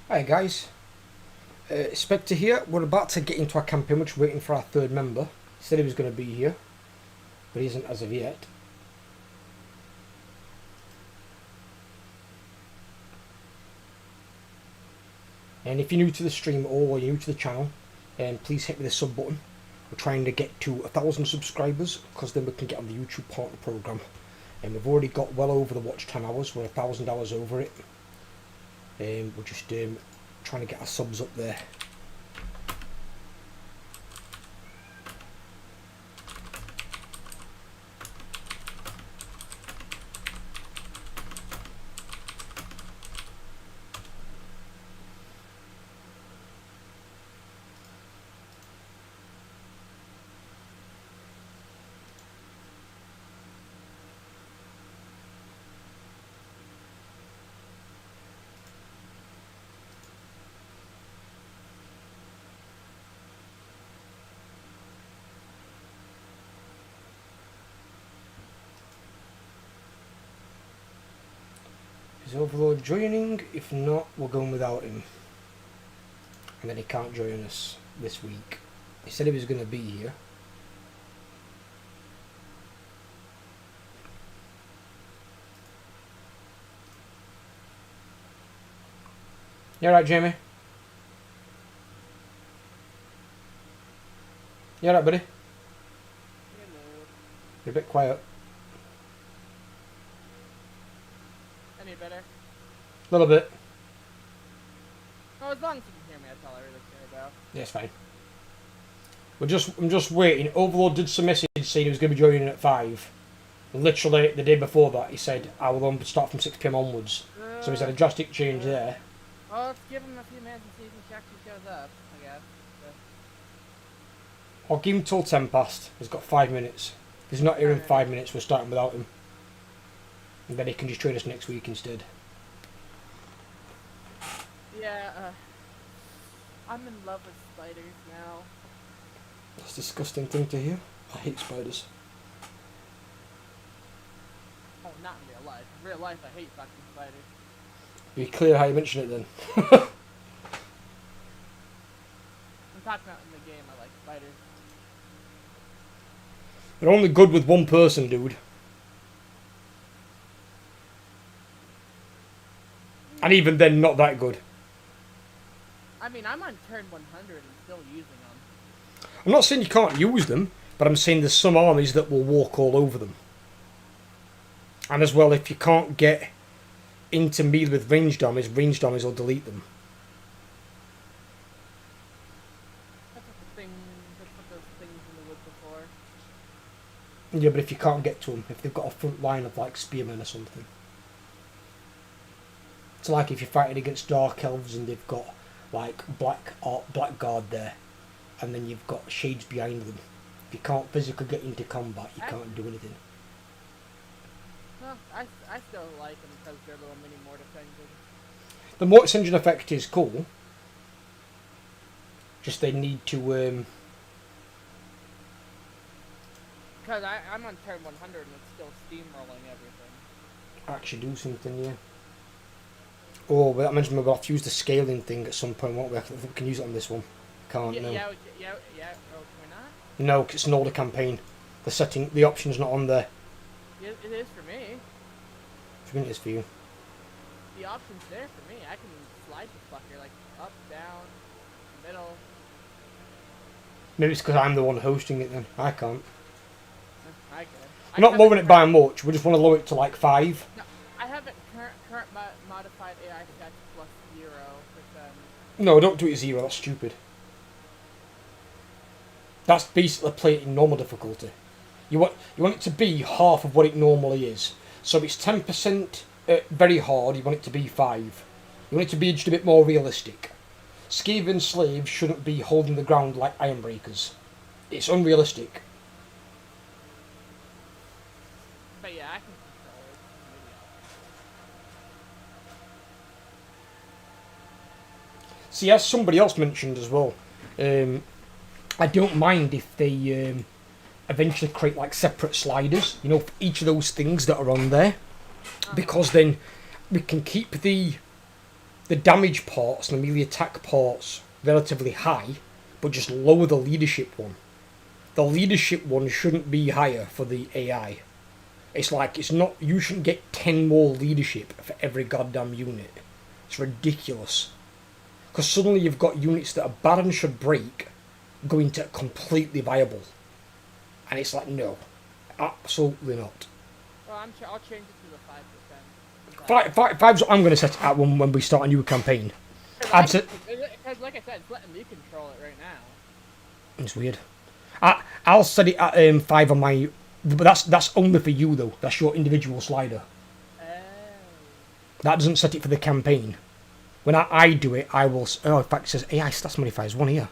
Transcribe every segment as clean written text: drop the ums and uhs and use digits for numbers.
Hi guys, Spectre here. We're about to get into our campaign, which we're waiting for our third member. He said he was going to be here, but he isn't as of yet. And if you're new to the stream or you're new to the channel, please hit the sub button. We're trying to get to 1,000 subscribers, because then we can get on the YouTube partner program. And we've already got well over the watch time hours. We're 1,000 hours over it. We're just trying to get our subs up there. Is Overlord joining? If not, we're going without him. And then he can't join us this week. He said he was going to be here. You alright, Jamie? You alright, buddy? Hello. You're a bit quiet. Any better? A little bit. Oh, as long as you can hear me, that's all I really care about. Yeah, it's fine. I'm just waiting. Overlord did some message saying he was going to be joining at 5. Literally, the day before that, he said, I will only start from 6 PM onwards. So he's had a drastic change there. Well, let's give him a few minutes and see if he actually shows up, I guess. I'll give him till 10 past. He's got 5 minutes. If he's not here in 5 minutes, we're starting without him. And then he can just join us next week instead. Yeah, I'm in love with spiders now. That's a disgusting thing to hear. I hate spiders. Oh, not in real life. In real life, I hate fucking spiders. Be clear how you mention it then. I'm talking about in the game, I like spiders. They're only good with one person, dude. And even then, not that good. I mean, I'm on turn 100 and still using them. I'm not saying you can't use them, but I'm saying there's some armies that will walk all over them. And as well, if you can't get into melee with ranged armies will delete them. That's what those things in the woods before. Yeah, but if you can't get to them, if they've got a front line of like spearmen or something. It's like if you're fighting against dark elves and they've got like blackguard there, and then you've got shades behind them. If you can't physically get into combat, you can't do anything. Well, I still like them because they're little mini mortar things. The Mortis engine effect is cool. Just they need to Because I'm on turn 100 and it's still steamrolling everything. actually do something, yeah. Oh, but that mentioned we'll have to use the scaling thing at some point, won't we? I think we can use it on this one. Can't, Yeah, no. yeah. Oh, can we not? No, 'cause it's an older campaign. The option's not on there. Yeah, it is for me. I think it is for you. The option's there for me. I can slide the fucker, like, up, down, middle. Maybe it's because I'm the one hosting it then. I can't. I can. We're not lowering it by much, we just want to lower it to like 5. No, I have it current modified AI stats plus 0%. No, don't do it 0, that's stupid. That's basically playing in normal difficulty. You want it to be half of what it normally is. So if it's 10% very hard, you want it to be 5. You want it to be just a bit more realistic. Skaven slaves shouldn't be holding the ground like Ironbreakers. It's unrealistic. But yeah, I can control it. Maybe I'll... See, as somebody else mentioned as well, I don't mind if they eventually create like separate sliders, you know, for each of those things that are on there, because then we can keep the the damage parts and the melee attack parts relatively high, but just lower the leadership one. The leadership one shouldn't be higher for the AI. It's like, it's not, you shouldn't get 10 more leadership for every goddamn unit. It's ridiculous. Because suddenly you've got units that are bad and should break going to completely viable. And it's like, no, absolutely not. Well, I'll change it to the 5%. Five's what I'm going to set it at when we start a new campaign. Because, like I said, it's letting me control it right now. It's weird. I'll set it at 5 on my... But that's only for you, though. That's your individual slider. Oh. That doesn't set it for the campaign. When I do it, I will... Oh, in fact, it says AI stats modifiers 1 here.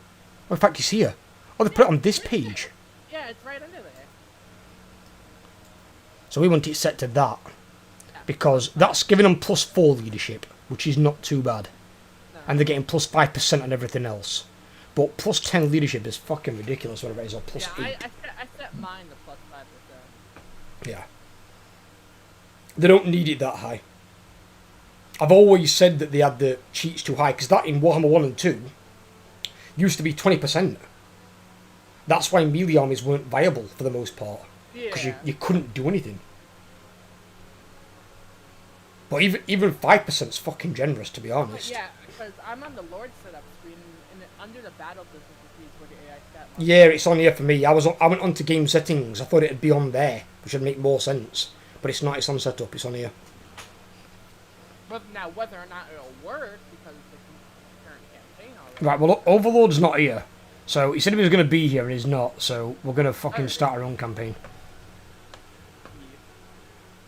Oh, in fact, it's here. Oh, they put it on this page. Yeah, it's right under there. So we want it set to that. Because that's giving them +4 leadership, which is not too bad. No. And they're getting +5% on everything else. But +10 leadership is fucking ridiculous, whatever it is, or +8. I set mine to +5%. Yeah. They don't need it that high. I've always said that they had the cheats too high, because that in Warhammer 1 and 2 used to be 20%. That's why melee armies weren't viable for the most part. Because you couldn't do anything. But even 5% is fucking generous, to be honest. Yeah, because I'm on the Lord setup screen, and under the battle business is where the AI stat. Yeah, it's on here for me. I went onto game settings. I thought it'd be on there, which would make more sense. But it's not. It's on setup. It's on here. But now, whether or not it'll work because of the current campaign already. Right. Well, Overlord's not here. So he said he was going to be here, and he's not. So we're going to fucking start our own campaign.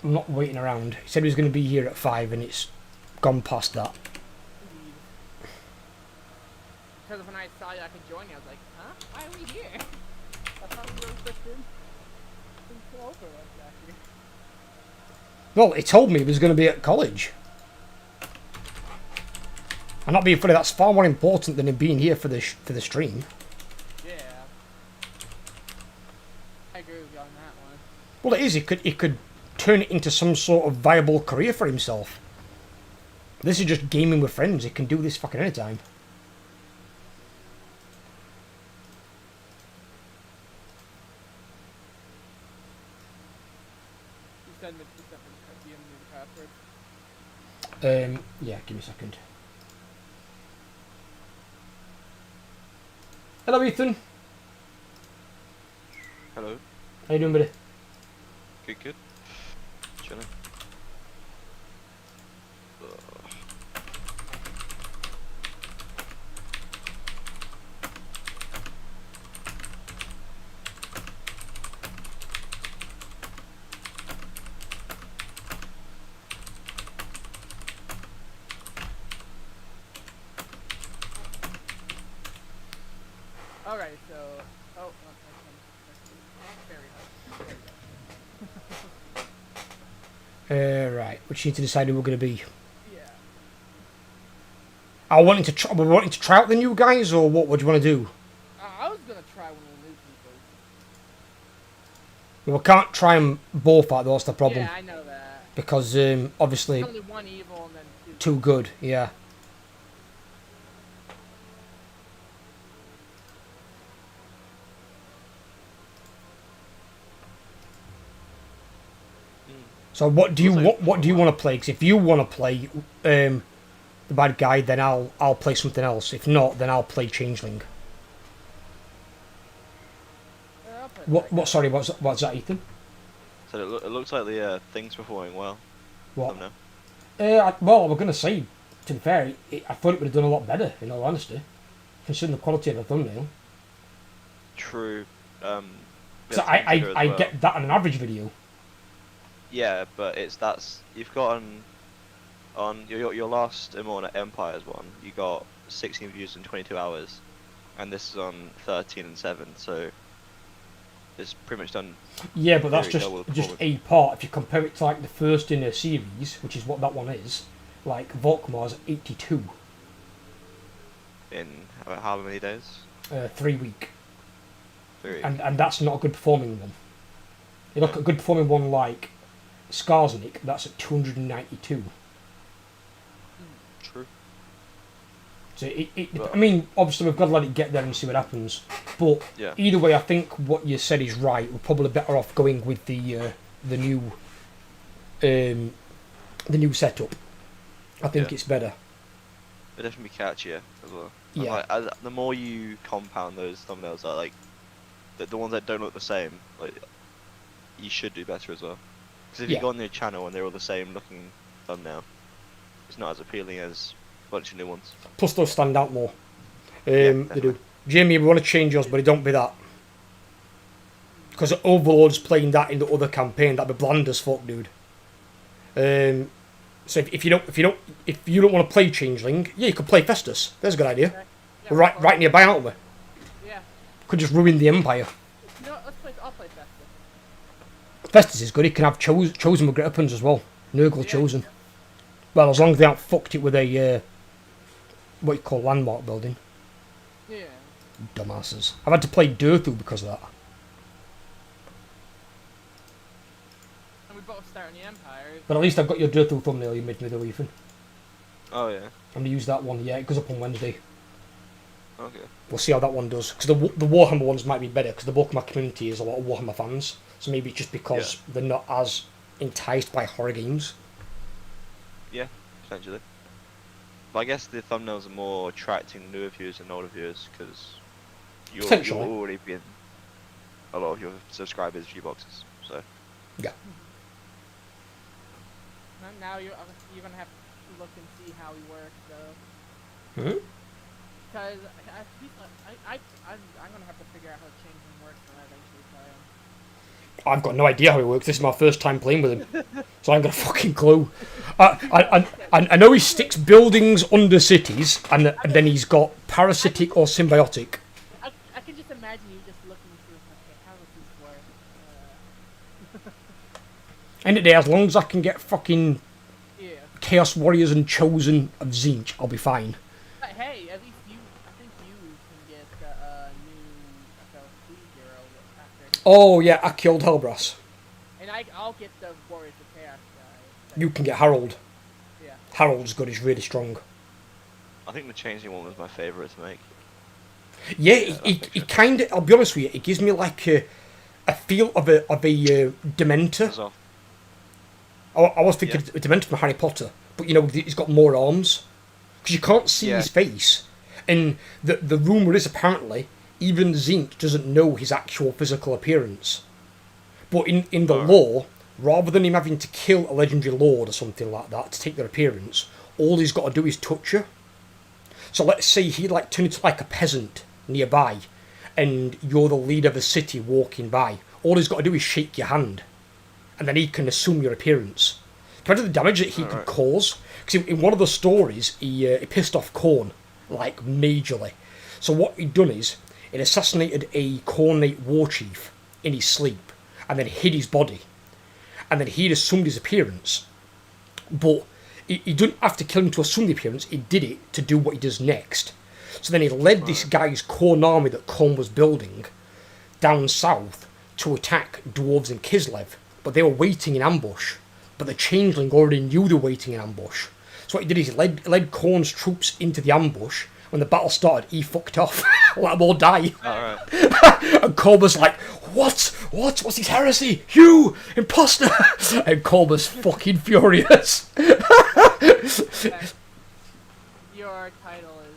I'm not waiting around. He said he was going to be here at 5, and it's gone past that. Indeed. Because when I saw you, I could join you. I was like, huh? Why are we here? I thought we were freaking over actually. Well, he told me he was going to be at college. I'm not being funny. That's far more important than him being here for the stream. Yeah. I agree with you on that one. Well, it is. He could turn it into some sort of viable career for himself. This is just gaming with friends. He can do this fucking anytime. You sent me the password. Yeah, give me a second. Hello, Ethan. Hello. How you doing, buddy? Good. Chilling. Alright, so... Oh, very hard. Right. We just need to decide who we're going to be. Yeah. We're wanting to try out the new guys, or what? What do you want to do? I was gonna try one of the new people. Well, we can't try them both out. That's the problem. Yeah, I know that. Because obviously There's only one evil and then too good. Yeah. So what do you what do you want to play? Because if you want to play the bad guy, then I'll play something else. If not, then I'll play Changeling. What? Sorry, what's that, Ethan? So it looks like the thing's performing well. What? No. Well, we're gonna say, to be fair, I thought it would have done a lot better. In all honesty, considering the quality of the thumbnail. True. So I get that on an average video. Yeah, but you've got on your last Immortal Empires one, you got 16 views in 22 hours, and this is on 13 and 7, so it's pretty much done. Yeah, but that's just a part. If you compare it to like the first in a series, which is what that one is, like Volkmar's 82. In how many days? 3 week. 3 weeks. And that's not a good performing one. You look at a good performing one like Skarsnik, that's at 292. True. So Well- I mean, obviously we've got to let it get there and see what happens. But Yeah. either way, I think what you said is right. We're probably better off going with the new setup. I think Yeah. it's better. It'll definitely be catchier as well. And, Yeah. like, the more you compound those thumbnails, like the ones that don't look the same, like you should do better as well. Because if Yeah. you go on their channel and they're all the same looking thumbnail, it's not as appealing as a bunch of new ones. Plus, those stand out more. Yeah, They definitely. do. Jamie, we want to change yours, but it don't be that. Because Overlord's playing that in the other campaign, that'd be bland as fuck, dude. So if you don't want to play Changeling, yeah, you could play Festus. There's a good idea. Okay. Yeah, We're right nearby, aren't we? Yeah. Could just ruin the Empire. No, I'll play Festus. Festus is good. He can have chosen with great weapons as well. Nurgle Yeah. chosen. Well, as long as they haven't fucked it with a what you call landmark building. Yeah. Dumbasses. I've had to play Durthu because of that. And we both start in the Empire. But at least I've got your Durthu thumbnail you made me the Ethan. Oh yeah. I'm gonna use that one. Yeah, it goes up on Wednesday. Okay. We'll see how that one does. Because the Warhammer ones might be better. Because the bulk of my community is a lot of Warhammer fans. So maybe it's just because they're not as enticed by horror games. Yeah, potentially. But I guess the thumbnails are more attracting newer viewers than older viewers because you're Potentially. already being a lot of your subscribers' view boxes. So Yeah. And now you're gonna have to look and see how he works, though. Hmm? Because I'm gonna have to figure out how Changeling works when I eventually play him. I've got no idea how he works. This is my first time playing with him. So I ain't got a fucking clue. I know he sticks buildings under cities, and then he's got parasitic or symbiotic. I can just imagine you just looking through, okay, how does this work? End of the day, as long as I can get fucking Yeah. Chaos Warriors and Chosen of Zinch, I'll be fine. But hey, at least I think you can get the new FLC hero after. Oh yeah, I killed Hellbrass. And I'll get the Warriors of Chaos guy. You can get Harold. Yeah. Harold's good, he's really strong. I think the changing one was my favourite to make. Yeah, Yeah, he kind of, I'll be honest with you, it gives me like a feel of a Dementor. As well. I was thinking a Dementor from Harry Potter, but you know, he's got more arms. Because you can't see Yeah. his face. And the rumour is apparently, even Zinch doesn't know his actual physical appearance. But in the Alright. lore, rather than him having to kill a legendary lord or something like that to take their appearance, all he's got to do is touch her. So let's say he like turned into like a peasant nearby, and you're the leader of a city walking by. All he's got to do is shake your hand, and then he can assume your appearance. Compared to the damage that he could Alright. cause, because in one of the stories he pissed off Khorne, like majorly. So what he'd done is he'd assassinated a Khornate war chief in his sleep, and then hid his body, and then he'd assumed his appearance. But he didn't have to kill him to assume the appearance, he did it to do what he does next. So then he led this guy's Khorne army that Khorne was building down south to attack dwarves in Kislev, but they were waiting in ambush. But the Changeling already knew they were waiting in ambush. So what he did is he led Khorne's troops into the ambush. When the battle started, he fucked off, let them all die. Alright. And Khorne was like, What? What's this heresy? You, imposter! And Khorne was fucking furious. Your title is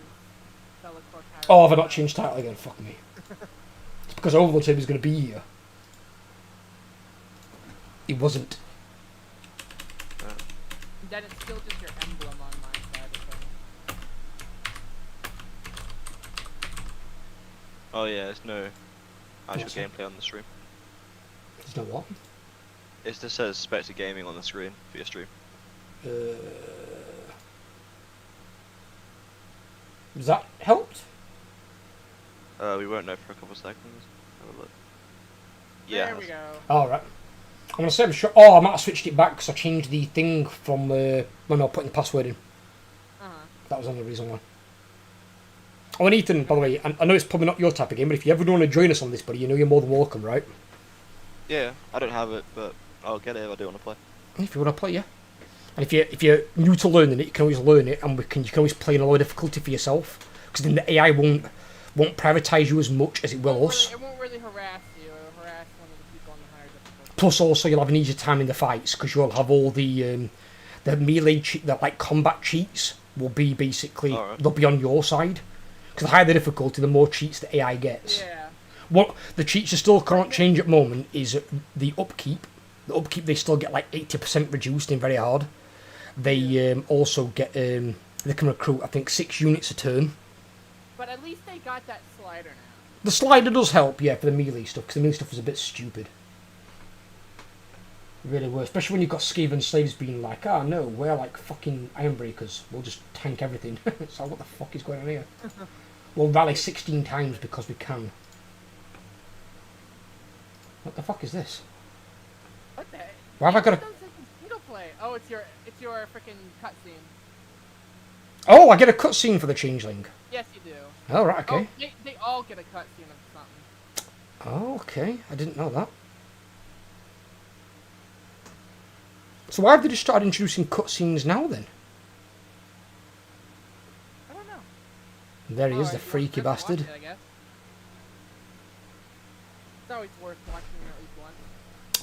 Bellator Kyrie. Oh, have I not changed title again? Fuck me. It's because Overlord said he was going to be here. He wasn't. Then it's still just your emblem on my side of things. Oh yeah, there's no actual What's that? gameplay on the stream. There's no what? It just says SpectreGaming on the screen for your stream. Has that helped? We won't know for a couple of seconds. Have a look. Yeah. There we go. Alright. I'm going to say I'm sure. Oh, I might have switched it back because I changed the thing from when I was putting the password in. Uh-huh. That was the only reason why. Oh, and Ethan, by the way, I know it's probably not your type of game, but if you ever want to join us on this, buddy, you know you're more than welcome, right? Yeah, I don't have it, but I'll get it if I do want to play. If you want to play, yeah. And if you're new to learning it, you can always learn it, and you can always play in a lower difficulty for yourself, because then the AI won't prioritize you as much as it will us. It won't really harass you or harass one of the people on the higher difficulty. Plus, also you'll have an easier time in the fights because you'll have all the melee the like combat cheats will be basically they'll be on your side. Because the higher the difficulty, the more cheats the AI gets. Yeah. What the cheats you still can't change at the moment is the upkeep. The upkeep they still get like 80% reduced in very hard. They also get they can recruit I think 6 units a turn. But at least they got that slider now. The slider does help, yeah, for the melee stuff, because the melee stuff was a bit stupid. It really was, especially when you've got Skaven slaves being like, ah, no, we're like fucking Ironbreakers, we'll just tank everything. So what the fuck is going on here? We'll rally 16 times because we can. What the fuck is this? What the heck? Why have I got a... Single play. Oh, it's your freaking cutscene. Oh, I get a cutscene for the Changeling. Yes, you do. Oh, right, okay. Oh, they all get a cutscene of something. Oh, okay. I didn't know that. So why have they just started introducing cutscenes now, then? I don't know. There he is, the Alright, freaky you want to bastard. watch it, I guess. It's always worth watching it at least once.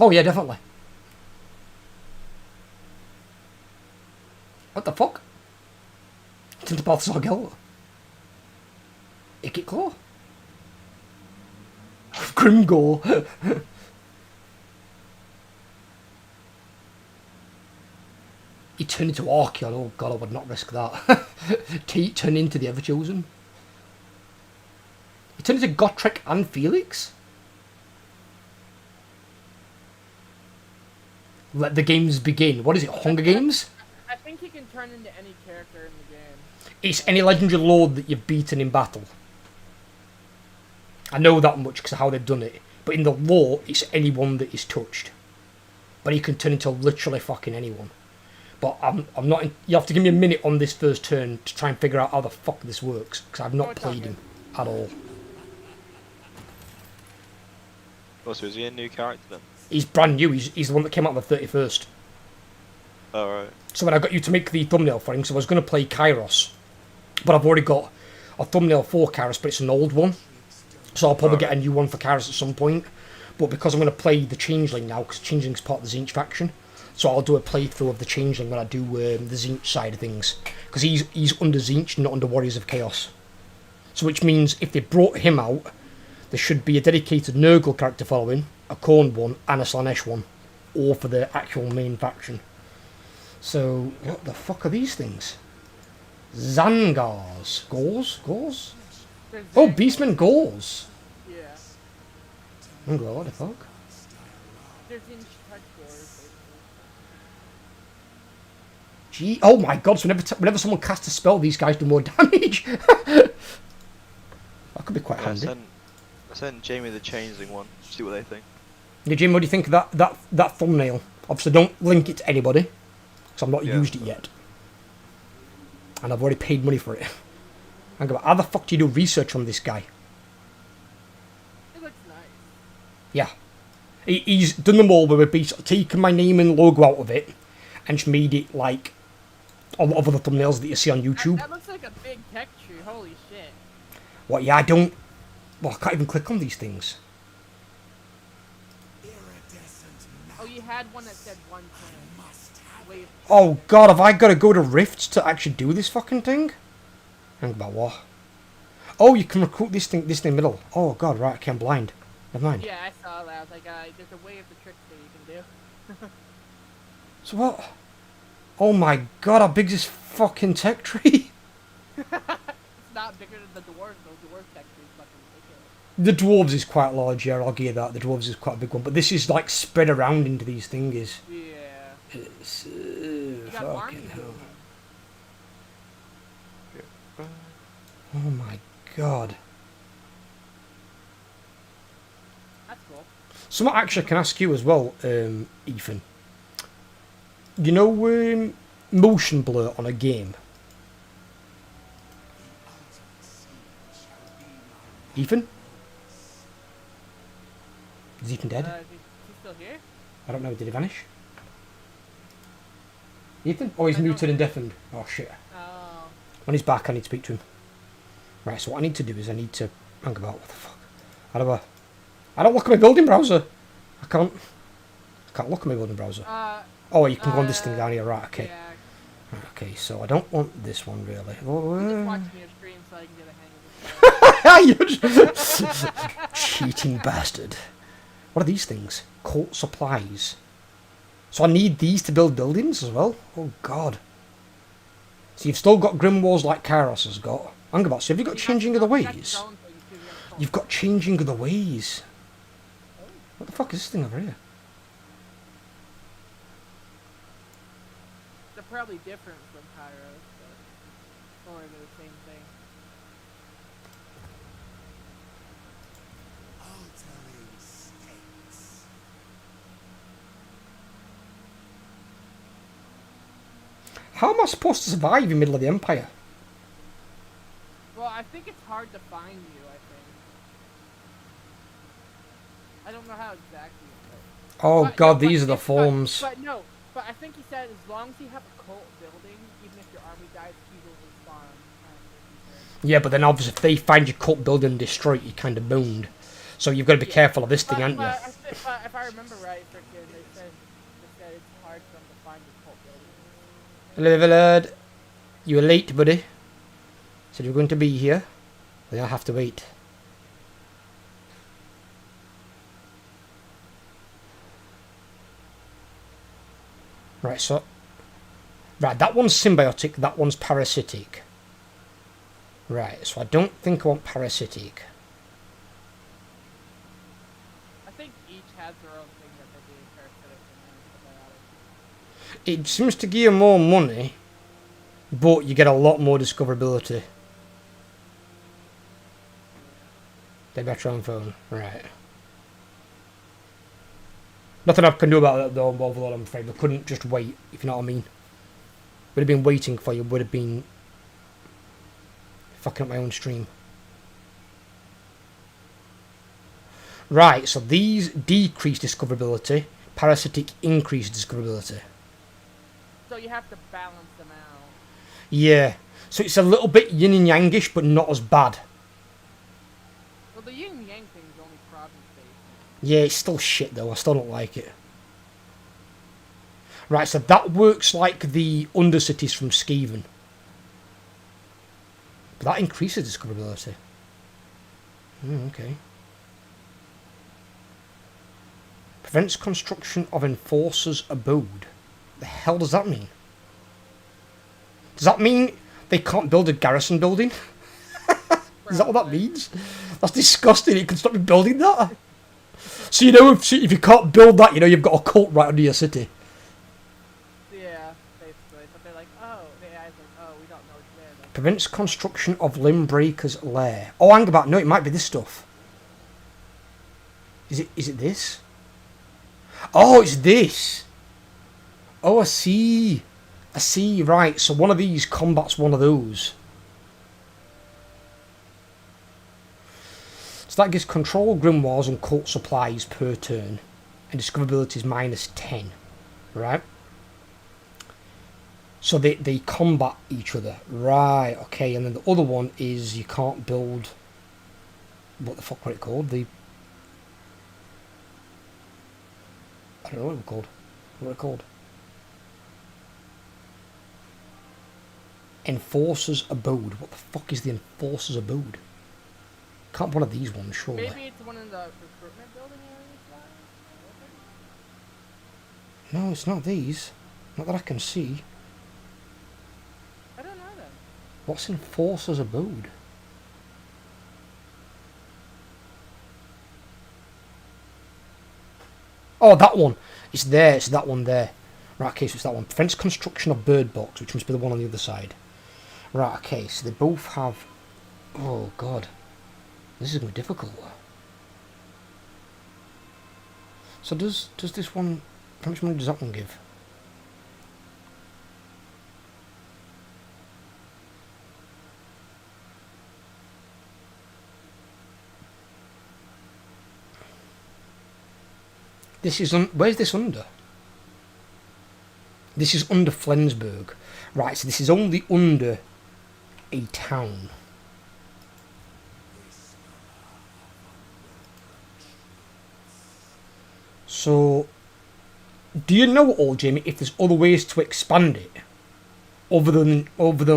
Oh, yeah, definitely. What the fuck? It's into Balthazar Gel. Icket Claw? Grimgore. He turned into Archeon. Oh god, I would not risk that. He turned into the Everchosen. He turned into Gotrek and Felix? Let the games begin. What is it, Hunger Games? I think he can turn into any character in the game. It's any legendary lord that you've beaten in battle. I know that much because of how they've done it. But in the lore, it's anyone that is touched. But he can turn into literally fucking anyone. But I'm not... You have to give me a minute on this first turn to try and figure out how the fuck this works. Because I've not played him at all. Oh, so is he a new character then? He's brand new. He's the one that came out on the 31st. Oh, right. So when I got you to make the thumbnail for him, so I was going to play Kairos. But I've already got a thumbnail for Kairos, but it's an old one. So I'll probably get a new one for Kairos at some point. But because I'm going to play the Changeling now, because Changeling's part of the Tzeentch faction, so I'll do a playthrough of the Changeling when I do the Tzeentch side of things. Because he's under Tzeentch, not under Warriors of Chaos. So which means if they brought him out, there should be a dedicated Nurgle character following, a Khorne one, and a Slanesh one. All for the actual main faction. So, what the fuck are these things? Zangars. Gauls? Oh, Beastmen Gauls. Yeah. I'm glad, what the fuck? There's in touch doors. Gee, oh my god, so whenever someone casts a spell, these guys do more damage. That could be quite handy. I sent Jamie the Changeling one, see what they think. Yeah, Jim, what do you think of that thumbnail? Obviously, don't link it to anybody, because I've not used it yet. And I've already paid money for it. I'm going, how the fuck do you do research on this guy? It looks nice. Yeah. He's done them all where we've basically taken my name and logo out of it and just made it like a lot of other thumbnails that you see on YouTube. That looks like a big tech tree, holy shit. What, yeah, I don't... Well, I can't even click on these things. Oh, you had one that said 110. Wait. Oh god, have I got to go to Rifts to actually do this fucking thing? Hang about what? Oh, you can recruit this thing in the middle. Oh god, right, okay, I'm blind. Never mind. Yeah, I saw that. I was like, there's a way of the tricks that you can do. So what? Oh my god, how big is this fucking tech tree? It's not bigger than the dwarves, though. The dwarf tech tree is fucking ridiculous. The dwarves is quite large, yeah, I'll give you that. The dwarves is quite a big one, but this is like spread around into these thingies. Yeah. It's got fucking armies. hell. Oh my god. That's cool. Something actually I can ask you as well, Ethan. You know motion blur on a game? Ethan? Is Ethan dead? Is he still here? I don't know, did he vanish? Ethan? Oh, he's I don't- muted and deafened. Oh, shit. Oh. When he's back, I need to speak to him. Right, so what I need to do is I need to... Hang about, what the fuck? How do I... I don't look at my building browser. I can't look at my building browser. Oh, you can go on this thing down here, right, okay. Yeah. Right, okay, so I don't want this one, really. I'm just watching your stream so I can get a hang of this. You just... Cheating bastard. What are these things? Cult supplies. So I need these to build buildings as well? Oh, God. So you've still got Grim Wars like Kairos has got. Hang about, so have you got Changing of the Ways? You've got Changing of the Ways. What the fuck is this thing over here? They're probably different from Kairos, but or they're the same thing. Altering states. How am I supposed to survive in the middle of the Empire? Well, I think it's hard to find you, I think. I don't know how exactly it goes. Oh But- God, no, but these are the if- forms. But I think he said as long as you have a cult building, even if your army dies, he will respawn. Yeah, but then obviously if they find your cult building and destroy it, you're kind of boned. So you've got to be careful of this thing, aren't you? But if I remember right, frickin', they said it's hard for them to find your cult building. Hello, lad. You were late, buddy. Said you were going to be here. Then I'll have to wait. Right, so... Right, that one's symbiotic, that one's parasitic. Right, so I don't think I want parasitic. I think each has their own thing that they're being parasitic and symbiotic. It seems to give you more money, but you get a lot more discoverability. They're better on phone, right. Nothing I can do about that though, Overlord, I'm afraid. We couldn't just wait, if you know what I mean. Would have been waiting for you, would have been fucking up my own stream. Right, so these decrease discoverability, parasitic increase discoverability. So you have to balance them out. Yeah, so it's a little bit yin and yangish, but not as bad. Well, the yin and yang thing is only province-based. Yeah, it's still shit though, I still don't like it. Right, so that works like the Undercities from Skaven. But that increases discoverability. Okay. Prevents construction of Enforcer's Abode. The hell does that mean? Does that mean they can't build a garrison building? Is that what that means? That's disgusting, it can stop you building that. So you know, if you can't build that, you know you've got a cult right under your city. Yeah, basically. But they're like, oh, the AI's like, oh, we don't know it's there. Then. Prevents construction of Limbreaker's lair. Oh, hang about. No, it might be this stuff. Is it this? Oh, it's this. Oh, I see. I see, right. So one of these combats one of those. So that gives control grimoires and cult supplies per turn. And discoverability is -10. Right? So they combat each other. Right, okay. And then the other one is you can't build... What the fuck were it called? I don't know what it was called. What are it called? Enforcer's Abode. What the fuck is the Enforcer's Abode? Can't be one of these ones, surely. Maybe it's one of the recruitment building areas. No, it's not these. Not that I can see. I don't know then. What's Enforcer's Abode? Oh, that one. It's there. It's that one there. Right, okay, so it's that one. Prevents construction of Bird Box, which must be the one on the other side. Right, okay, so they both have... Oh, God. This is going to be difficult. So does this one... How much money does that one give? This is... Where's this under? This is under Flensburg. Right, so this is only under a town. So, do you know at all, Jamie, if there's other ways to expand it? Other than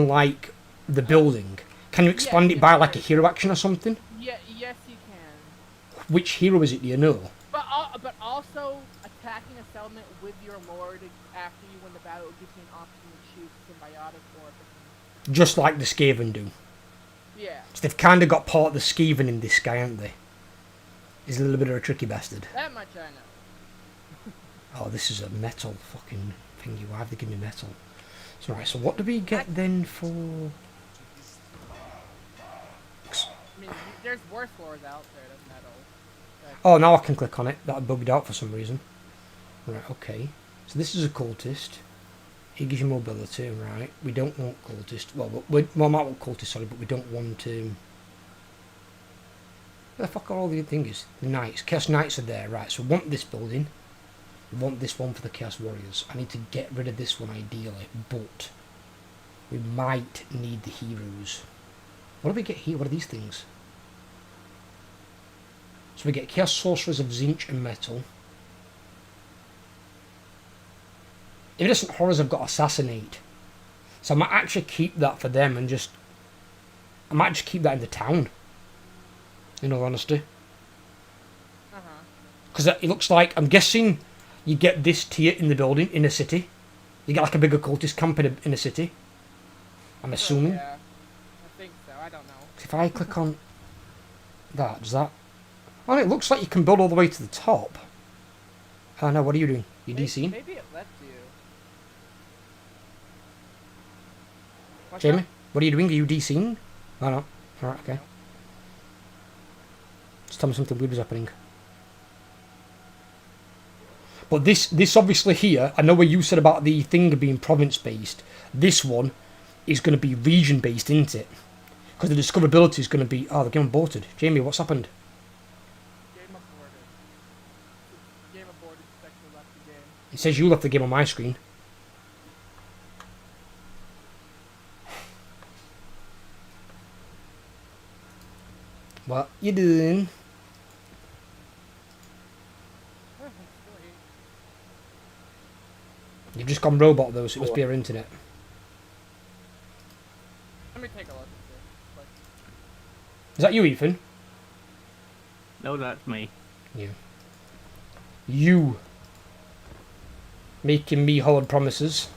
like, the building? Can you expand it by, like, a hero action or something? Yeah, yes, you can. Which hero is it, do you know? But also attacking a settlement with your lord after you win the battle gives you an option to choose symbiotic or. Just like the Skaven do. Yeah. So they've kind of got part of the Skaven in this guy, haven't they? He's a little bit of a tricky bastard. That much I know. Oh, this is a metal fucking thingy. Why have they given me metal? So, right, so what do we get then for... I mean, there's worse lords out there than metal. Oh, now I can click on it. That bugged out for some reason. Right, okay. So this is a cultist. He gives you mobility, right. We don't want cultist. Well, we might want cultist, sorry, but we don't want... Where the fuck are all the things? The knights. Chaos knights are there, right. So we want this building. We want this one for the Chaos Warriors. I need to get rid of this one ideally, but we might need the heroes. What do we get here? What are these things? So we get Chaos Sorcerers of Zinch and Metal. Iridescent Horrors have got Assassinate. So I might actually keep that for them and just... I might just keep that in the town. In all honesty. Because it looks like, I'm guessing you get this tier in the building, in a city. You get like a bigger cultist camp in a city. I'm assuming. Yeah, I think so. I don't know. If I click on that, does that... Oh, it looks like you can build all the way to the top. Oh no, what are you doing? You DCing? Maybe it lets you. What's Jamie, that? what are you doing? Are you DCing? Oh no. Alright, okay. Just tell me something weird is happening. But this obviously here, I know what you said about the thing being province-based. This one is going to be region-based, isn't it? Because the discoverability is going to be... Oh, the game aborted. Jamie, what's happened? Game aborted. Game aborted. Spectre left the game. It says you left the game on my screen. What you doing? You've just gone robot though, so it must be our internet. Let me take a look at this. Is that you, Ethan? No, that's me. You making me hold promises.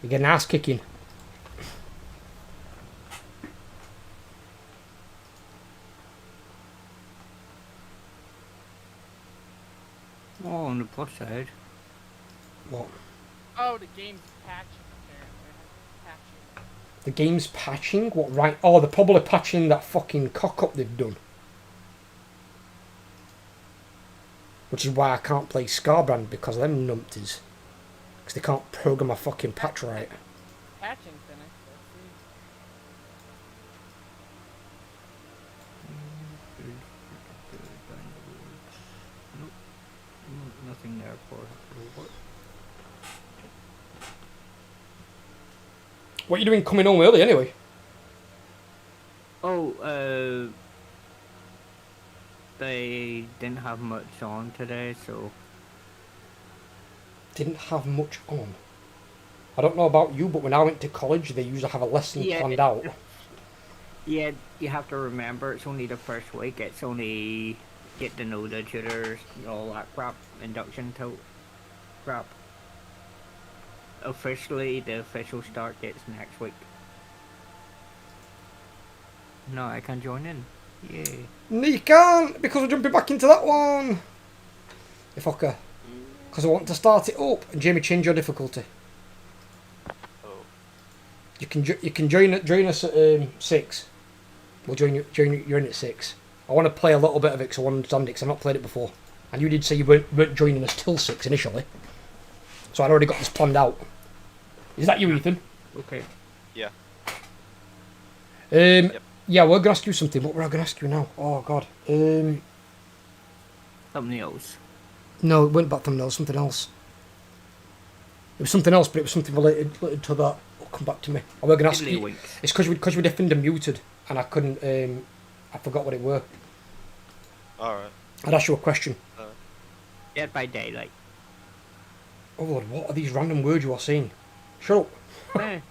You're getting ass kicking. Oh, on the plus side. What? Oh, the game's patching apparently. Patching. The game's patching? What, right? Oh, they're probably patching that fucking cock-up they've done. Which is why I can't play Scarbrand, because of them numpties. Because they can't program a fucking patch right. Patching finished. Let's see. Nope. Nothing there for what? What are you doing coming home early anyway? Oh, they didn't have much on today, so Didn't have much on. I don't know about you, but when I went to college, they usually have a lesson Yeah. planned out. yeah, you have to remember it's only the first week. It's only get to know the tutors, all that crap, induction to crap. Officially, the official start date's next week. No, I can join in. Yay. No, you can't, because we're jumping back into that one. You fucker. Because I want to start it up. And Jamie, change your difficulty. Oh. You can join us at 6. We'll join you. You're in at 6. I want to play a little bit of it because I want to understand it because I've not played it before. And you did say you weren't joining us till 6 initially. So I'd already got this planned out. Is that you, Ethan? Okay. Yeah. Yep. Yeah, we're going to ask you something. What were I going to ask you now? Oh, God. Something else. No, it wasn't about thumbnails, something else. It was something else, but it was something related to that. It'll come back to me. I was going to ask you. Tiddlywinks. It's because we deafened and muted, and I couldn't. I forgot what it were. Alright. I'd ask you a question. Dead by Daylight. Oh Lord, what are these random words you are saying? Shut up.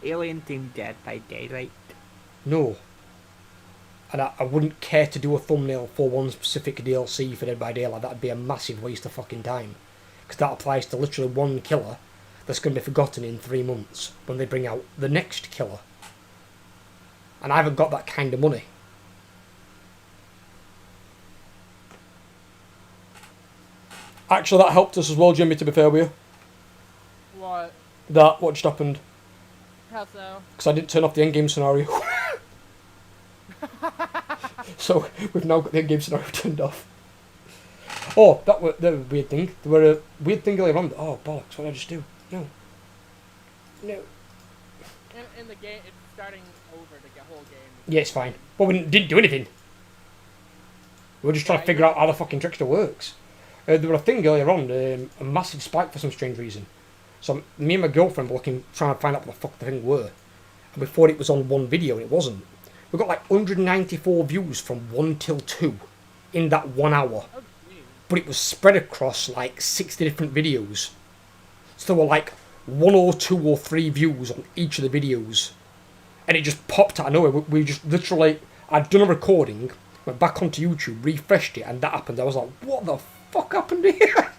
Alien themed Dead by Daylight. No. And I wouldn't care to do a thumbnail for one specific DLC for Dead by Daylight. That'd be a massive waste of fucking time. Because that applies to literally one killer that's going to be forgotten in 3 months when they bring out the next killer. And I haven't got that kind of money. Actually, that helped us as well, Jimmy, to be fair with you. What? What just happened. How so? Because I didn't turn off the endgame scenario. So, we've now got the endgame scenario turned off. Oh, that was a weird thing. There were a weird thing earlier on. Oh, bollocks, what did I just do? No. No. In the game, it's starting over the whole game. Yeah, it's fine. But we didn't do anything. We were just trying to figure out how the fucking trickster works. There were a thing earlier on, a massive spike for some strange reason. So me and my girlfriend were trying to find out what the fuck the thing were. And we thought it was on one video, and it wasn't. We got like 194 views from 1 till 2 in that 1 hour. Oh, geez. But it was spread across like 60 different videos. So there were like 1 or 2 or 3 views on each of the videos. And it just popped out of nowhere. We just literally, I'd done a recording, went back onto YouTube, refreshed it, and that happened. I was like, what the fuck happened here?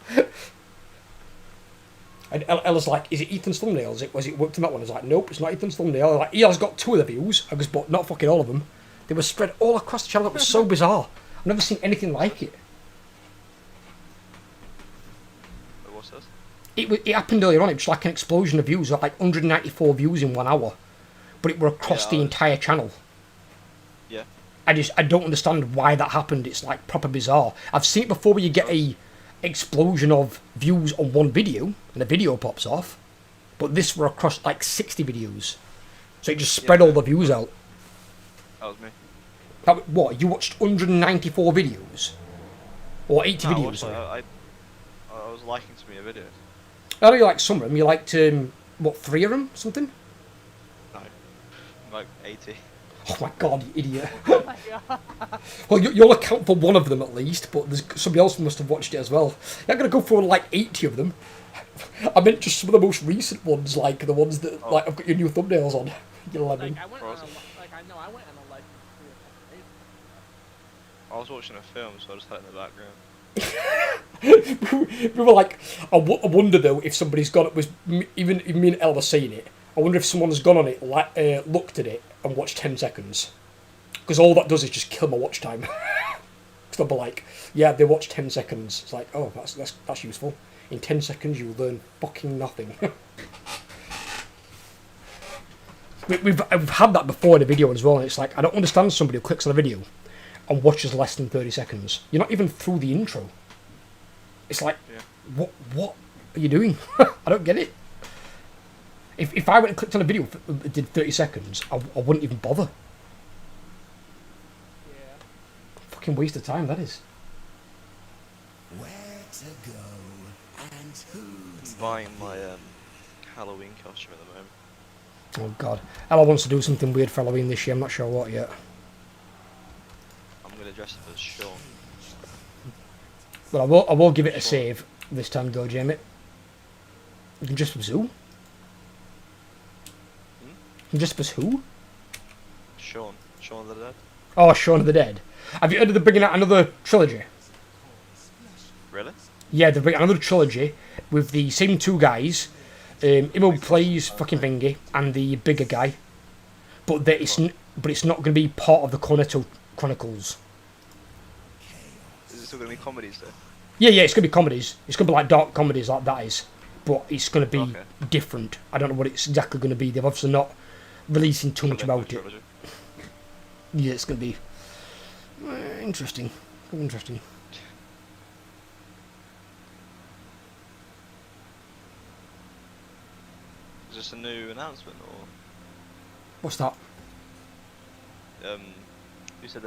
And Ella's like, is it Ethan's thumbnail? Was it worked on that one? I was like, nope, it's not Ethan's thumbnail. Like, he has got 2 of the views. I just bought not fucking all of them. They were spread all across the channel. It was so bizarre. I've never seen anything like it. What's this? It happened earlier on. It was like an explosion of views. Like 194 views in 1 hour. But it were across the entire channel. Yeah. I don't understand why that happened. It's like proper bizarre. I've seen it before where you get a explosion of views on one video and the video pops off, but this were across like 60 videos, so it just spread all the views out. That was me. What, you watched 194 videos or 80 No, videos? I was liking some of your videos. I know you liked some of them. You liked 3 of them, something? No, like 80. Oh my god, you idiot. Oh my god. Well, you'll account for one of them at least, but somebody else must have watched it as well. You're not going to go through like 80 of them. I meant just some of the most recent ones, like the ones that like I've got your new thumbnails on. You're lemon. Like, I went on a license too. I was watching a film, so I just had it in the background. We were like, I wonder though if somebody's gone. It was even me and Elle were saying it. I wonder if someone's gone on it, looked at it, and watched 10 seconds. Because all that does is just kill my watch time. Because they'll be like, yeah, they watched 10 seconds. It's like, oh, that's useful. In 10 seconds, you'll learn fucking nothing. We've had that before in a video as well, and it's like, I don't understand somebody who clicks on a video and watches less than 30 seconds. You're not even through the intro. It's like, what are you doing? I don't get it. If I went and clicked on a video that did 30 seconds, I wouldn't even bother. Yeah. Fucking waste of time, that is. Where to go and who I'm buying my Halloween costume at the moment. Oh god. Ella wants to do something weird for Halloween this year, I'm not sure what yet. I'm gonna dress up as Sean. But I will give it a save this time though, Jamie. You can dress up as who? You can dress up as who? Sean of the Dead. Oh, Shaun of the Dead. Have you heard of them bringing out another trilogy? Really? Yeah, they're bringing another trilogy with the same 2 guys. Immo plays fucking thingy and the bigger guy, but it's not going to be part of the Cornetto Chronicles. Is it still gonna be comedies though? Yeah, it's going to be comedies. It's going to be like dark comedies like that is, but it's going to be different. I don't know what it's exactly going to be. They've obviously not releasing too much about it. Yeah, it's going to be interesting. Interesting. Is this a new announcement or? What's that? You said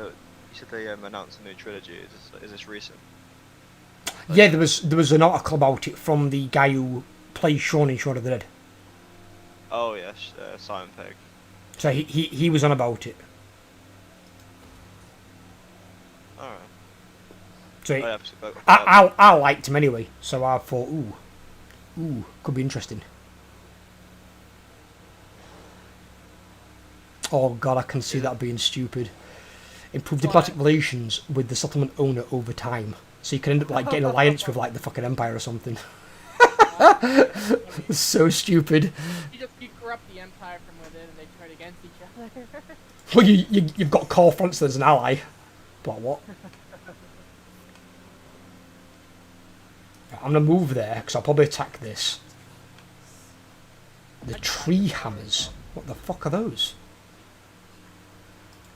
they announced a new trilogy. Is this recent? Yeah, there was an article about it from the guy who plays Shaun in Shaun of the Dead. Oh yeah, Simon Pegg. So he was on about it. Alright. So Oh, yeah, I liked him anyway. So I thought, ooh, could be interesting. Oh god, I can see that being stupid. Improve diplomatic relations with the settlement owner over time, so you can end up like getting an alliance with like the fucking Empire or something. It's so stupid. You corrupt the Empire from within, and they turn against each other. Well, you've got Core France as an ally. But what? I'm gonna move there because I'll probably attack this. The tree hammers. What the fuck are those?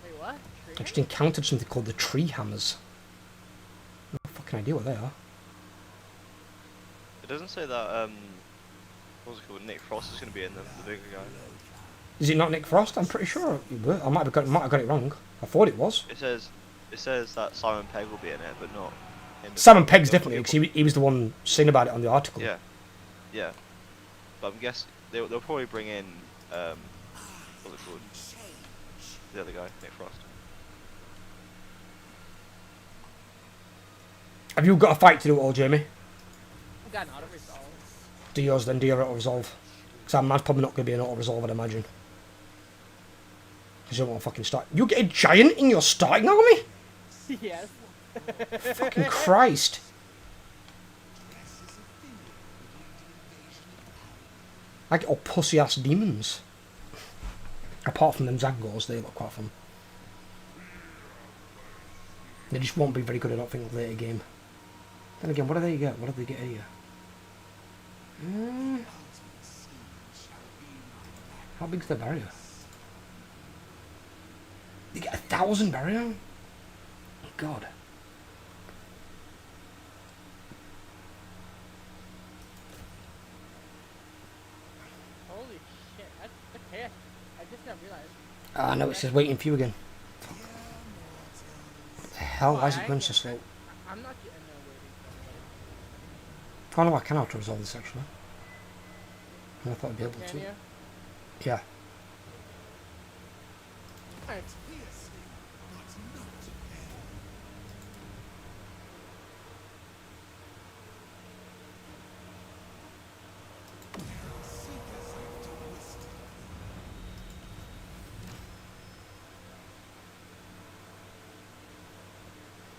Wait, what? I just encountered something called the tree hammers. No fucking idea what they are. It doesn't say that, what's it called, Nick Frost is going to be in them, the bigger guy. Is it not Nick Frost? I'm pretty sure it was. I might have got it wrong. I thought it was. It says that Simon Pegg will be in it, but not him. Simon Pegg's definitely, because he was the one saying about it on the article. Yeah. Yeah. But I'm guessing they'll probably bring in, what's it called? The other guy, Nick Frost. Have you got a fight to do at all, Jamie? I've got an auto resolve. Do yours then, do your auto-resolve. Because mine's probably not going to be an auto-resolve, I'd imagine. Because you don't want to fucking start... You get a giant in your starting army? Yes. Fucking Christ. I get all pussy-ass demons. Apart from them Zangors, they look quite fun. They just won't be very good, I don't think, later game. Then again, what do they get? What do they get here? How big's the barrier? They get 1,000 barrier? Oh, God. Holy shit, that's okay. I just not realized. Ah, no, it says waiting for you again. Fuck. What the hell? Why is it going so slow? I'm not getting no waiting Oh no, I can auto-resolve this actually. And I thought I'd be able for to. you. Yeah. Alright.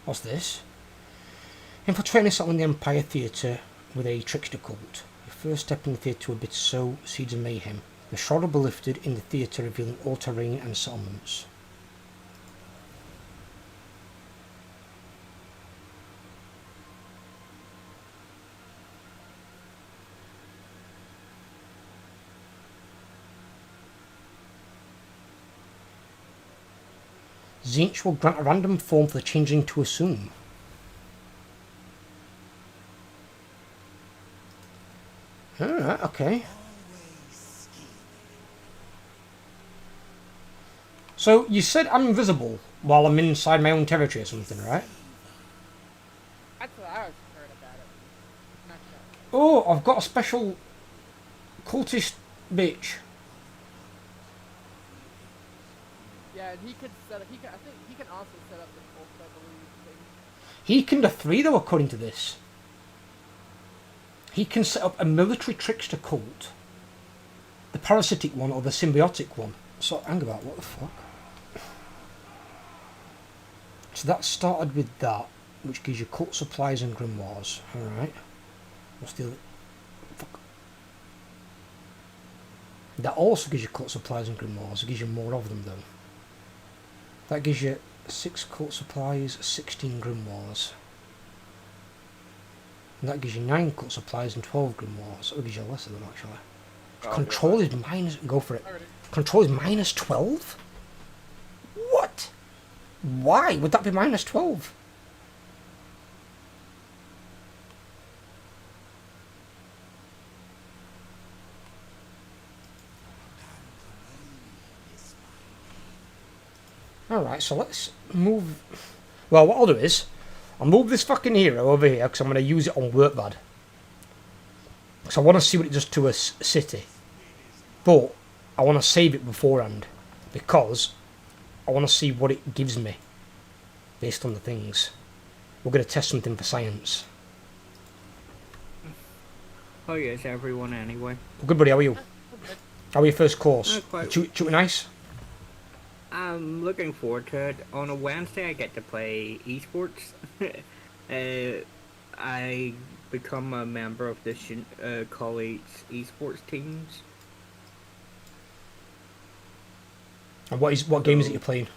What's this? Infiltrating a settlement in the Empire Theatre with a trickster cult. Your first step in the theatre would be to sow seeds of mayhem. The shroud will be lifted in the theatre, revealing all terrain and settlements. Zinch will grant a random form for the changeling to assume. Alright, okay. So, you said I'm invisible while I'm inside my own territory or something, right? That's what I was heard about it. Not sure. Oh, I've got a special cultist bitch. Yeah, and he could set up. I think he can also set up the cult, I believe. Thing. He can do 3 though, according to this. He can set up a military trickster cult, the parasitic one or the symbiotic one. So, hang about, what the fuck? So that started with that, which gives you cult supplies and grimoires. Alright. What's the other? Fuck. That also gives you cult supplies and grimoires. It gives you more of them though. That gives you 6 cult supplies, 16 grimoires. And that gives you 9 cult supplies and 12 grimoires. So it gives you less of them actually. Oh, Control is minus... Go for it. Control is minus 12? What? Why would that be minus 12? Alright, so let's move... Well, what I'll do is, I'll move this fucking hero over here because I'm going to use it on Workbad. because I want to see what it does to a city. But I want to save it beforehand because I want to see what it gives me based on the things. We're going to test something for science. Oh yes, everyone anyway. Well, good buddy, how are you? Okay. How are your first course? Quite. Shooting nice? I'm looking forward to it. On a Wednesday, I get to play esports. I become a member of the college esports teams. And what game is it you're playing?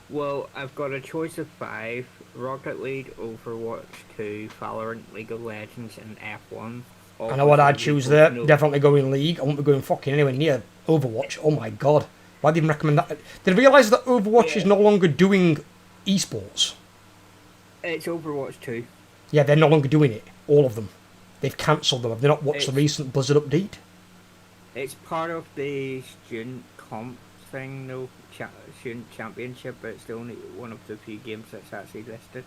Well, I've got a choice of 5: Rocket League, Overwatch 2, Valorant, League of Legends, and F1. I know what I'd choose there. No. Definitely going League. I won't be going fucking anywhere near Overwatch. Oh my god. Why did they even recommend that? Did they realise that Overwatch is no longer doing esports? It's Overwatch 2. Yeah, they're no longer doing it. All of them. They've cancelled them. Have they not watched the recent Blizzard update? It's part of the student comp thing, no student championship, but it's the only one of the few games that's actually listed.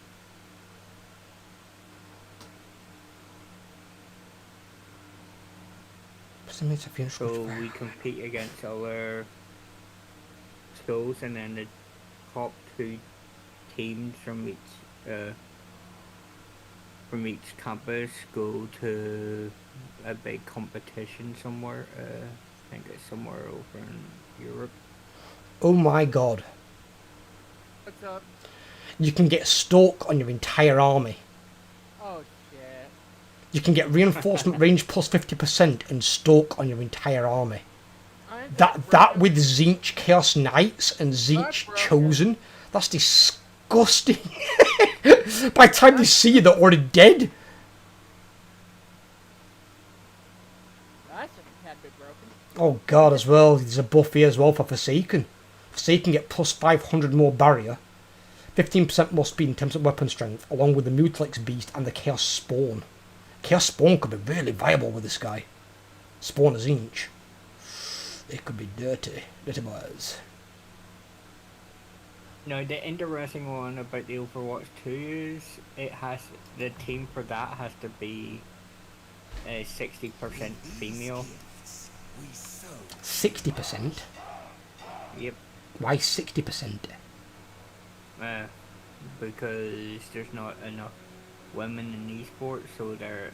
So we compete against other schools, and then the top 2 teams from each campus go to a big competition somewhere. I think it's somewhere over in Europe. Oh my god. What's up? You can get Stalk on your entire army. Oh shit. You can get reinforcement range plus 50% and Stalk on your entire army. That with Tzeentch Chaos Knights and Tzeentch Chosen, that's disgusting. By the time they see you, they're already dead. That's a tad bit broken. Oh god, as well, there's a buff here as well for Forsaken. Forsaken get plus 500 more barrier, 15% more speed and 10% weapon strength, along with the Mutilix Beast and the Chaos Spawn. Chaos Spawn could be really viable with this guy. Spawn is Tzeentch. It could be dirty. Dirty boys. Now the interesting one about the Overwatch 2 is the team for that has to be 60% female. 60%? Yep. Why 60%? Because there's not enough women in esports, so they're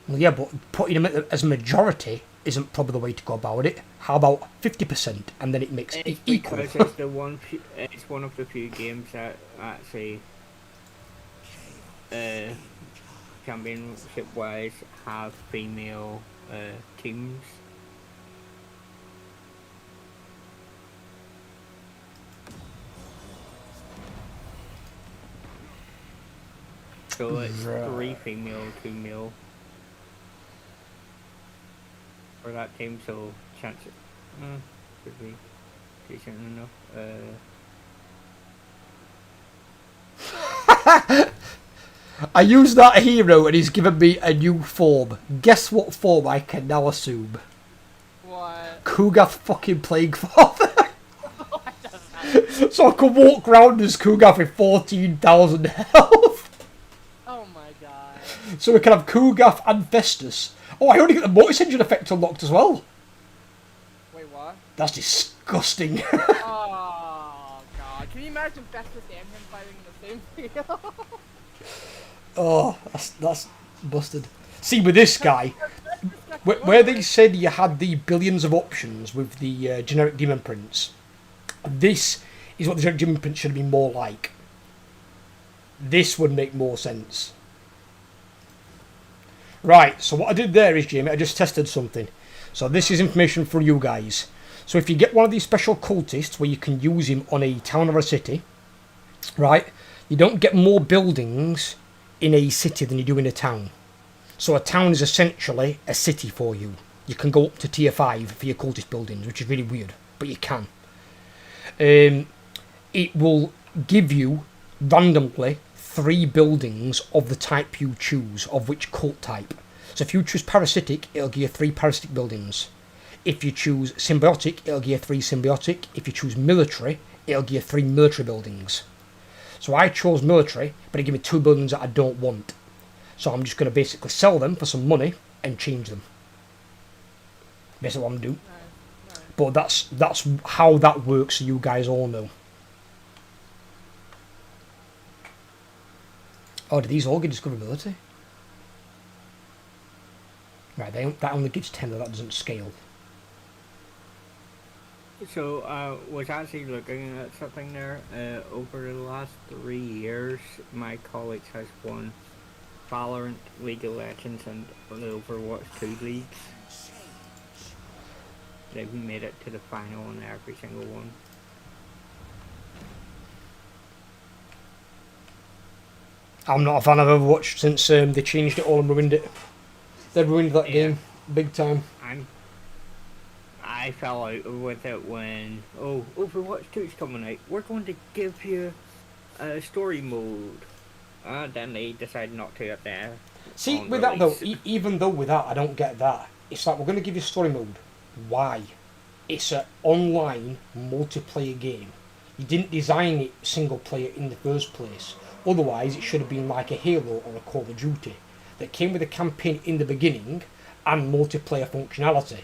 Well, yeah, but putting them as majority isn't probably the way to go about it. How about 50%, and then it makes it equal? Because it's it's one of the few games that actually championship wise have female teams. So it's 3 female, 2 male for that team, so chance could be decent enough. I used that hero and he's given me a new form. Guess what form I can now assume? What? Kugath fucking Plague Father. So I can walk around as Kugath with 14,000 health. Oh my god. So we can have Kugath and Festus. Oh, I only get the multi-engine effect unlocked as well. Wait, what? That's disgusting. Oh god. Can you imagine Festus and him fighting in the same field? Oh, that's busted. See, with this guy, where they said you had the billions of options with the generic Demon Prince, this is what the generic Demon Prince should be more like. This would make more sense. Right, so what I did there is, Jamie, I just tested something. So this is information for you guys. So if you get one of these special cultists where you can use him on a town or a city, right, you don't get more buildings in a city than you do in a town. So a town is essentially a city for you. You can go up to tier 5 for your cultist buildings, which is really weird, but you can. It will give you randomly 3 buildings of the type you choose, of which cult type. So if you choose parasitic, it'll give you 3 parasitic buildings. If you choose symbiotic, it'll give you 3 symbiotic. If you choose military, it'll give you 3 military buildings. So I chose military, but it gave me 2 buildings that I don't want. So I'm just going to basically sell them for some money, and change them. Basically what I'm doing. Nice. But that's how that works, so you guys all know. Oh, do these all get discoverability? Right, that only gives 10, that doesn't scale. So, was actually looking at something there. Over the last 3 years, my college has won Valorant, League of Legends, and the Overwatch 2 leagues. They've made it to the final in every single one. I'm not a fan of Overwatch since they changed it all and ruined it. They ruined that game big time. I fell out with it when Overwatch 2 is coming out. We're going to give you a story mode. Then they decided not to up there. See, with that though, even though with that I don't get that. It's like, we're going to give you story mode. Why? It's an online multiplayer game. You didn't design it single player in the first place. Otherwise, it should have been like a Halo or a Call of Duty that came with a campaign in the beginning and multiplayer functionality.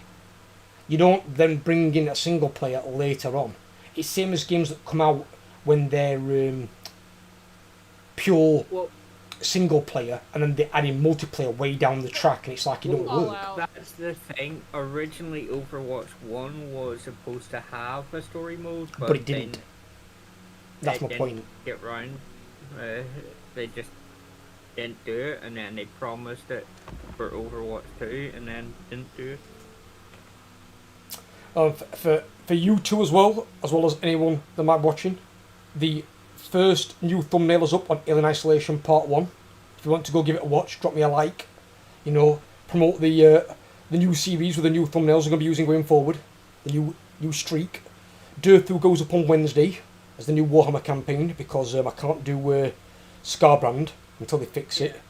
You don't then bring in a single player later on. It's same as games that come out when they're pure single player and then they add in multiplayer way down the track, and it's like it don't work. That's the thing. Originally, Overwatch 1 was supposed to have a story mode, but it didn't. That's my didn't point. Get round. They just didn't do it, and then they promised it for Overwatch 2, and then didn't do it. For you two as well as anyone that might be watching, the first new thumbnail is up on Alien Isolation Part 1. If you want to go give it a watch, drop me a like. You know, promote the new series with the new thumbnails we're going to be using going forward. The new streak. Durthu goes up on Wednesday as the new Warhammer campaign, because I can't do Scarbrand until they fix it.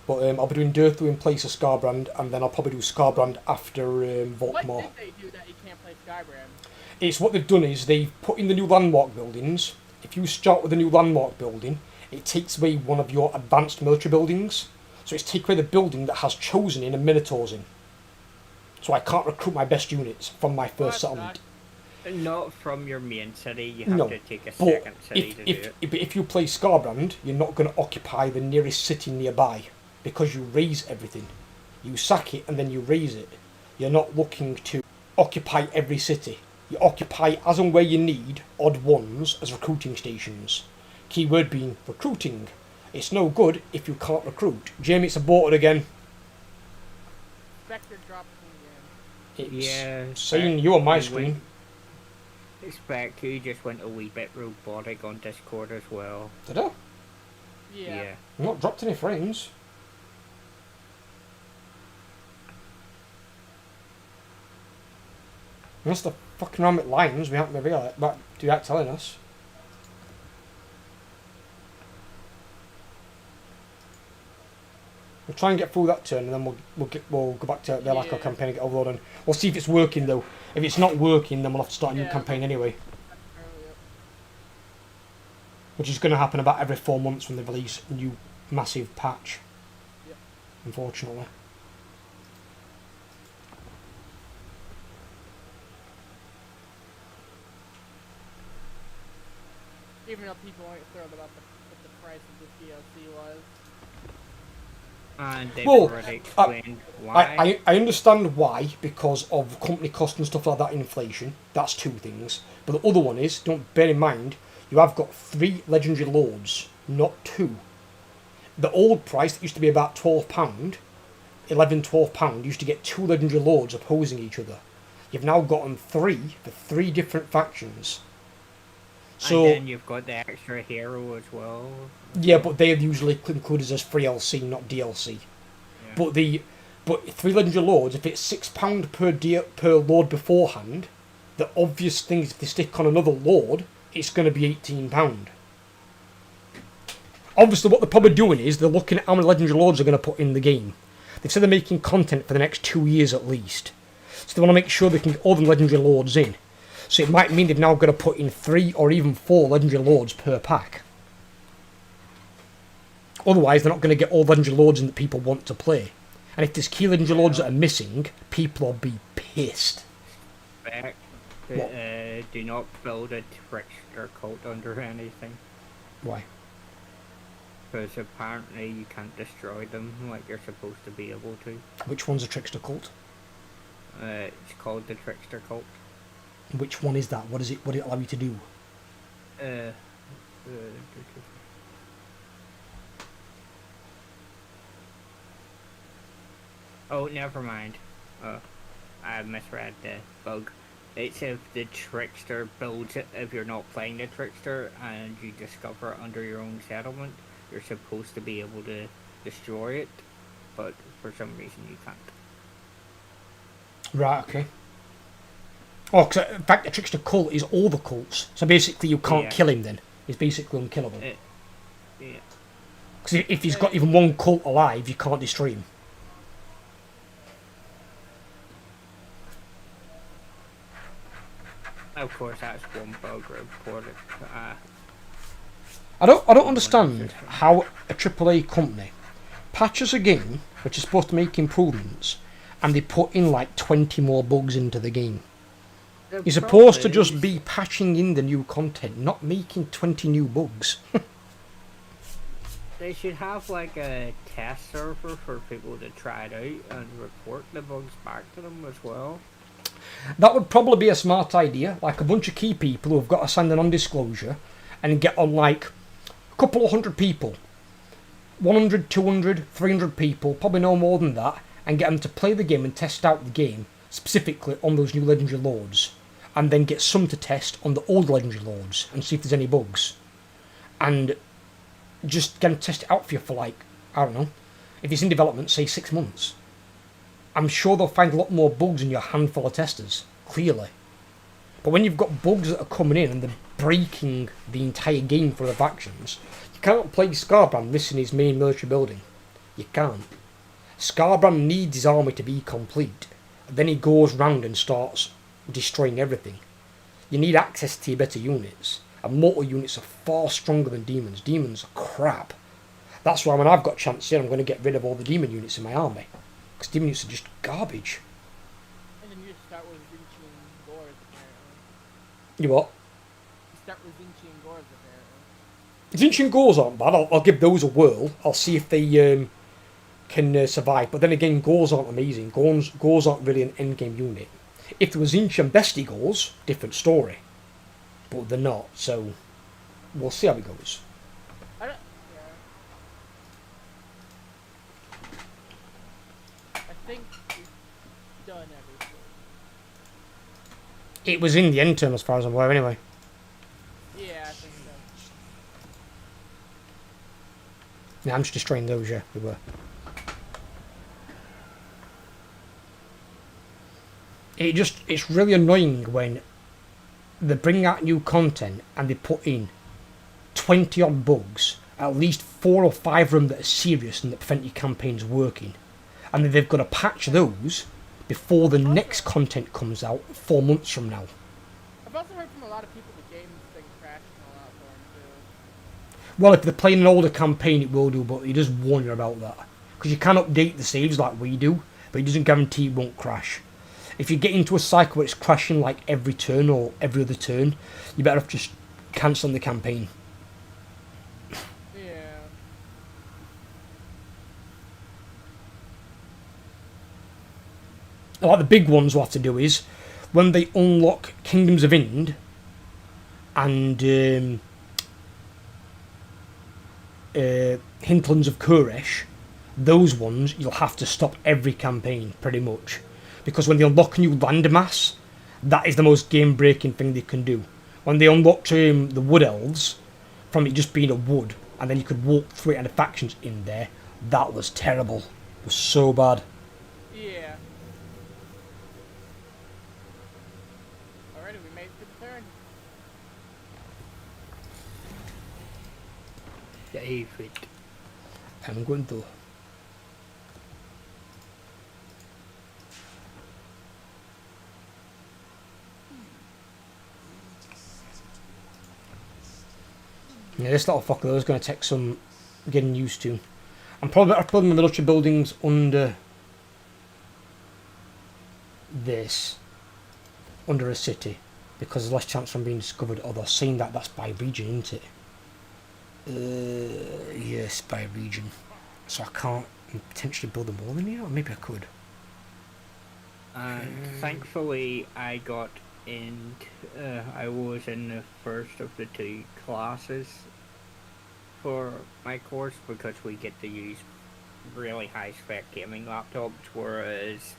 But I'll be doing Durthu in place of Scarbrand, and then I'll probably do Scarbrand after Volkmar. What did they do that you can't play Skybrand? It's what they've done is they've put in the new landmark buildings. If you start with a new landmark building, it takes away one of your advanced military buildings. So it's taken away the building that has Chosen in and Minotaurs in. So I can't recruit my best units from my first settlement. Not from your main city, you have to take a but second city to do it. But if you play Scarbrand, you're not going to occupy the nearest city nearby, because you raise everything. You sack it and then you raise it. You're not looking to occupy every city. You occupy as and where you need odd ones as recruiting stations. Keyword being recruiting. It's no good if you can't recruit. Jamie, it's aborted again. Spectre dropped me again. It's saying you on my screen. Spec, you just went a wee bit robotic on Discord as well. Did I? Yeah. I've not dropped any frames. Unless the fucking around with lines, we haven't been realised, but do that telling us. We'll try and get through that turn, and then we'll go back to the Alaska campaign and get overloaded. We'll see if it's working though. If it's not working, then we'll have to start a new campaign anyway. Which is going to happen about every 4 months when they release a new massive patch. Yep. Unfortunately. Even though people aren't thrilled about what the price of this DLC was. And they've already explained why. I understand why, because of company cost and stuff like that, inflation. That's two things. But the other one is, don't bear in mind, you have got 3 legendary lords, not 2. The old price that used to be about £12, £11-12, used to get 2 legendary lords opposing each other. You've now gotten 3 for 3 different factions. So, and then you've got the extra hero as well. Yeah, but they're usually included as free LC, not DLC. Yeah. But 3 legendary lords, if it's £6 per lord beforehand, the obvious thing is if they stick on another lord, it's going to be £18. Obviously, what they're probably doing is they're looking at how many legendary lords they're going to put in the game. They've said they're making content for the next 2 years at least, so they want to make sure they can get all the legendary lords in. So it might mean they've now got to put in 3 or even 4 legendary lords per pack. Otherwise, they're not going to get all legendary lords in that people want to play. And if there's key Ledger Lords that are missing, people will be pissed. Back. What? Do not build a trickster cult under anything. Why? Because apparently you can't destroy them like you're supposed to be able to. Which one's a trickster cult? It's called the trickster cult. Which one is that? What is it? What did it allow you to do? Oh, never mind. I misread the bug. It's if the trickster builds it, if you're not playing the trickster and you discover it under your own settlement, you're supposed to be able to destroy it, but for some reason you can't. Right, okay. Oh, because in fact the trickster cult is all the cults. So basically you can't kill him then. He's basically unkillable. Yeah. Because if he's got even one cult alive, you can't destroy him. Of course, that's one bug reported. I don't understand how a AAA company patches a game which is supposed to make improvements and they put in like 20 more bugs into the game. You're supposed to just be patching in the new content, not making 20 new bugs. They should have like a test server for people to try it out and report the bugs back to them as well. That would probably be a smart idea, like a bunch of key people who've got to sign a non-disclosure and get on like a couple of hundred people, 100, 200, 300 people, probably no more than that, and get them to play the game and test out the game specifically on those new Legendary Lords, and then get some to test on the old Legendary Lords and see if there's any bugs, and just get them to test it out for you for like, I don't know, if it's in development, say 6 months. I'm sure they'll find a lot more bugs in your handful of testers, clearly. But when you've got bugs that are coming in and they're breaking the entire game for the factions, you can't play Scarbrand missing his main military building. You can't. Scarbrand needs his army to be complete. And then he goes round and starts destroying everything. You need access to your better units. And mortal units are far stronger than demons. Demons are crap. That's why when I've got a chance here, I'm going to get rid of all the demon units in my army. Because demon units are just garbage. And then you just start with Vinci and Gores, apparently. You what? You start with Vinci and Gores, apparently. Zinchi and Gores aren't bad. I'll give those a whirl. I'll see if they can survive. But then again, Gores aren't amazing. Gores aren't really an endgame unit. If there was Zinchi and Bestie Gores, different story. But they're not, so we'll see how it goes. I think we've done everything. It was in the end term as far as I'm aware anyway. Yeah, I think so. Yeah, I'm just destroying those, yeah, we were. It's really annoying when they bring out new content and they put in 20 odd bugs, at least 4 or 5 of them that are serious and that prevent your campaigns working. And then they've got to patch those before the next content comes out 4 months from now. I've also heard from a lot of people the game's been crashing a lot for them too. Well, if they're playing an older campaign, it will do, but he does warn you about that. Because you can update the saves like we do, but it doesn't guarantee it won't crash. If you get into a cycle where it's crashing like every turn or every other turn, you better have to just cancel the campaign. Yeah. Like the big ones what have to do is, when they unlock Kingdoms of Ind and Hinterlands of Kuresh, those ones you'll have to stop every campaign pretty much. Because when they unlock a new landmass, that is the most game-breaking thing they can do. When they unlocked the Wood Elves, from it just being a wood, and then you could walk through it and the factions in there, that was terrible. It was so bad. Yeah. Alrighty, we made it to the turn. David. I'm going to... Yeah, this little fucker though is going to take some getting used to. I'm probably better putting my military buildings under this under a city because there's less chance of being discovered. Or they're saying that that's by region, isn't it? Yes, by region. So I can't potentially build a wall in here, or maybe I could. Thankfully, I got in. I was in the first of the 2 classes for my course because we get to use really high spec gaming laptops, whereas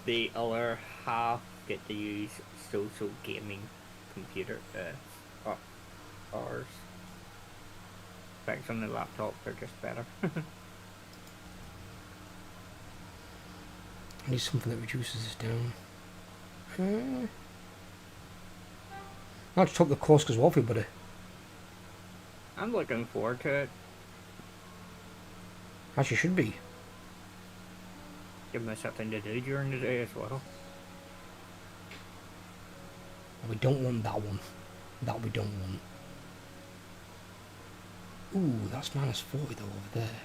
the other half get to use social gaming computer. Ours. Specs on the laptop are just better. I need something that reduces this down. I'll just hope the course goes well for you, buddy. I'm looking forward to it. As you should be. Give me something to do during the day as well. We don't want that one. That we don't want. Ooh, that's -40 though over there.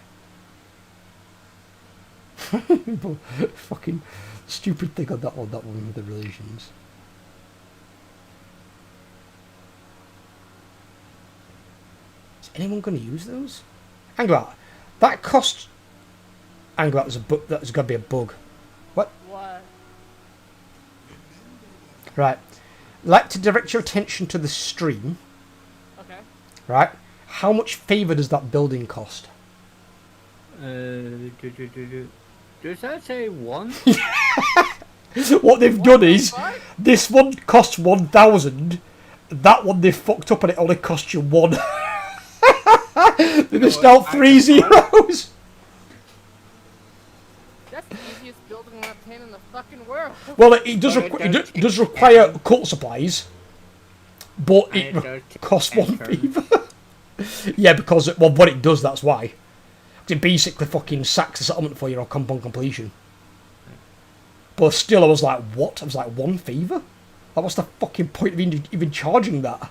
Fucking stupid thing on that one with the relations. Is anyone going to use those? Hang on, that cost. Hang on, there's got to be a bug. What? What? Right. Like to direct your attention to the stream. Okay. Right. How much favour does that building cost? Does that say 1? What they've done is, this one costs 1,000. That one they fucked up and it only cost you 1. They missed out 3 zeros. That's the easiest building left hand in the fucking world. Well, it does require cult supplies, but it costs 1 favour. Yeah, because what it does, that's why. It basically fucking sacks the settlement for you on compound completion. But still, I was like, what? I was like, 1 favour? Like, what's the fucking point of even charging that?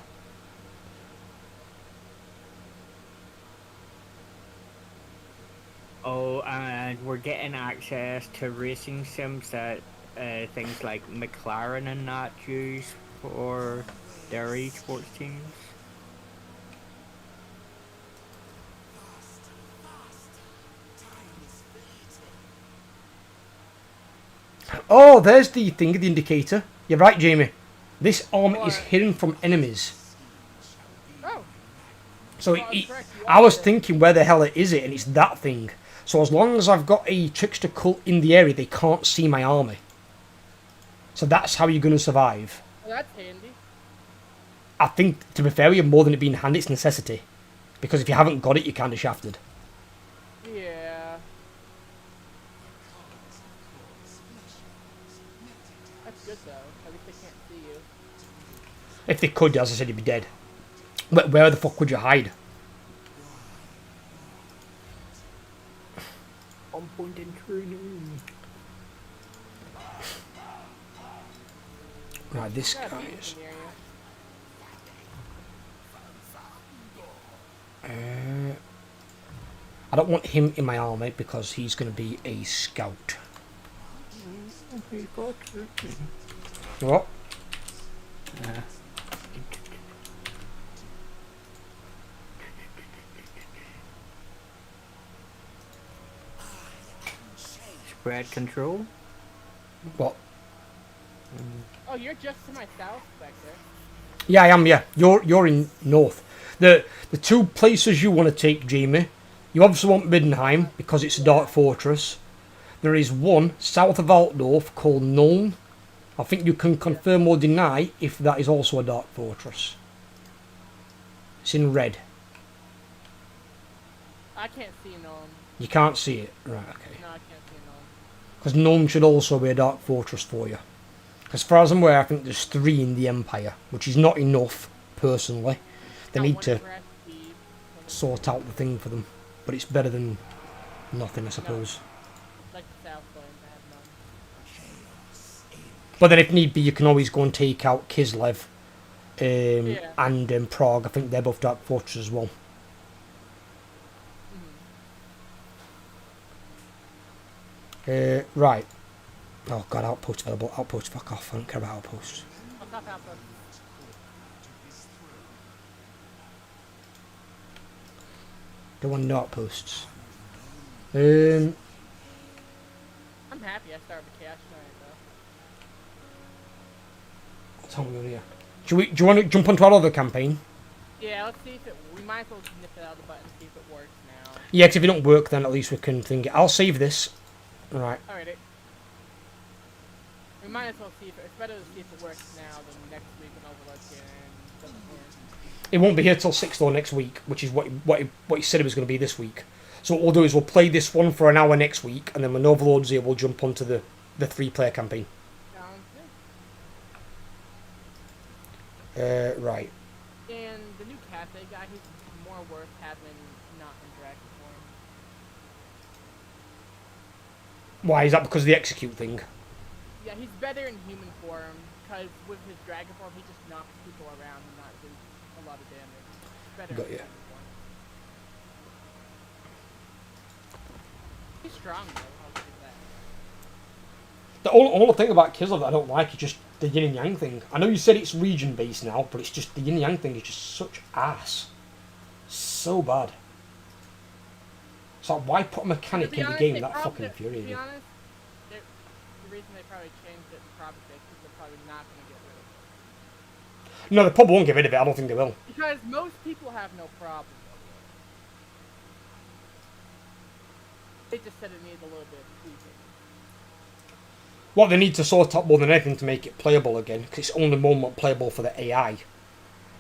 Oh, and we're getting access to racing sims that things like McLaren and that use for their esports teams. Oh, there's the thing, the indicator. You're right, Jamie. This arm is What? hidden from enemies. Oh. So Well, correct, you I are was there. thinking, where the hell is it? And it's that thing. So as long as I've got a trickster cult in the area, they can't see my army. So that's how you're going to survive. Well, that's handy. I think, to be fair, you're more than it being handy, it's necessity. Because if you haven't got it, you're kind of shafted. Yeah. That's good though. At least they can't see you. If they could, as I said, you'd be dead. Where the fuck would you hide? On point in training. Right, this Got a guy beacon is... near you. I don't want him in my army because he's going to be a scout. What? Spread control. What? Oh, you're just to my south, Spectre. Yeah, I am. Yeah, you're in north. The 2 places you want to take, Jamie. You obviously want Middenheim because it's a dark fortress. There is one south of Altdorf called Nuln. I think you can confirm or deny if that is also a dark fortress. It's in red. I can't see Nuln. You can't see it, right? Okay. No, I can't see Nuln. Because Nuln should also be a dark fortress for you. As far as I'm aware, I think there's 3 in the Empire, which is not enough, personally. They Got need one to grass speed. sort out the thing for them. But it's better than nothing, I suppose. Like the south going to have none. But then if need be, you can always go and take out Kislev Yeah. and Prague. I think they're both dark fortresses as well. Right. Oh god, outpost available. Outpost, fuck off. I don't care about outposts. Fuck off, outpost. Don't want no outposts. I'm happy I started with Chaos Giant though. What's on here? Do you want to jump onto our other campaign? Yeah, let's see if it. We might as well nip it out of the button and see if it works now. Yeah, 'cause if it don't work, then at least we can think it. I'll save this. Right. Alright. We might as well see if it's better to see if it works now than next week when Overload doesn't work. It won't be here till 6th or next week, which is what he said it was going to be this week. So what we'll do is we'll play this one for an hour next week, and then when Overload's here, we'll jump onto the 3-player campaign. Sounds good. Right. And the new cafe guy, he's more worth having not in dragon form. Why is that? Because of the execute thing? Yeah, he's better in human form, because with his dragon form, he just knocks people around and not do a lot of damage. He's better Got in ya. human form. He's strong though, I'll give you that. The only thing about Kislev that I don't like is just the yin and yang thing. I know you said it's region based now, but it's just the yin and yang thing is just such ass. So bad. It's like, why put a mechanic To be in the honest, game they that probably- fucking infuriates To be you? honest, the reason they probably changed it probably is because they're probably not going to get rid of it. No, they probably won't get rid of it. I don't think they will. Because most people have no problem with it. They just said it needed a little bit of tweaking. What they need to sort out more than anything to make it playable again, because it's only more playable for the AI,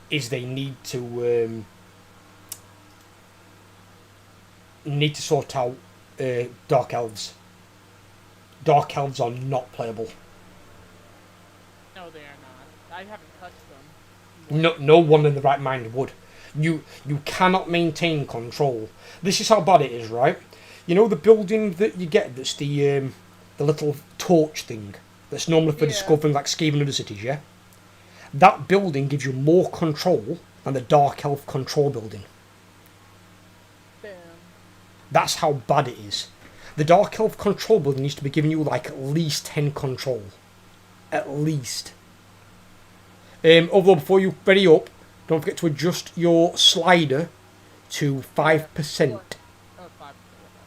is they need to sort out Dark Elves. Dark Elves are not playable. No, they are not. I haven't touched them. No one in the right mind would. You cannot maintain control. This is how bad it is, right? You know the building that you get that's the little torch thing that's normally for Yeah. discovering like Skaven Undercities, yeah? That building gives you more control than the Dark Elf control building. Damn. That's how bad it is. The Dark Elf control building needs to be giving you like at least 10 control. At least. Although before you ready up, don't forget to adjust your slider to 5%. Oh, 5%.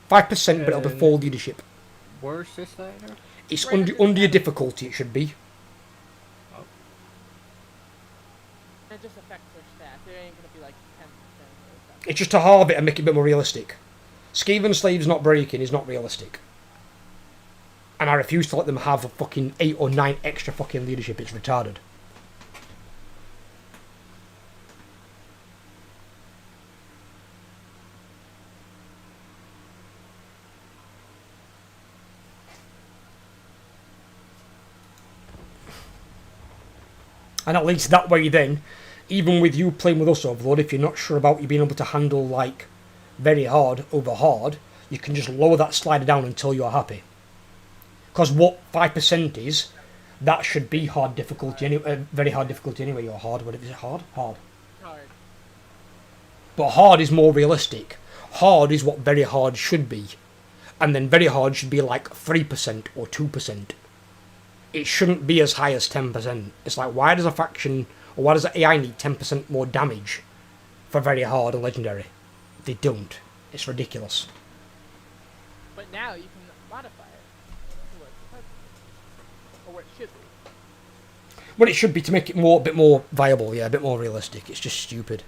5%, but it'll be full leadership. Where's this later? It's Right under under your the- difficulty, it should be. It just affects their stats. It ain't going to be like 10% or something. It's just to halve it and make it a bit more realistic. Skaven Slaves not breaking is not realistic. And I refuse to let them have a fucking 8 or 9 extra fucking leadership. It's retarded. And at least that way then, even with you playing with us Overlord, if you're not sure about you being able to handle like very hard over hard, you can just lower that slider down until you're happy. Because what 5% is, that should be hard difficulty, very hard difficulty anyway, or hard, whatever is it, hard? Hard. Hard. But hard is more realistic. Hard is what very hard should be. And then very hard should be like 3% or 2%. It shouldn't be as high as 10%. It's like, why does a faction, or why does the AI need 10% more damage for very hard and legendary? They don't. It's ridiculous. But now you can modify it to what it's supposed to be. Or what it should be. What it should be to make it a bit more viable, yeah, a bit more realistic. It's just stupid.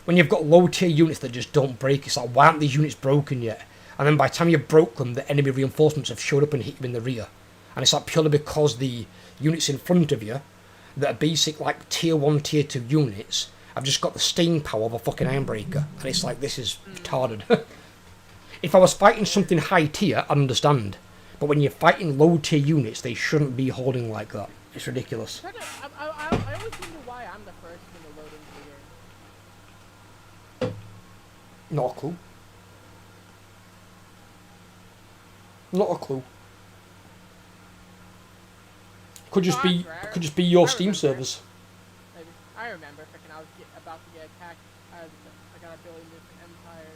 When you've got low tier units that just don't break, it's like, why aren't these units broken yet? And then by the time you broke them, the enemy reinforcements have showed up and hit you in the rear. And it's like purely because the units in front of you, that are basic like tier 1, tier 2 units, have just got the staying power of a fucking Ironbreaker. And it's like, this is retarded. If I was fighting something high tier, I'd understand. But when you're fighting low tier units, they shouldn't be holding like that. It's ridiculous. I always wonder why I'm the first in the load into the game. Not a clue. Not a clue. Could just be your Steam servers. Maybe. I remember freaking I was about to get attacked. I got a billion different Empire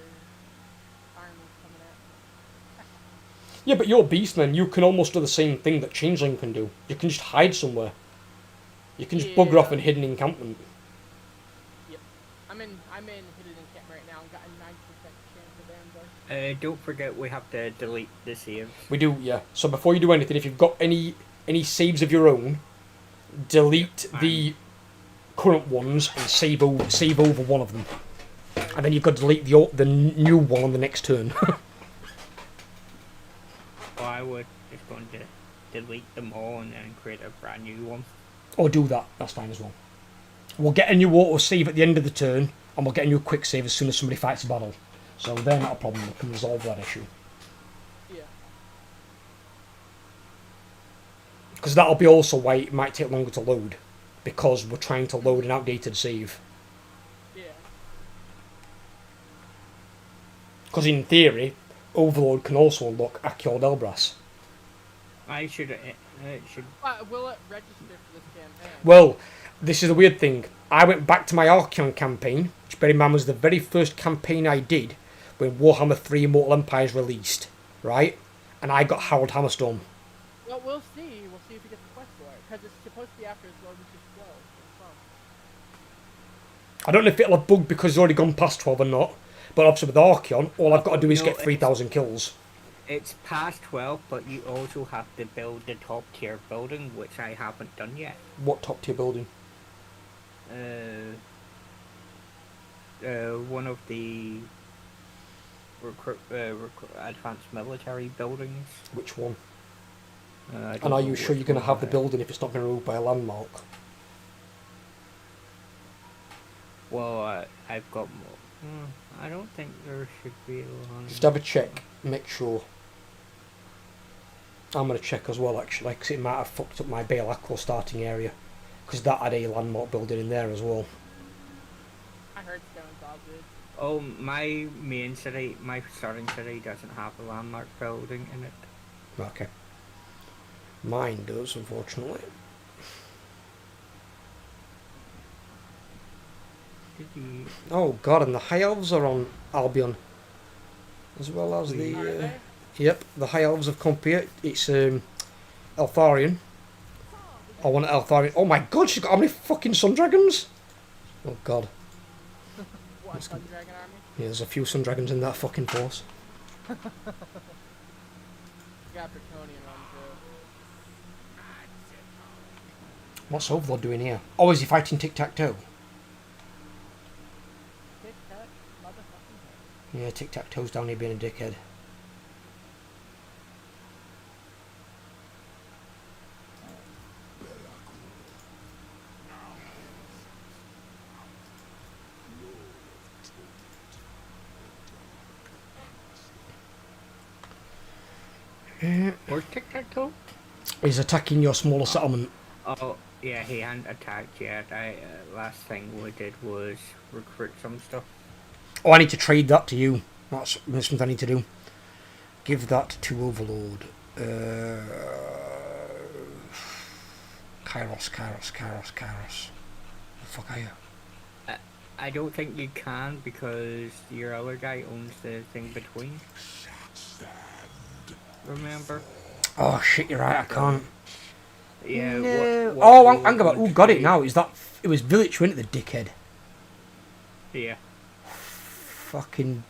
armies coming at me. Yeah, but you're Beastman. You can almost do the same thing that Changeling can do. You can just hide somewhere. You can just bugger off in hidden encampment. Yep. I'm in hidden encampment right now and got a 90% chance of ambush. Don't forget we have to delete the saves. We do, yeah. So before you do anything, if you've got any saves of your own, delete the current ones and save over one of them, and then you've got to delete the new one on the next turn. Well, I would just going to delete them all and then create a brand new one. Or do that. That's fine as well. We'll get a new auto save at the end of the turn, and we'll get a new quick save as soon as somebody fights a battle. So they're not a problem. We can resolve that issue. Yeah. Because that'll be also why it might take longer to load, because we're trying to load an outdated save. Yeah. Because in theory, Overlord can also unlock Akiord Elbras. I should. Will it register for this campaign? Well, this is the weird thing. I went back to my Archeon campaign, which bear in mind was the very first campaign I did when Warhammer 3 Immortal Empires released, right? And I got Harold Hammerstorm. Well, we'll see. We'll see if we get the quest for it. Because it's supposed to be after it's loaded to 12. I don't know if it'll have bugged because it's already gone past 12 or not, but obviously with Archeon, all I've got to do is get 3,000 kills. It's past 12, but you also have to build the top tier building, which I haven't done yet. What top tier building? One of the advanced military buildings. Which one? I don't And are know you sure which you're going to one have the I- building if it's not been removed by a landmark? Well, I've got more. I don't think there should be a lot. Just have a check, make sure. I'm going to check as well actually, because it might have fucked up my Bale Aqua starting area. Because that had a landmark building in there as well. I heard Stone's all good. Oh, my main city, my starting city doesn't have a landmark building in it. Okay. Mine does, unfortunately. Oh god, and the High Elves are on Albion. As well as Are the... they? Yep, the High Elves have come here. It's Eltharion. I want Eltharion. Oh my god, she's got how many fucking Sun Dragons? Oh god. What, Sun Dragon Army? Yeah, there's a few Sun Dragons in that fucking force. You got Draconian one too. What's Overlord doing here? Oh, is he fighting Tic-Tac-Toe? Tic Tac, motherfucking. Yeah, Tic-Tac-Toe's down here being a dickhead. Where's Tic-Tac-Toe? He's attacking your smaller settlement. Oh, yeah, he hadn't attacked yet. Last thing we did was recruit some stuff. Oh, I need to trade that to you. That's something I need to do. Give that to Overlord. Kairos. The fuck are you? I don't think you can because your other guy owns the thing between. Remember? Oh shit, you're right, I can't. Yeah. No. What Oh, we're hang about. going Who to got it do- now? Is that... It was Village, wasn't it, the dickhead? Yeah. Fucking...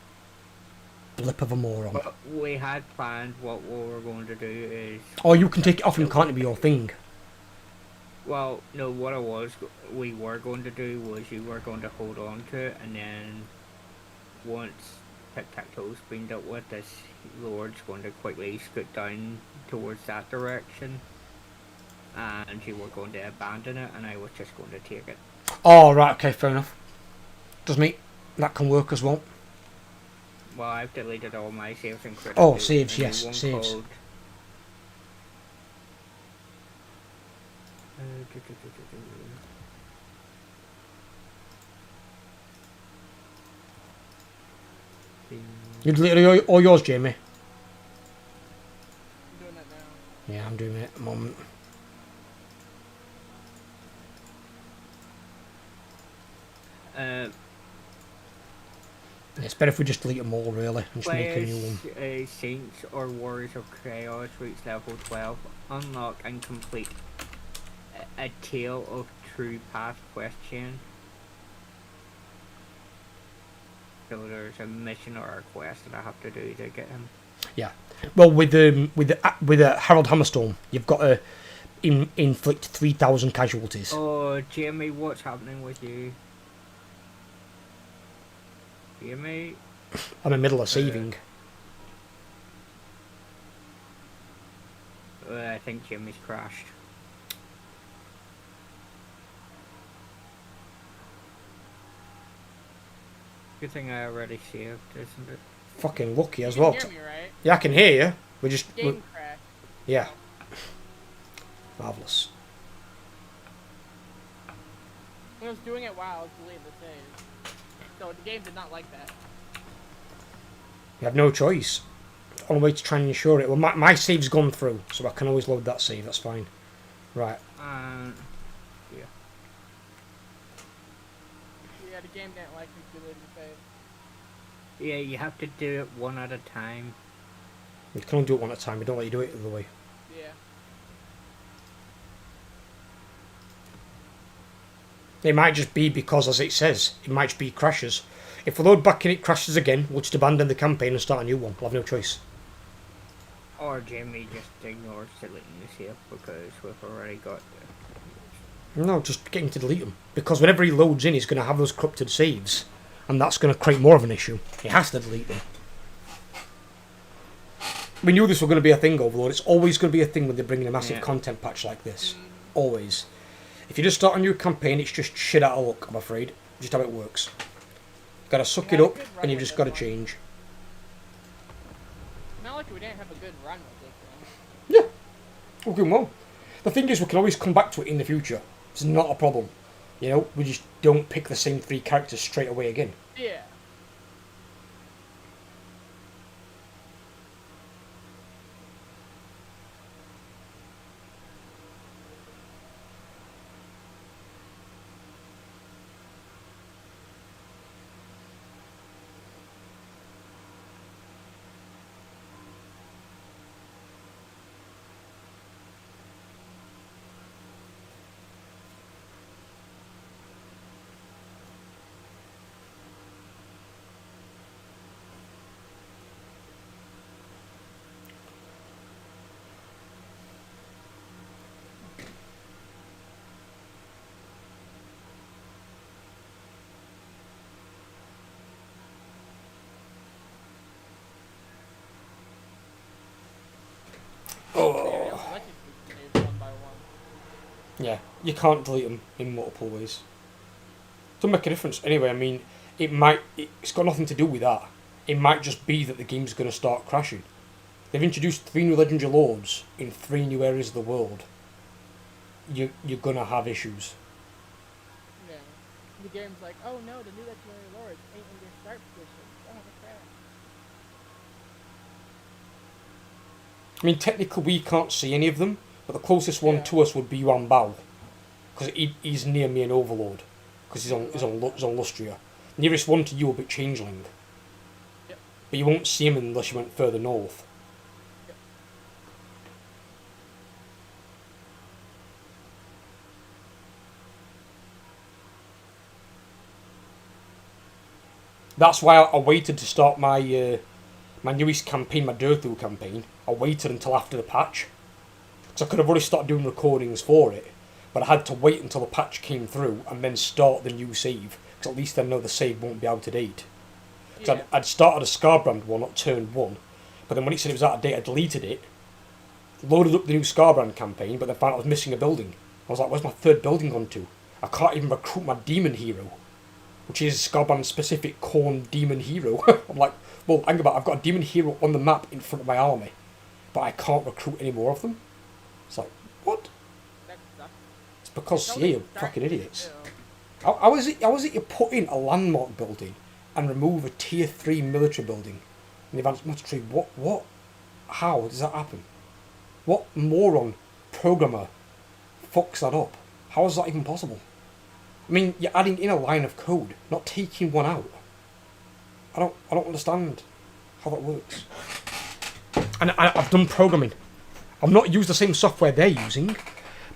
blip of a moron. But we had planned what we were going to do is... Oh, you can take it off him, can't it be your thing? Well, no, what we were going to do was you were going to hold on to it, and then once Tic-Tac-Toe's been dealt with, this Lord's going to quickly scoot down towards that direction, and you were going to abandon it, and I was just going to take it. Oh, right, okay, fair enough. Does me. That can work as well. Well, I've deleted all my saves and created Oh, a saves, new yes, one saves. called- You deleted all yours, Jamie? I'm doing that now. Yeah, I'm doing it at the moment. It's better if we just delete them all, really, and just make a new one. Play as Saints or Warriors of Chaos reach level 12. Unlock and complete a Tale of True Path quest chain. So there's a mission or a quest that I have to do to get him. Yeah. Well, with the Harold Hammerstone, you've got to inflict 3,000 casualties. Oh, Jamie, what's happening with you? Jamie? I'm in the middle of saving. I think Jimmy's crashed. Good thing I already saved, isn't it? Fucking lucky as You well. can hear me, right? Yeah, I can hear you. We're just... Game crash. yeah. Marvellous. When I was doing it while I was deleting the save. So the game did not like that. You have no choice. Only way to try and ensure it. Well, my save's gone through, so I can always load that save. That's fine. Right. Yeah. Yeah, the game didn't like me deleting the save. Yeah, you have to do it one at a time. You can only do it one at a time. We don't let you do it the other way. Yeah. It might just be because, as it says, it might just be crashes. If we load back and it crashes again, we'll just abandon the campaign and start a new one. We'll have no choice. Or Jamie just ignores deleting the save because we've already got... No, just get him to delete them. Because whenever he loads in, he's going to have those corrupted saves. And that's going to create more of an issue. He has to delete them. We knew this was going to be a thing, Overlord. It's always going to be a thing when they're bringing a massive content patch like this. Always. If you just start a new campaign, it's just shit out of luck, I'm afraid. Just how it works. Got to suck it up, and you've just got to change. Not like we didn't have a good run with this one. Yeah. We're doing well. The thing is, we can always come back to it in the future. It's not a problem. You know, we just don't pick the same 3 characters straight away again. Yeah. Yeah, you can't delete them in multiple ways. Doesn't make a difference. Anyway, I mean, it's got nothing to do with that. It might just be that the game's going to start crashing. They've introduced 3 new legendary lords in 3 new areas of the world. You're going to have issues. Yeah. The game's like, oh no, the new legendary lords ain't in their start position. Oh, crap. I mean, technically we can't see any of them, but the closest one to us would be Yuan, because he's near me in Overlord, because he's on Lustria. Nearest one to you will be Changeling. Yep. But you won't see him unless you went further north. Yep. That's why I waited to start my my newest campaign, my Durthu campaign. I waited until after the patch. So I could have already started doing recordings for it, but I had to wait until the patch came through and then start the new save, because at least I know the save won't be out of date. Because I'd started a Scarbrand one at turn 1, but then when it said it was out of date, I deleted it, loaded up the new Scarbrand campaign, but then found out I was missing a building. I was like, where's my 3rd building gone to? I can't even recruit my demon hero, which is Scarbrand's specific Khorne demon hero. I'm like, well, hang about, I've got a demon hero on the map in front of my army, but I can't recruit any more of them. It's like, what? That sucks. It's because It's CA are only fucking starting idiots. to- How is it you put in a landmark building and remove a tier 3 military building in the advanced military? What? How does that happen? What moron programmer fucks that up? How is that even possible? I mean, you're adding in a line of code, not taking one out. I don't understand how that works. And I've done programming. I've not used the same software they're using,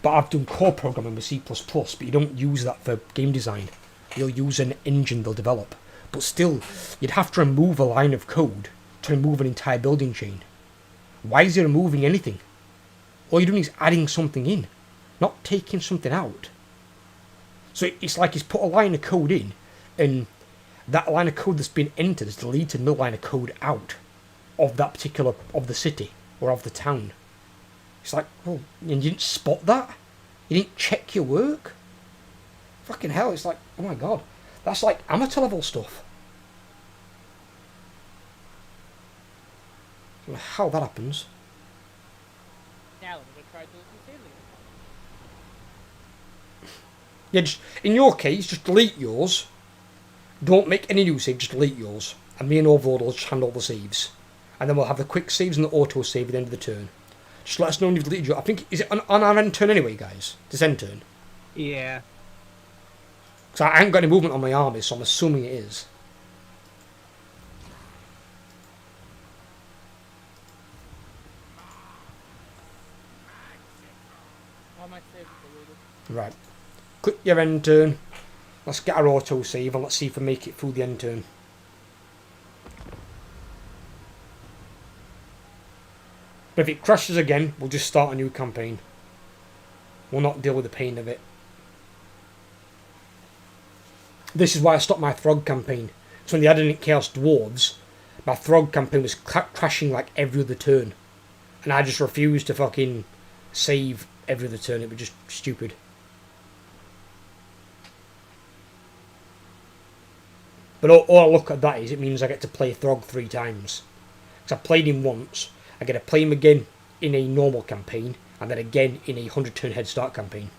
but I've done core programming with C++, but you don't use that for game design. You'll use an engine they'll develop. But still, you'd have to remove a line of code to remove an entire building chain. Why is it removing anything? All you're doing is adding something in, not taking something out. So it's like he's put a line of code in, and that line of code that's been entered has deleted another line of code out of that particular, of the city, or of the town. It's like, well, and you didn't spot that? You didn't check your work? Fucking hell, it's like, oh my god. That's like amateur level stuff. I don't know how that happens. Now let me try to save it. Yeah, just, in your case, just delete yours. Don't make any new save, just delete yours. And me and Overlord will just handle the saves. And then we'll have the quick saves and the auto save at the end of the turn. Just let us know when you've deleted your... I think, is it on our end turn anyway, guys? This end turn? Yeah. Because I ain't got any movement on my army, so I'm assuming it is. All my saves are deleted. Right. Click your end turn. Let's get our auto save and let's see if we make it through the end turn. But if it crashes again, we'll just start a new campaign. We'll not deal with the pain of it. This is why I stopped my Throg campaign. So when they added in Chaos Dwarves, my Throg campaign was crashing like every other turn. And I just refused to fucking save every other turn. It was just stupid. But all I look at that is it means I get to play Throg 3 times. Because I played him once. I get to play him again in a normal campaign, and then again in a 100 turn head start campaign.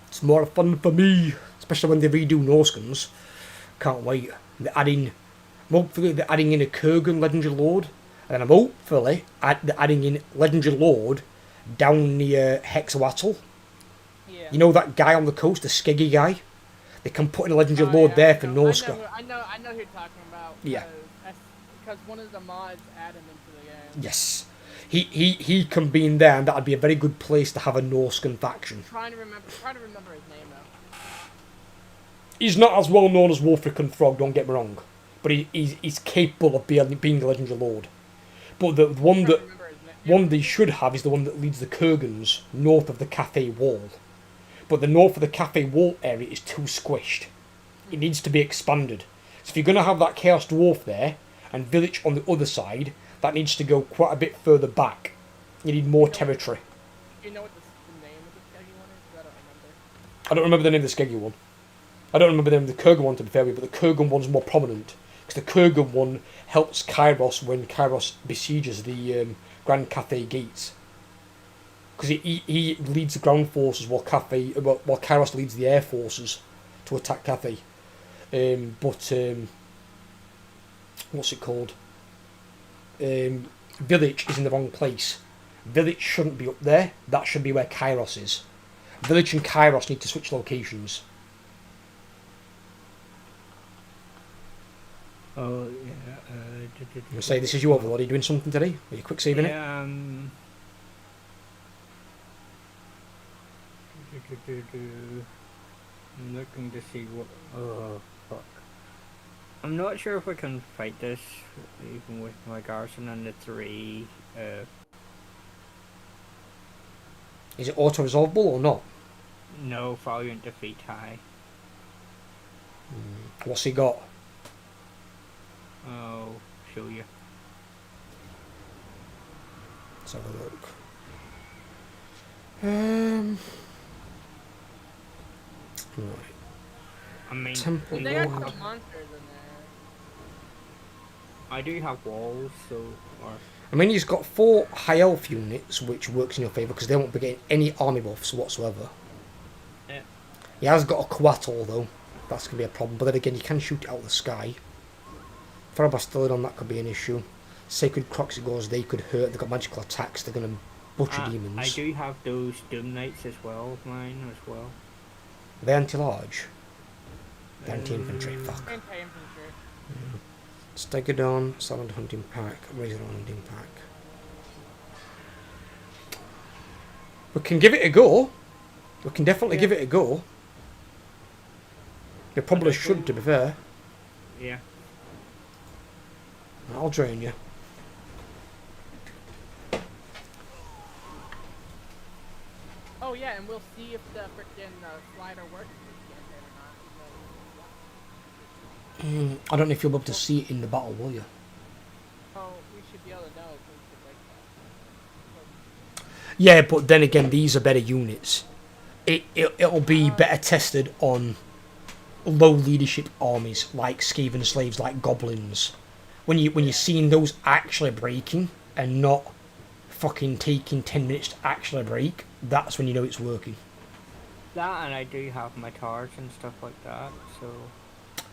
It's more fun for me, especially when they redo Norskins. Can't wait. Hopefully they're adding in a Kurgan Legendary Lord, and then I'm hopefully they're adding in Legendary Lord down near Hexawattle. Yeah. You know that guy on the coast, the Skeggy guy? They can put in a Legendary Lord there for Norska. I know who you're talking about. Yeah. Because one of the mods add him into the game. Yes. He can be in there, and that'd be a very good place to have a Norskan faction. I'm trying to remember his name though. He's not as well known as Wolfric and Throg, don't get me wrong. But he's capable of being a Legendary Lord. But the one they should have is the one that leads the Kurgans north of the Cafe Wall. But the north of the Cafe Wall area is too squished. It needs to be expanded. So if you're going to have that Chaos Dwarf there, and Village on the other side, that needs to go quite a bit further back. You need more territory. Do you know what the name of the Skeggy one is? 'Cause I don't remember. I don't remember the name of the Skeggy one. I don't remember the name of the Kurgan one, to be fair with you, but the Kurgan one's more prominent. Because the Kurgan one helps Kairos when Kairos besieges the Grand Cathay gates. Because he leads the ground forces while Kairos leads the air forces to attack Cathay. What's it called? Village is in the wrong place. Village shouldn't be up there. That should be where Kairos is. Village and Kairos need to switch locations. Oh, yeah. I'm say this is you, Overlord. Are you doing something today? Are you quick saving it? I'm looking to see what. Oh, fuck. I'm not sure if we can fight this, even with my garrison and the 3. Is it auto-resolvable or not? No, Valiant defeat high. What's he got? Oh, show you. Let's have a look. Right. I mean, Temple They got Lord. some monsters in there. I do have walls, so. Or I mean, he's got 4 high elf units, which works in your favour because they won't be getting any army buffs whatsoever. Yeah. He has got a Coatl though. That's going to be a problem. But then again, you can shoot it out of the sky. Farabastilidon, that could be an issue. Sacred Croxigors, they could hurt. They've got magical attacks. They're going to butcher demons. I do have those Doom Knights as well, of mine as well. Are they anti-large? They're anti-infantry, fuck. Anti-infantry. Stegodon, Solid Hunting Pack, Razor Hunting Pack. We can give it a go. We can definitely give it a go. We probably should, to be fair. Yeah. I'll join you. Oh yeah, and we'll see if the frickin' slider works or not. I don't know if you'll be able to see it in the battle, will you? Oh, we should be able to know if we can break that. Yeah, but then again, these are better units. It'll be better tested on low leadership armies like Skaven slaves, like goblins. When you're seeing those actually breaking and not fucking taking 10 minutes to actually break, that's when you know it's working. That, and I do have my towers and stuff like that, so...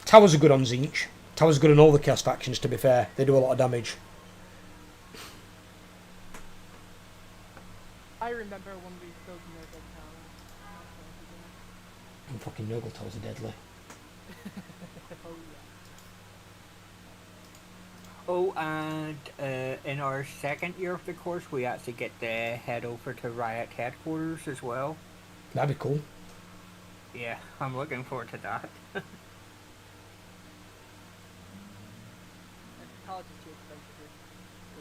Towers are good on Zinch. Towers are good on all the cast factions, to be fair. They do a lot of damage. I remember when we killed Nurgle Town. And fucking Nurgle towers are deadly. Oh yeah. Oh, and in our second year of the course, we actually get to head over to Riot headquarters as well. That'd be cool. Yeah, I'm looking forward to that. College is too expensive.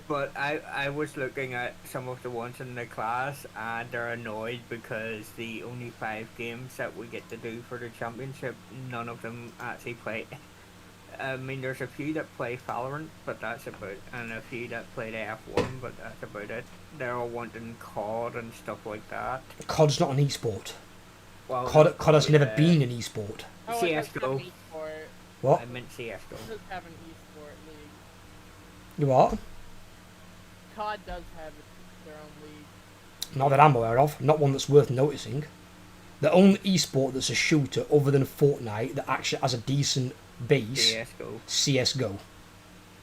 But I was looking at some of the ones in the class, and they're annoyed because the only 5 games that we get to do for the championship, none of them actually play. I mean, there's a few that play Valorant, but that's about, and a few that play the F1, but that's about it. They're all wanting COD and stuff like that. COD's not an esport. Well, COD has never been an esport. Oh, it does have CS:GO. an esport. What? I meant CS:GO. It does have an esport league. You what? COD does have their own league. Not that I'm aware of. Not one that's worth noticing. The only esport that's a shooter other than Fortnite that actually has a decent base, CS:GO. CSGO.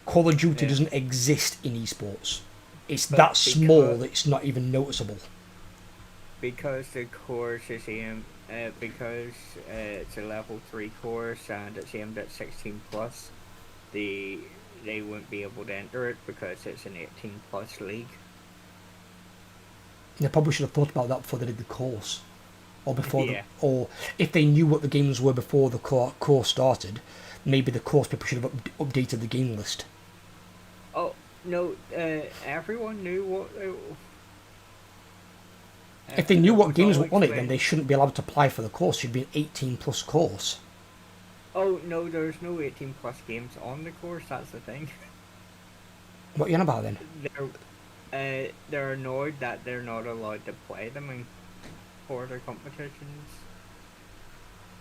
Call of Duty Yeah. doesn't exist in esports. It's But that small because- that it's not even noticeable. Because the course is aimed, because it's a level 3 course and it's aimed at 16 plus, they wouldn't be able to enter it because it's an 18 plus league. They probably should have thought about that before they did the course. Or before Yeah. or if they knew what the games were before the course started, maybe the course people should have updated the game list. Oh no! Everyone knew what. If they knew what was games all were on it, then explained. they shouldn't be allowed to apply for the course. It should be an 18 plus course. Oh no! There's no 18 plus games on the course. That's the thing. What are you on about then? They're annoyed that they're not allowed to play them in for their competitions.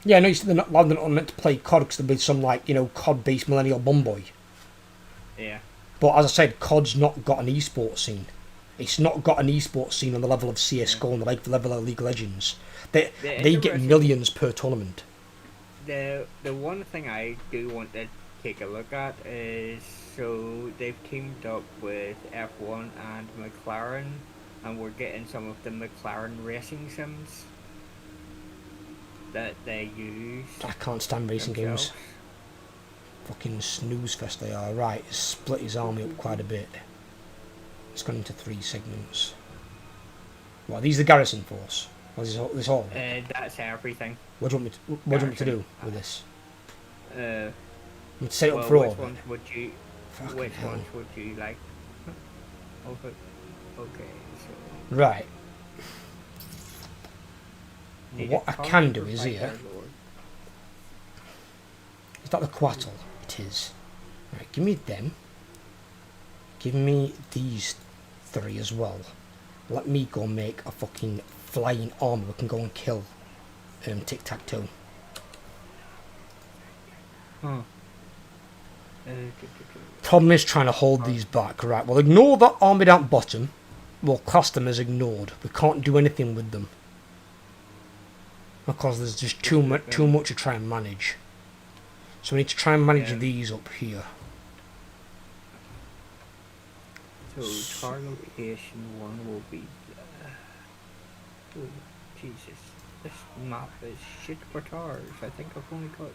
Yeah, no, they're not allowed, they're not meant to play COD because there'll be some, like, COD-based millennial bumboy. Yeah. But as I said, COD's not got an esports scene. It's not got an esports scene on the level of CSGO and the level of League of Legends. They get interesting- millions per tournament. The one thing I do want to take a look at is, so they've teamed up with F1 and McLaren, and we're getting some of the McLaren racing sims that they use. I can't stand racing themselves. games. Fucking snooze fest they are. Right, it's split his army up quite a bit. It's gone into 3 segments. What, are these the garrison force? Or is this all? That's everything. What do you want me to do with this? Uh, I'm to set it up well, for all which of it? ones would you? Fucking Which hell. ones would you like? Okay. Okay. So. Right. Need What a I copy can do for is Fighter here. Lord. Is that the Quattle? It is. Right, give me them. Give me these 3 as well. Let me go make a fucking flying army we can go and kill Tic-Tac-Toe. Huh. Problem is trying to hold these back. Right, well, ignore that army down bottom. We'll class them as ignored. We can't do anything with them. Because there's just too much to try and manage. So we need to try and manage Yeah. these up here. So tar location 1 will be. Oh, Jesus. This map is shit for tars. I think I've only got...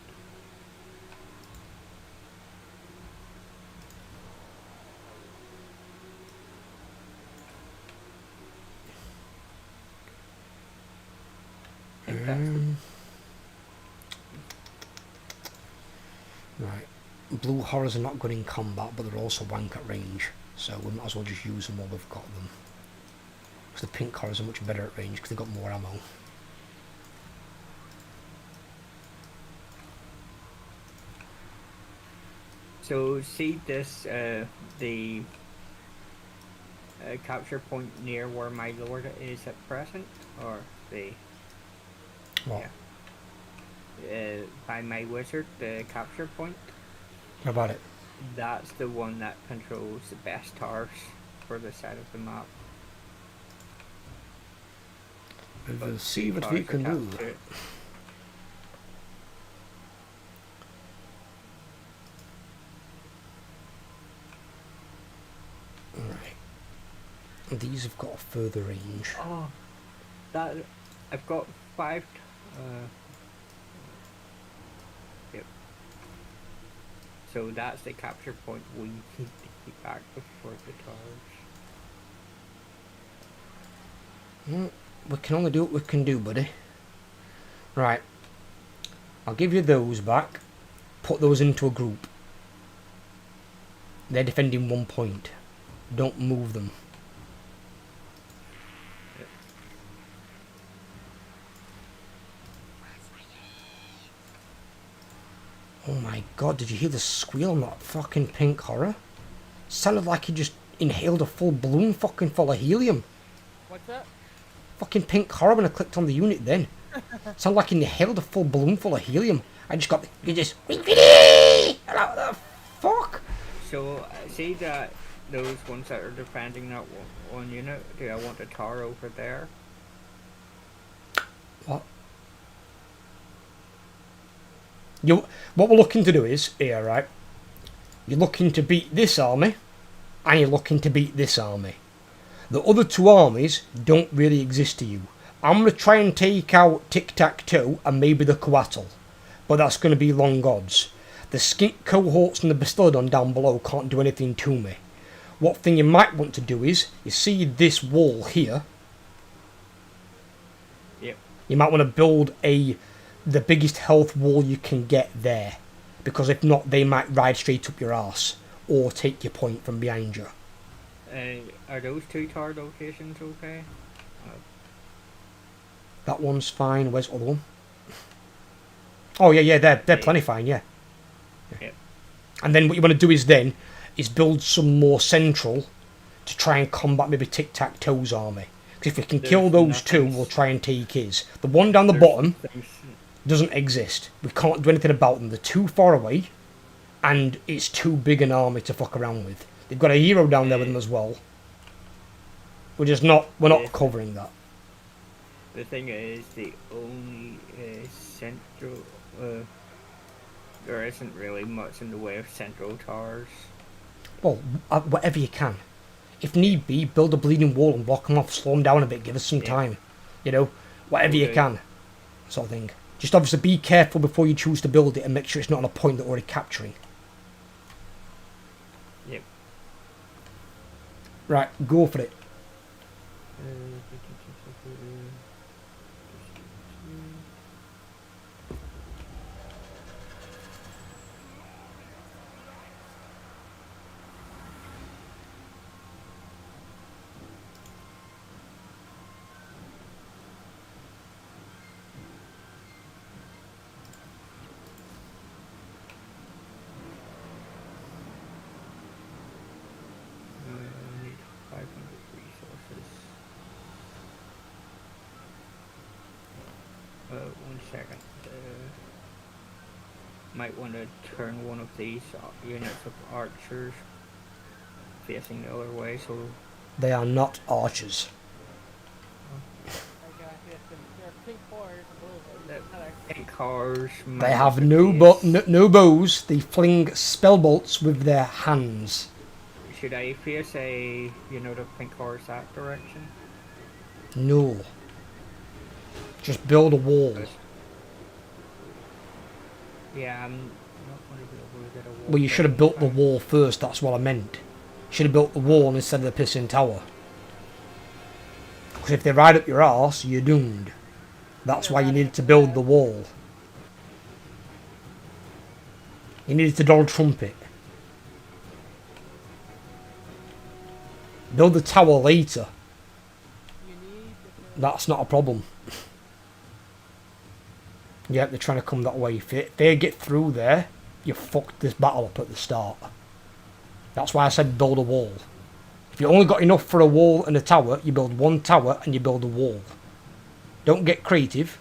I think that's the... Right. Blue horrors are not good in combat, but they're also wank at range. So we might as well just use them while we've got them. Because the pink horrors are much better at range because they've got more ammo. So see this, the capture point near where my lord is at present, or the... What? Yeah. By my wizard, the capture point. How about it? That's the one that controls the best tars for the side of the map. We'll see the what we tars can do. attached to it. Right. These have got a further range. Oh, that I've got 5. Yep. So that's the capture point we need to keep active for the tars. We can only do what we can do, buddy. Right. I'll give you those back. Put those into a group. They're defending 1 point. Don't move them. Oh my god, did you hear the squeal on that fucking pink horror? Sounded like he just inhaled a full balloon fucking full of helium. What's that? Fucking pink horror when I clicked on the unit then. Sounded like he inhaled a full balloon full of helium. I just got you just what the fuck? So see that those ones that are defending that one unit, do I want a tar over there? What? What we're looking to do is, here, right? You're looking to beat this army, and you're looking to beat this army. The other two armies don't really exist to you. I'm going to try and take out Tic-Tac-Toe and maybe the Coatl, but that's going to be long odds. The Skink cohorts and the Bastillodon down below can't do anything to me. What thing you might want to do is, you see this wall here? Yep. You might want to build the biggest health wall you can get there, because if not they might ride straight up your arse or take your point from behind you. Are those 2 tar locations okay? That one's fine. Where's the other one? Oh yeah, they're plenty fine, yeah. Yep. And then what you want to do is build some more central to try and combat maybe Tic-Tac-Toe's army. Because if we can kill those two, we'll try and take his. The one down the bottom doesn't exist. We can't do anything about them. They're too far away, and it's too big an army to fuck around with. They've got a hero down there with them as well. We're not covering that. The thing is, the only central... there isn't really much in the way of central towers. Well, whatever you can. If need be, build a bleeding wall and block them off, slow them down a bit, give us some time. You know, whatever you can, sort of thing. Just obviously be careful before you choose to build it and make sure it's not on a point that we're already capturing. Yep. Right, go for it. Need 500 resources. 1 second. Might want to turn one of these units of archers facing the other way, so... They are not archers. I got this. They're pink horrors and blue horrors. Pink cars... They have no bows. They fling spell bolts with their hands. Should I face a unit of pink horse that direction? No. Just build a wall. Yeah, I'm not going to be able to get a wall. Well, you should have built the wall first, that's what I meant. You should have built the wall instead of the pissing tower. Because if they ride up your arse, you're doomed. That's why you needed to build the wall. You needed to Donald Trump it. Build the tower later. That's not a problem. Yeah, they're trying to come that way. If they get through there, you fucked this battle up at the start. That's why I said build a wall. If you only got enough for a wall and a tower, you build one tower and you build a wall. Don't get creative.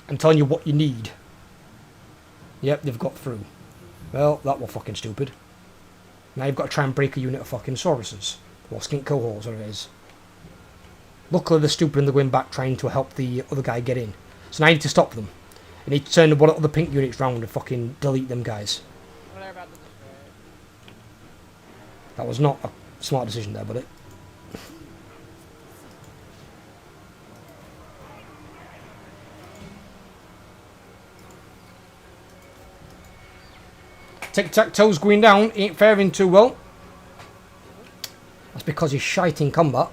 I'm telling you what you need. Yep, they've got through. Well, that was fucking stupid. Now you've got to try and break a unit of fucking Sauruses. Or skink cohorts, whatever it is. Luckily they're stupid and they're going back trying to help the other guy get in. So now you need to stop them. You need to turn one of the pink units round and fucking delete them guys. That was not a smart decision there, buddy. Tic-tac-toe's going down. He ain't faring too well. That's because he's shite in combat.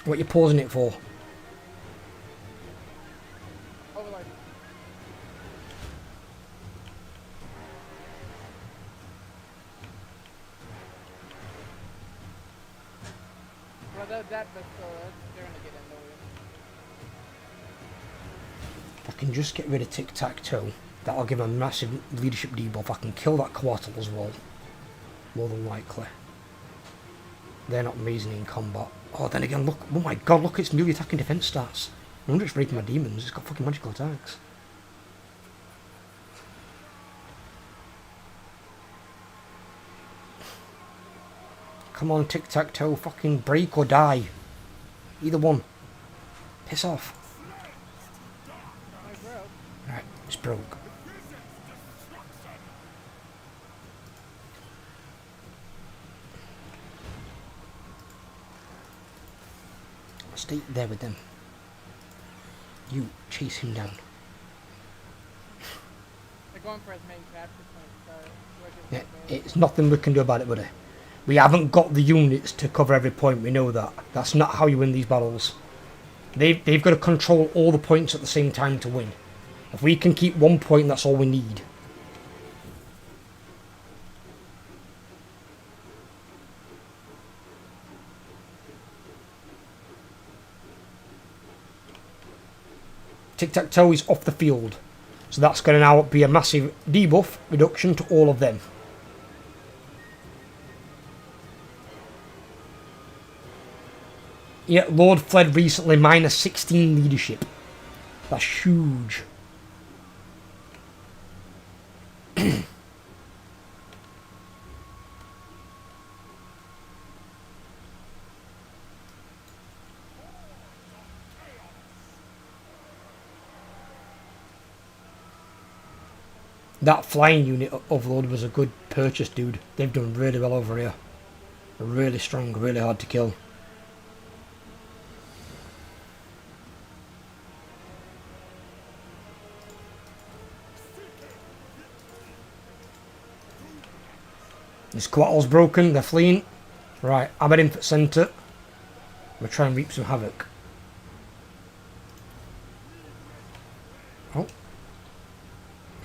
What are you pausing it for? Overlord. Well, they're gonna get in though. If I can just get rid of tic-tac-toe, that'll give him a massive leadership debuff. I can kill that Coatl as well. More than likely. They're not amazing in combat. Oh, then again, look. Oh my god, look, it's melee attack and defense stats. I wonder if it's raping my demons. It's got fucking magical attacks. Come on, tic-tac-toe, fucking break or die. Either one. Piss off. Right, it's broke. Stay there with them. You chase him down. They're going for as many capture points, Yeah, it's nothing we can do about it, buddy. We haven't got the units to cover every point, we know that. That's not how you win these battles. They've got to control all the points at the same time to win. If we can keep 1 point, that's all we need. Tic-tac-toe is off the field. So that's going to now be a massive debuff reduction to all of them. Yeah, Lord fled recently, minus 16 leadership. That's huge. That flying unit of Lord was a good purchase, dude. They've done really well over here. They're really strong, really hard to kill. This Coatl's broken, they're fleeing. Right, I'm heading for centre. We're trying to reap some havoc. Oh.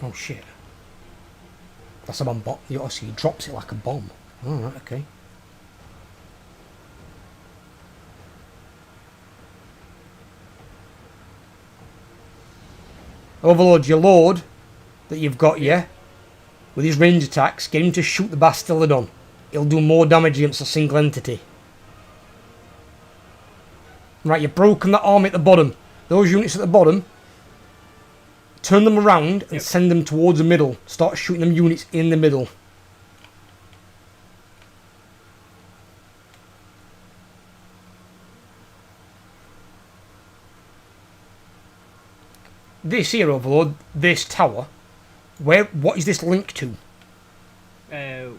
Oh shit. That's a bomb bot. You ought to see he drops it like a bomb. Alright, okay. Overlord, your lord that you've got, yeah? With his range attacks, get him to shoot the Bastillodon. He'll do more damage against a single entity. Right, you've broken that army at the bottom. Those units at the bottom, turn them around and send them towards the middle. Start shooting them units in the middle. This here, Overlord, this tower, what is this linked to?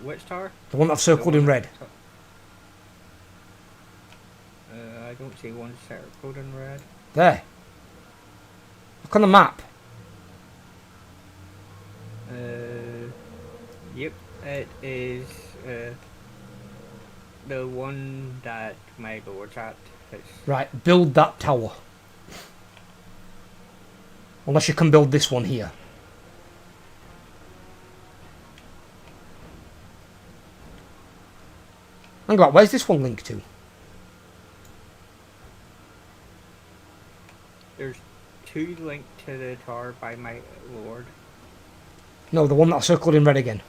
Which tower? The one that's circled in red. I don't see one circled in red. There. Look on the map. Yep, it is the one that my lord's at. It's Right, build that tower. Unless you can build this one here. Hang on, where's this one linked to? There's two linked to the tower by my lord. No, the one that's circled in red again.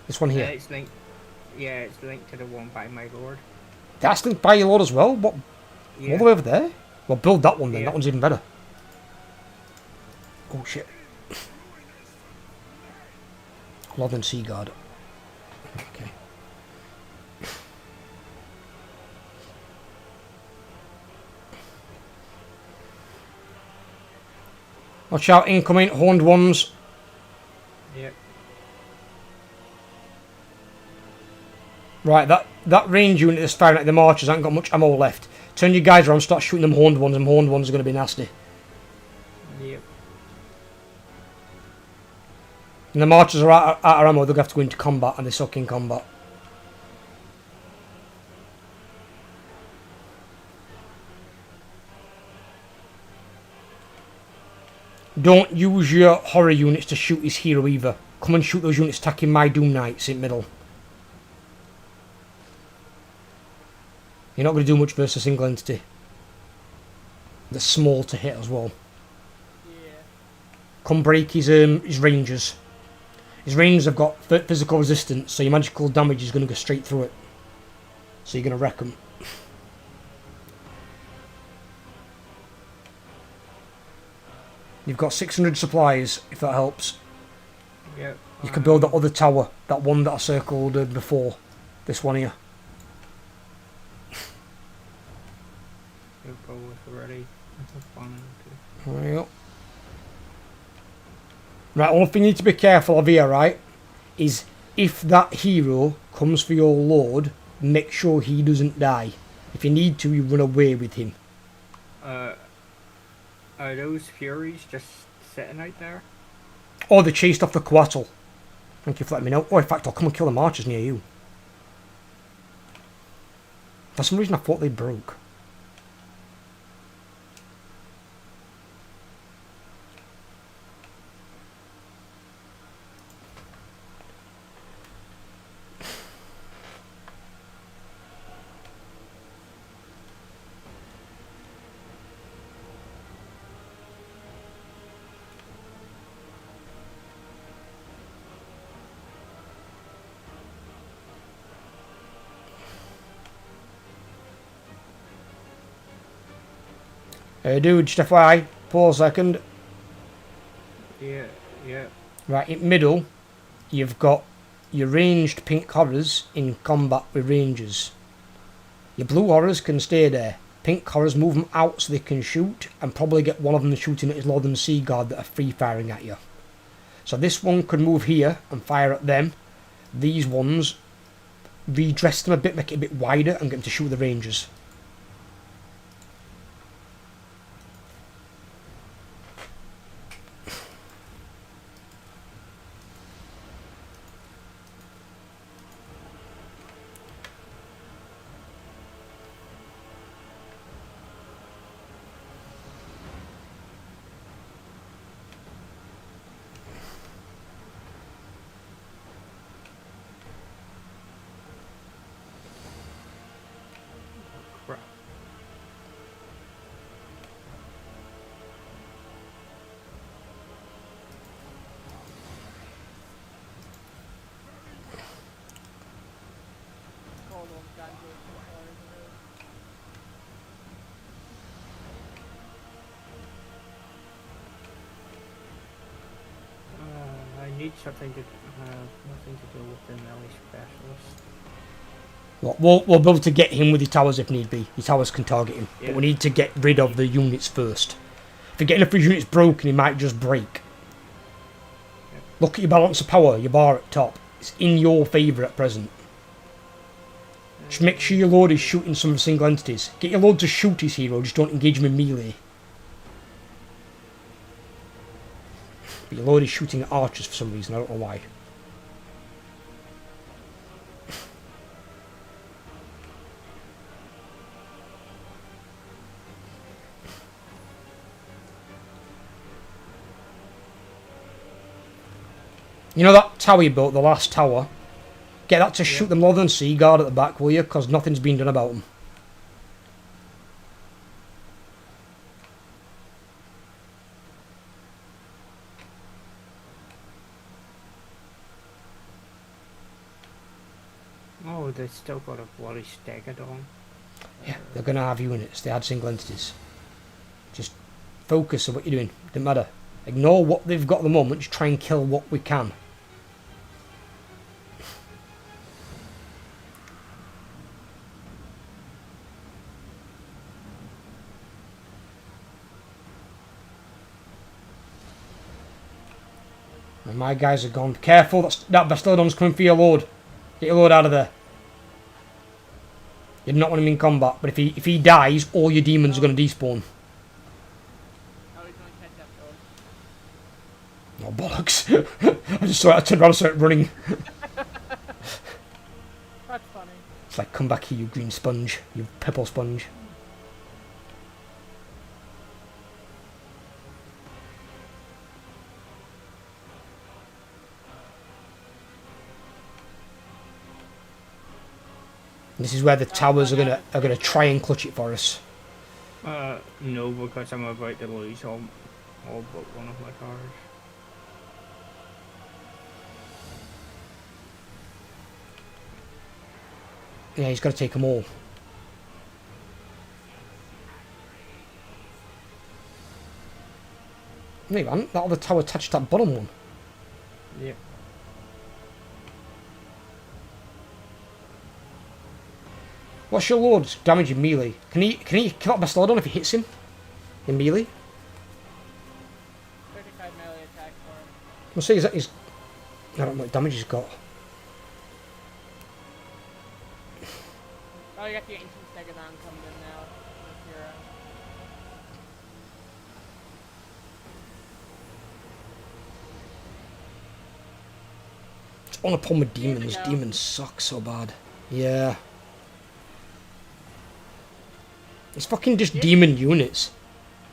This one here. It's linked. Yeah, it's linked to the one by my lord. That's linked by your lord as well? What? Yeah. All the way over there? Well, build that one then. Yeah. That one's even better. Oh shit. Northern Sea Guard. Okay. Watch out, incoming horned ones. Yep. Right, that range unit that's firing at the marchers hasn't got much ammo left. Turn your guys around, start shooting them horned ones, and horned ones are going to be nasty. Yep. And the marchers are out of ammo, they'll have to go into combat, and they suck in combat. Don't use your horror units to shoot his hero either. Come and shoot those units attacking my Doom Knights in middle. You're not going to do much versus a single entity. They're small to hit as well. Yeah. Come break his rangers. His rangers have got physical resistance, so your magical damage is going to go straight through it. So you're going to wreck them. You've got 600 supplies, if that helps. Yep. You can build that other tower, that one that I circled before. This one here. You're both already. There you go. Right, one thing you need to be careful of here, right, is if that hero comes for your lord, make sure he doesn't die. If you need to, you run away with him. Are those Furies just sitting out there? Or they chased off the Coatl. Thank you for letting me know. Oh, in fact, I'll come and kill the marchers near you. For some reason, I thought they broke. Dude, just FYI, pause a second. Yeah, yeah. Right, in middle, you've got your ranged pink horrors in combat with rangers. Your blue horrors can stay there. Pink horrors move them out so they can shoot, and probably get one of them shooting at his Northern Sea Guard that are free firing at you. So this one could move here and fire at them. These ones, redress them a bit, make it a bit wider, and get them to shoot the rangers. Crap. Call them guns with some cars and everything. I need something to have nothing to do with the melee specialist. We'll be able to get him with your towers if need be. Your towers can target him. Yeah. But we need to get rid of the units first. If you get enough of his units broken, he might just break. Yep. Look at your balance of power, your bar at top. It's in your favour at present. Just make sure your Lord is shooting some single entities. Get your Lord to shoot his hero, just don't engage him in melee. But your Lord is shooting at archers for some reason, I don't know why. You know that tower you built, the last tower? Get that to shoot the Northern Sea Guard at the back, will you? Because nothing's been done about them. Oh, they still got a bloody stegodon. Yeah, they're going to have units. They had single entities. Just focus on what you're doing. Doesn't matter. Ignore what they've got at the moment. Just try and kill what we can. And my guys are gone. Careful, that Bastillodon's coming for your Lord. Get your Lord out of there. You do not want him in combat, but if he dies, all your demons are going to despawn. Oh, he's going to catch up to us. Oh, bollocks. I just saw it, I turned around and started running. That's funny. It's like, come back here, you green sponge. You purple sponge. This is where the towers are gonna try and clutch it for us. No, because I'm about to lose all but one of my cars. Yeah, he's got to take them all. No, you haven't. That other tower touched that bottom one. Yep. What's your Lord's damage in melee? Can he kill that Bastillodon if he hits him? In melee? 35 melee attack for him. We'll see, I don't know what damage he's got. Oh, you got the ancient Stegodon coming in now. With your, It's on upon with Here we demons. go. Demons suck so bad. Yeah. It's fucking just demon units.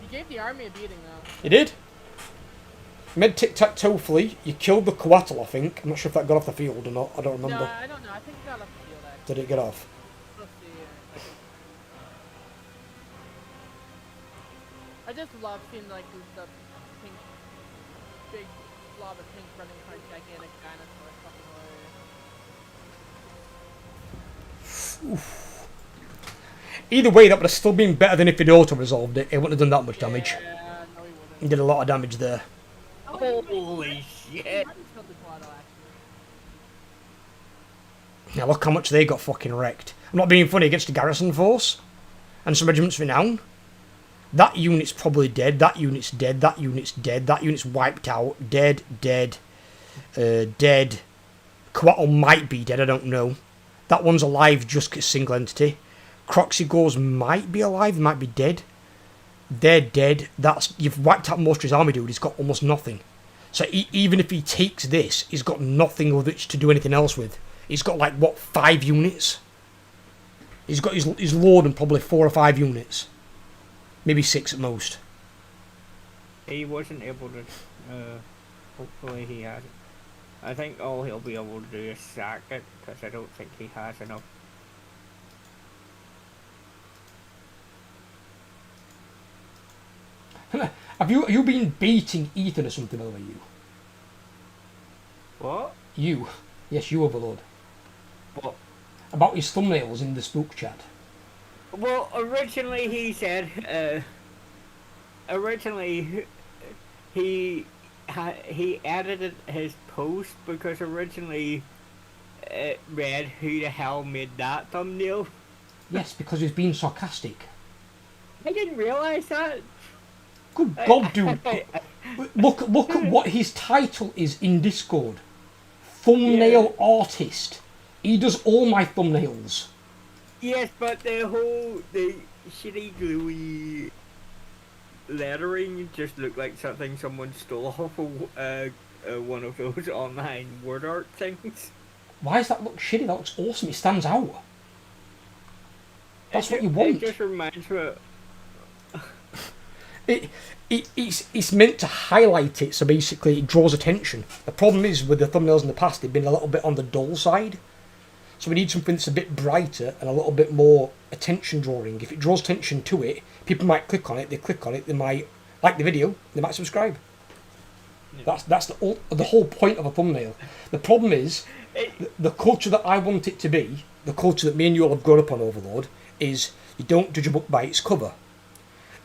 You gave the army a beating, though. You did? Mid tic-tac-toe fleet, you killed the Coatl, I think. I'm not sure if that got off the field or not. I don't remember. No, I don't know. I think it got off the field, actually. Did it get off? Let's see here. I just love seeing, like, the pink, big blob of pink running behind gigantic dinosaurs. Fucking hilarious. Either way, that would have still been better than if he'd auto-resolved it. It wouldn't have done that much damage. Yeah, no, he wouldn't. He did a lot of damage there. Holy shit! He killed the Coatl, actually. Now look how much they got fucking wrecked. I'm not being funny, against the garrison force. And some regiments renown. That unit's probably dead. That unit's dead. That unit's dead. That unit's wiped out. Dead. Dead. Dead. Coatl might be dead, I don't know. That one's alive just 'cause single entity. Croxigors might be alive, might be dead. They're dead. You've wiped out most of his army, dude. He's got almost nothing. So even if he takes this, he's got nothing with which to do anything else with. He's got like, what, 5 units? He's got his Lord and probably 4 or 5 units. Maybe 6 at most. He wasn't able to. Hopefully he has it. I think all he'll be able to do is sack it, because I don't think he has enough. Have you been baiting Ethan or something over you? What? You. Yes, you, Overlord. What? About his thumbnails in the spook chat. Well, originally he said, originally he edited his post because originally it read, "Who the hell made that thumbnail?" Yes, because he's being sarcastic. I didn't realise that. Good God, dude. Look at what his title is in Discord. thumbnail artist. He does all my thumbnails. Yes, but the shitty gluey lettering just looked like something someone stole off of one of those online word art things. Why does that look shitty? That looks awesome. It stands out. That's what you want. It just reminds me of... It's meant to highlight it, so basically it draws attention. The problem is with the thumbnails in the past, they've been a little bit on the dull side. So we need something that's a bit brighter and a little bit more attention drawing. If it draws attention to it, people might click on it. They click on it, they might like the video, they might subscribe. Yeah. That's the whole point of a thumbnail. The problem is, the culture that I want it to be, the culture that me and you all have grown up on, Overlord, is you don't judge a book by its cover.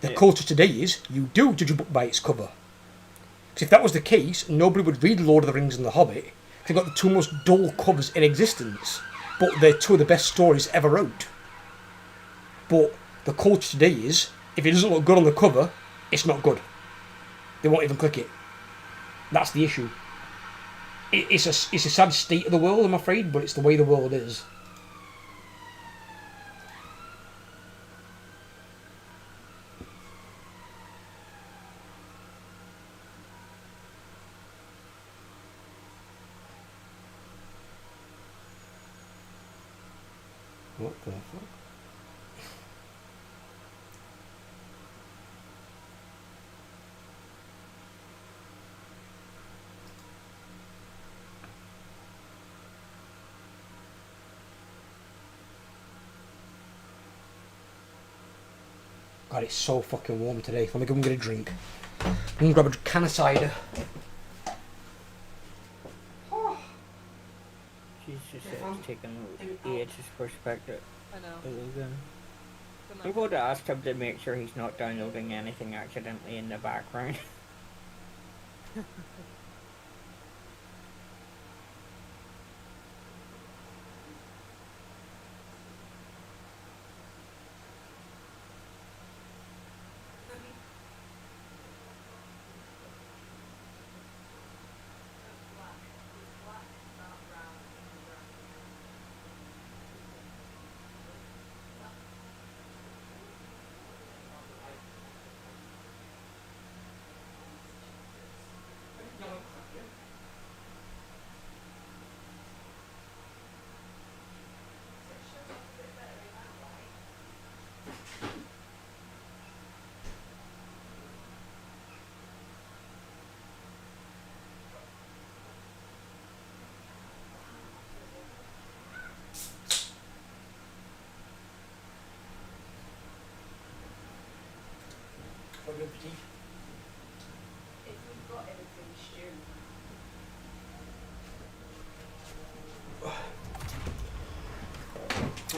The culture today is you do judge a book by its cover. Because if that was the case, nobody would read Lord of the Rings and The Hobbit. They've got the two most dull covers in existence, but they're two of the best stories ever wrote. But the culture today is, if it doesn't look good on the cover, it's not good. They won't even click it. That's the issue. It's a sad state of the world, I'm afraid, but it's the way the world is. What the fuck? God, it's so fucking warm today. Let me go and get a drink. I'm gonna grab a can of cider. She's just taking EH's perspective. I know. I'm going to ask him to make sure he's not downloading anything accidentally in the background.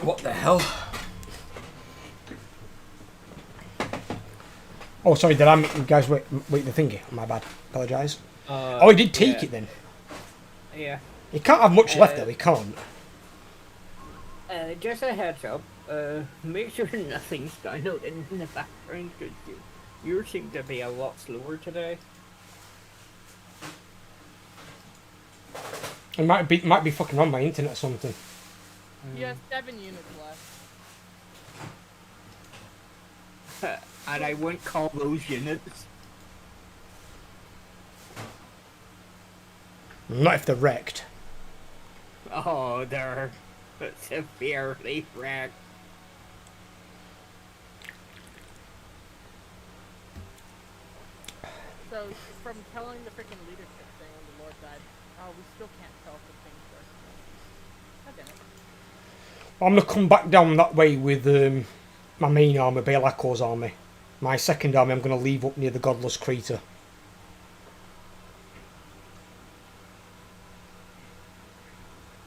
What the hell? Oh, sorry, did I make you guys wait the thingy? My bad. Apologise. Oh, he did take it then. Yeah. He can't have much left though, he can't. Just a heads up, make sure nothing's downloading in the background, because yours seem to be a lot slower today. It might be fucking on my internet or something. He has 7 units left. And I wouldn't call those units. Not if they're wrecked. Oh, they're severely wrecked. So, from telling the freaking leadership thing when the Lord died, oh, we still can't tell if the things are... God damn it. I'm gonna come back down that way with my main army, Belakor's army. My second army I'm gonna leave up near the Godless Crater.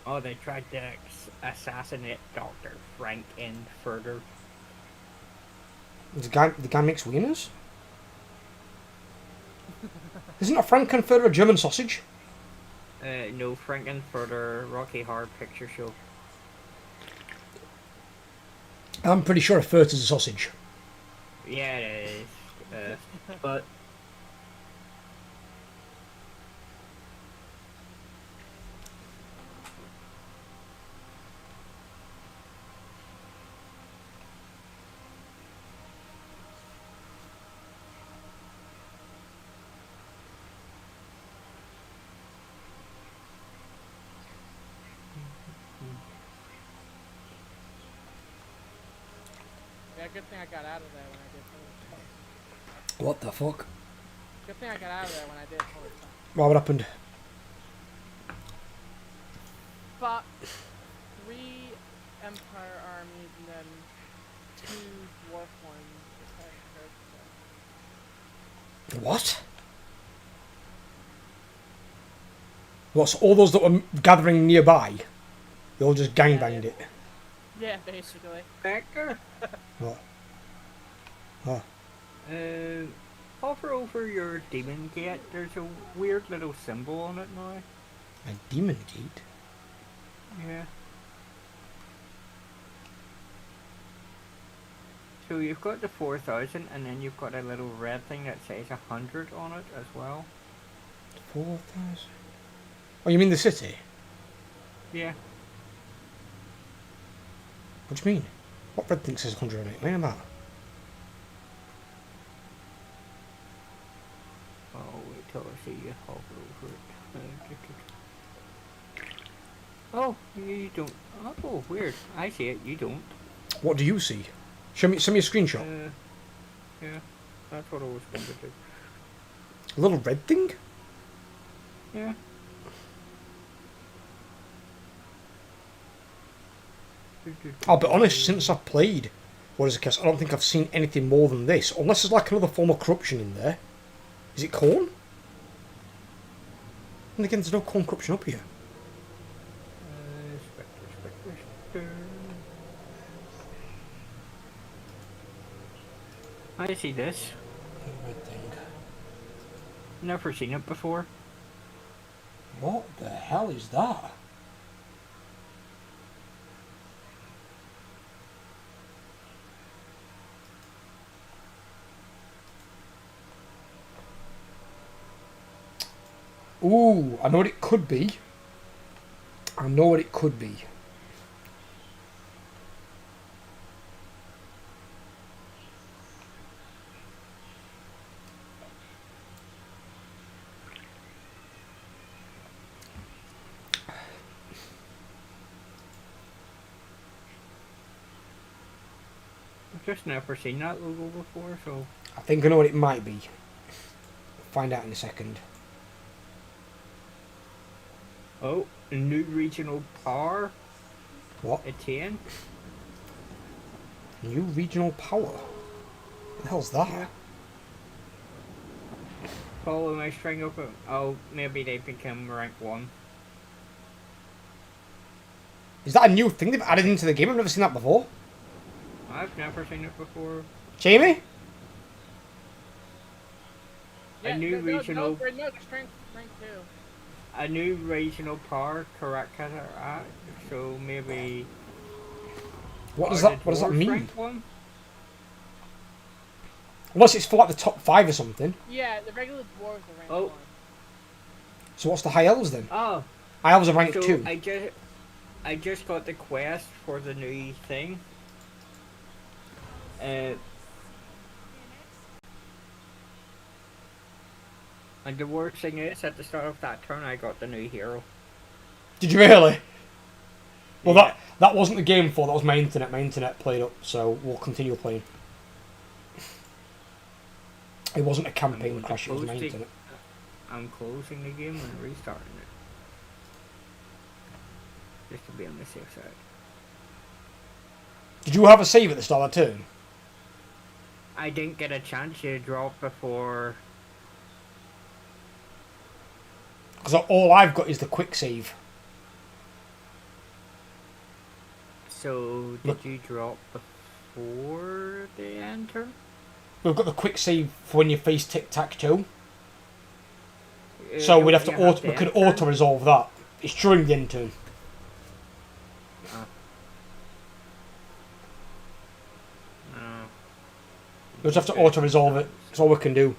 Oh, they tried to assassinate Dr. Frank in further. The guy makes wieners? Isn't a Frankenfurter a German sausage? No, Frankenfurter, Rocky Horror Picture Show. I'm pretty sure a Furt is a sausage. Yeah, it is. But good thing I got out of there when I did Holy. What the fuck? Good thing I got out of there when I did Holy. What happened? Fought 3 Empire armies and then 2 dwarf ones. If I heard so. What? What's all those that were gathering nearby? They all just gangbanged it. Yeah, basically. Spectre? What? Oh. Hover over your demon gate. There's a weird little symbol on it now. A demon gate? Yeah. So you've got the 4,000 and then you've got a little red thing that says 100 on it as well. 4,000? Oh, you mean the city? Yeah. What do you mean? What red thing says 100 on it? What about? Oh, wait till I see you hover over it. Oh, you don't. Oh, weird. I see it. You don't. What do you see? Send me a screenshot. Yeah, that's what I was going to do. A little red thing? Yeah. I'll be honest, since I've played What is it, Cass? I don't think I've seen anything more than this. Unless there's like another form of corruption in there. Is it corn? And again, there's no corn corruption up here. Spectre. I see this. Red thing. Never seen it before. What the hell is that? Ooh, I know what it could be. I know what it could be. I've just never seen that logo before, so... I think I know what it might be. Find out in a second. Oh, a new regional power. What? Attain. New regional power? What the hell's that? Yeah. Follow my string of it. Oh, maybe they become rank 1. Is that a new thing they've added into the game? I've never seen that before. I've never seen it before. Jamie? Yeah, A new regional... No, strength 2. A new regional power, correct cataract, so maybe... What does that dwarves mean? rank 1? Unless it's for like the top 5 or something. Yeah, the regular dwarves are rank 1. So what's the high elves then? Oh, High elves are rank so 2. I just got the quest for the new thing. And the worst thing is, at the start of that turn, I got the new hero. Did you really? Well, Yeah. that wasn't the game for. That was my internet. My internet played up, so we'll continue playing. It wasn't a campaign crash. It was my internet. I'm closing the game and restarting it. Just to be on the safe side. Did you have a save at the start of that turn? I didn't get a chance to drop before... Because all I've got is the quick save. So, did Look. you drop before the end turn? We've got the quick save for when you face tic-tac-toe. So we'd have to we could auto-resolve that. It's during the end turn. No. We'll just have to auto-resolve it. That's all we can do.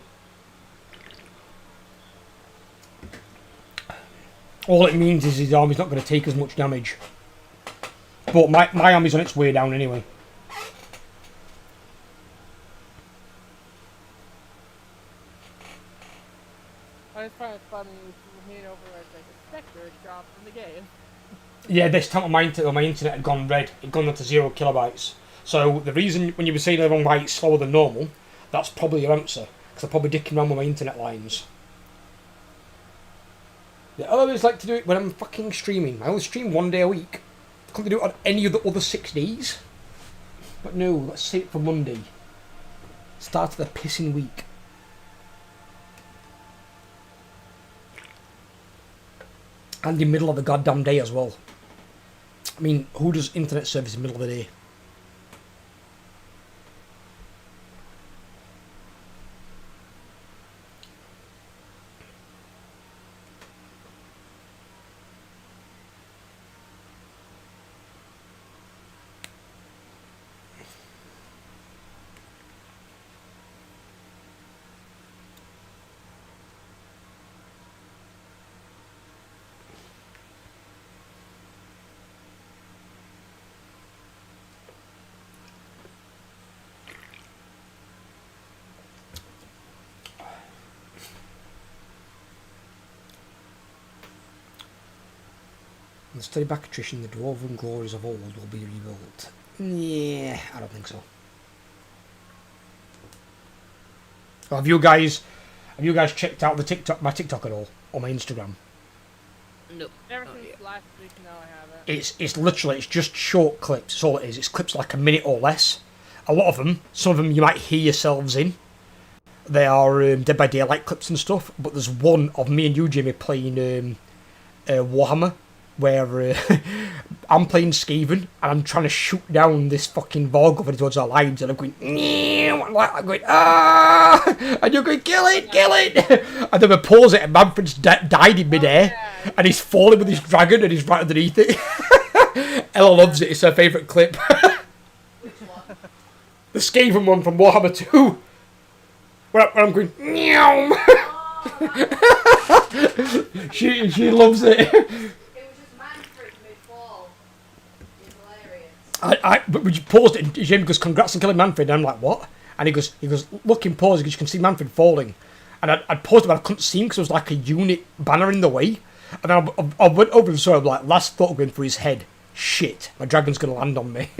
All it means is his army's not going to take as much damage. But my army's on its way down anyway. I just find it funny when over where it's like a Spectre dropped in the game. Yeah, this time my internet had gone red. It'd gone to 0 kilobytes. So the reason when you were saying everyone why it's slower than normal, that's probably your answer. Because I'm probably dicking around with my internet lines. Yeah, I always like to do it when I'm fucking streaming. I only stream 1 day a week. Can't do it on any of the other 6 days? But no, let's save it for Monday. Start of the pissing week. And the middle of the goddamn day as well. I mean, who does internet service in the middle of the day? The study back attrition, the dwarven glories of old will be rebuilt. Yeah, I don't think so. Oh, have you guys checked out my TikTok at all, or my Instagram? Nope. Ever Oh, since yeah. last week, no, I haven't. It's literally, it's just short clips. That's all it is. It's clips like a minute or less. A lot of them, some of them you might hear yourselves in. They are Dead by Daylight clips and stuff. But there's one of me and you, Jimmy, playing Warhammer, where I'm playing Skaven and I'm trying to shoot down this fucking Vorg over towards our lines, and I'm going, I'm going, ah, and you're going, kill it, and then we pause it, and Manfred's died in midair, and he's falling with his dragon, and he's right underneath it. Ella loves it. It's her favourite clip. Which one? The Skaven one from Warhammer 2, where I'm going, meow. She loves it. It was just Manfred mid-fall. It's hilarious. But we just paused it, and Jim goes, congrats on killing Manfred, and I'm like, what? And he goes, look in pause, because you can see Manfred falling. And I'd paused it, but I couldn't see him because there was like a unit banner in the way. And then I went over and saw him, like, last thought going through his head, shit, my dragon's going to land on me.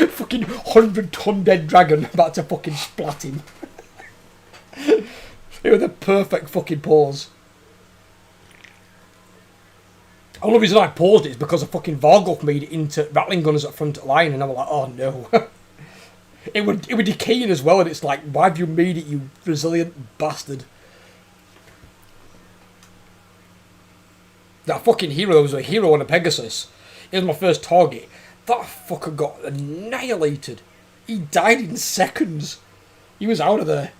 Fucking 100-ton dead dragon about to fucking splat him. It was the perfect fucking pause. The only reason I paused it is because a fucking Vargulf made it into rattling gunners at front line, and I was like, oh no. it would decaying as well, and it's like, why have you made it, you resilient bastard? That fucking hero was a hero on a Pegasus. It was my first target. That fucker got annihilated. He died in seconds. He was out of there.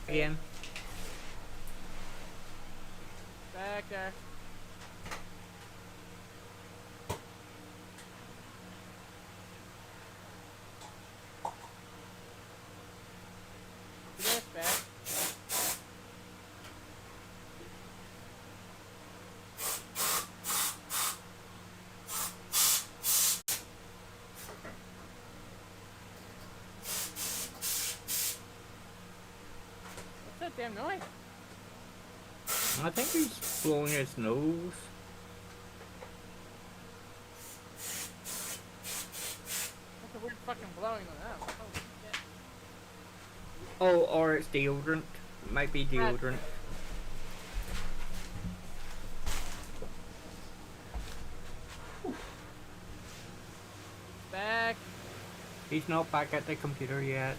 Again. Back there. This back. What's that damn noise? I think he's blowing his nose. What's the weird fucking blowing on that? Holy shit. Oh, or it's deodorant. Might be deodorant. Back. He's not back at the computer yet.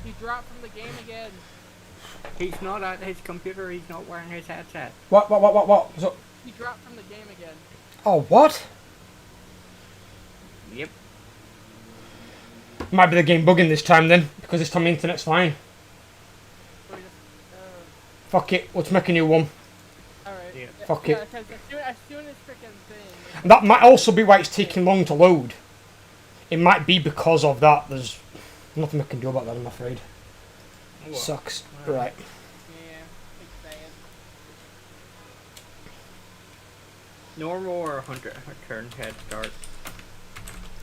He dropped from the game again. He's not at his computer, he's not wearing his headset. What? So, He dropped from the game again. oh, what? Yep. Might be the game bugging this time then, because this time the internet's fine. So we just, Fuck it, let's make a new one. alright. Yeah. Fuck Yeah, it. 'cause as soon as freaking thing. And that might also be why it's taking long to load. It might be because of that. There's nothing I can do about that, I'm afraid. Well, Sucks. alright. Right. Yeah, big fan. Normal or 100 turn head start?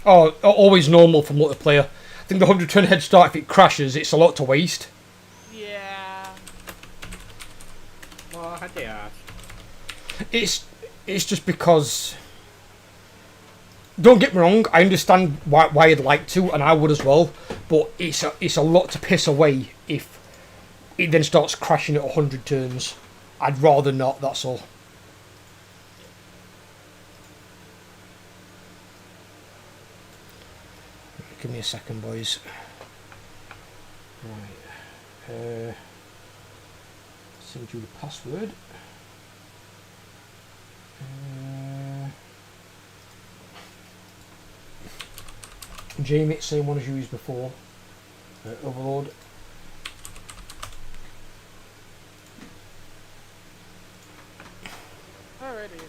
Oh, always normal for multiplayer. I think the 100 turn head start, if it crashes, it's a lot to waste. Yeah. Well, I had to ask. It's just because. Don't get me wrong, I understand why you'd like to, and I would as well. But it's a lot to piss away if it then starts crashing at 100 turns. I'd rather not. That's all. Give me a second, boys. Right. Send you the password. Jamie, same one as you used before. Overlord. Alrighty.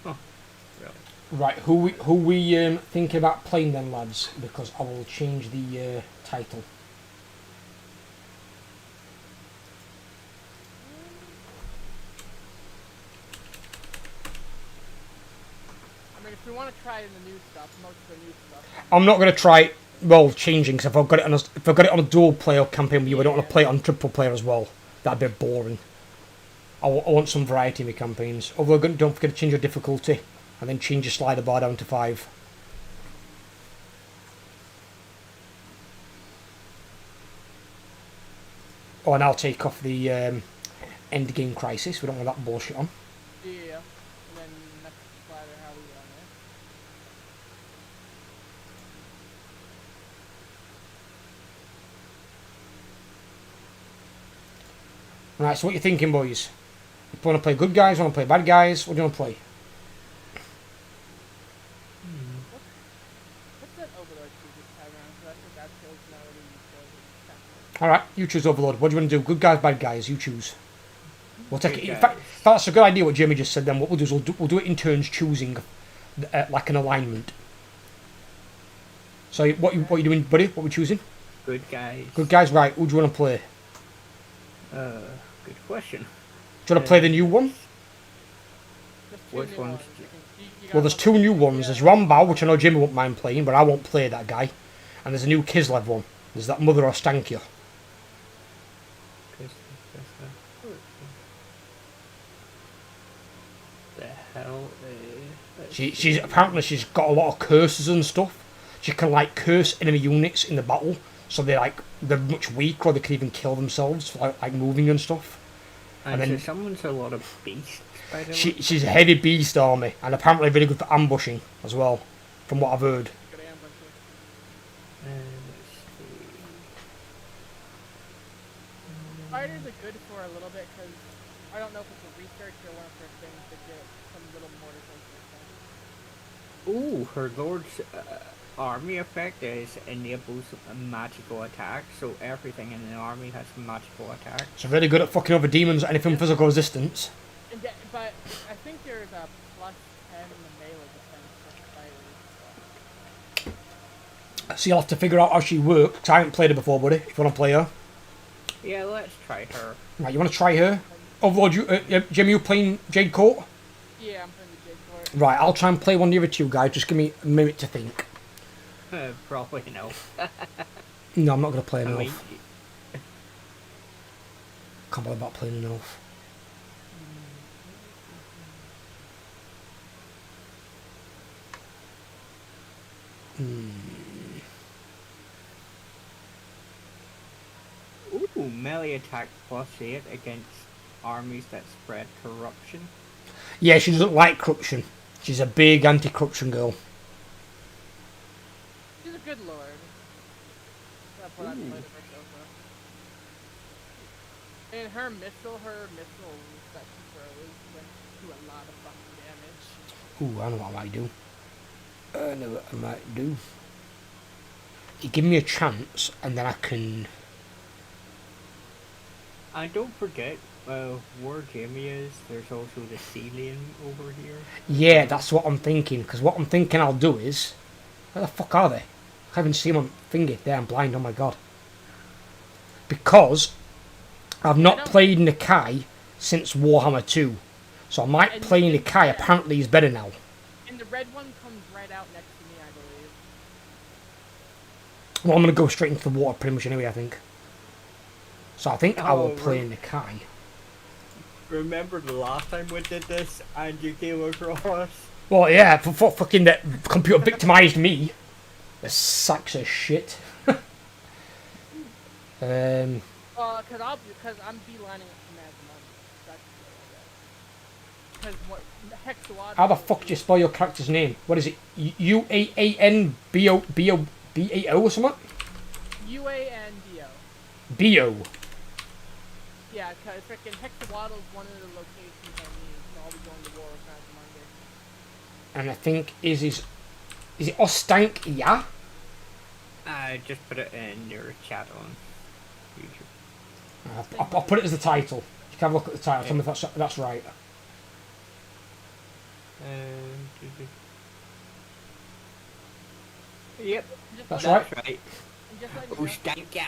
Oh, really? Right, who we thinking about playing then, lads? Because I will change the title. I mean, if we want to try the new stuff, most of the new stuff. I'm not going to try changing, because if I've got it on a dual player campaign with you, I don't want to play it on triple player as well. That'd be boring. I want some variety in my campaigns. Although don't forget to change your difficulty, and then change your slider bar down to 5. Oh, and I'll take off the end game crisis. We don't want that bullshit on. Yeah. And then next slider, how we on it. Right, so what you thinking, boys? You want to play good guys? Want to play bad guys? What do you want to play? What's that Overlord choose this time around? So I think that kills melody. All right, you choose Overlord. What do you want to do? Good guys, bad guys? You choose. We'll take Good it. In guys. fact, that's a good idea. What Jamie just said. Then what we'll do is we'll do it in turns, choosing like an alignment. So what you doing, buddy? What we choosing? Good guys. Good guys, right? Who do you want to play? Good question. Do you want to play the new one? Just two Which new ones? You Well, there's 2 new ones. There's Rambao, which I know Jimmy won't mind playing, but I won't play that guy. And there's a new Kislev one. There's that Mother Ostankya. The hell She's apparently she's got a lot of curses and stuff. She can like curse enemy units in the battle, so they're much weaker, or they can even kill themselves, like moving and stuff. and then- so summons a lot of beasts, by the way. She's a heavy beast army, and apparently very good for ambushing as well, from what I've heard. Good ambusher. Let's see. Spiders are good for a little bit because I don't know if it's a research or one of her things to get some little mortars. Ooh, her lord's army effect is enables a magical attack, so everything in the army has magical attack. So very good at fucking over demons, anything physical resistance. But I think there's a plus 10 in the melee defense for spiders. So you'll have to figure out how she works. 'Cause I haven't played her before, buddy. If you want to play her, Yeah, let's try her. right? You want to try her? Overlord, Jimmy, you playing Jade Court? Yeah, I'm playing the Jade for it. Right, I'll try and play one of the other 2 guys. Just give me a minute to think. Probably no. No, I'm not going to play an I elf. mean, Can't bother about playing an elf. ooh, melee attack +8 against armies that spread corruption. Yeah, she doesn't like corruption. She's a big anti-corruption girl. She's a good lord. That's what I've played her so And her missiles that she throws went do a lot of fucking damage. Ooh, I know what I might do. I know what I might do. You give me a chance, and then I can... And don't forget, where Jamie is, there's also the sea lane over here. Yeah, that's what I'm thinking, because what I'm thinking I'll do is... Where the fuck are they? I haven't seen my finger. There, I'm blind, oh my god. Because I've not played Nakai since Warhammer 2. So I might play Nakai, apparently he's better now. And the red one comes right out next to me, I believe. Well, I'm going to go straight into the water pretty much anyway, I think. So I think I will play Nakai. Remember the last time we did this and you came across? Well, yeah, for fucking that computer victimized me. The sacks of shit. Cause I'm beelining it from at the moment. That's because what Hexawad. How the fuck do you spell your character's name? What is it? UAANBO or something? UANDO. BO. Yeah, cause freaking Hexawaddle is one of the locations I need, so I'll be going to war with Monday. And I think is it Ostankya? Just put it in your chat on YouTube. I'll put it as the title. You can have a look at the title. Tell me if that's right. Yep, That's right. right. Ostankya.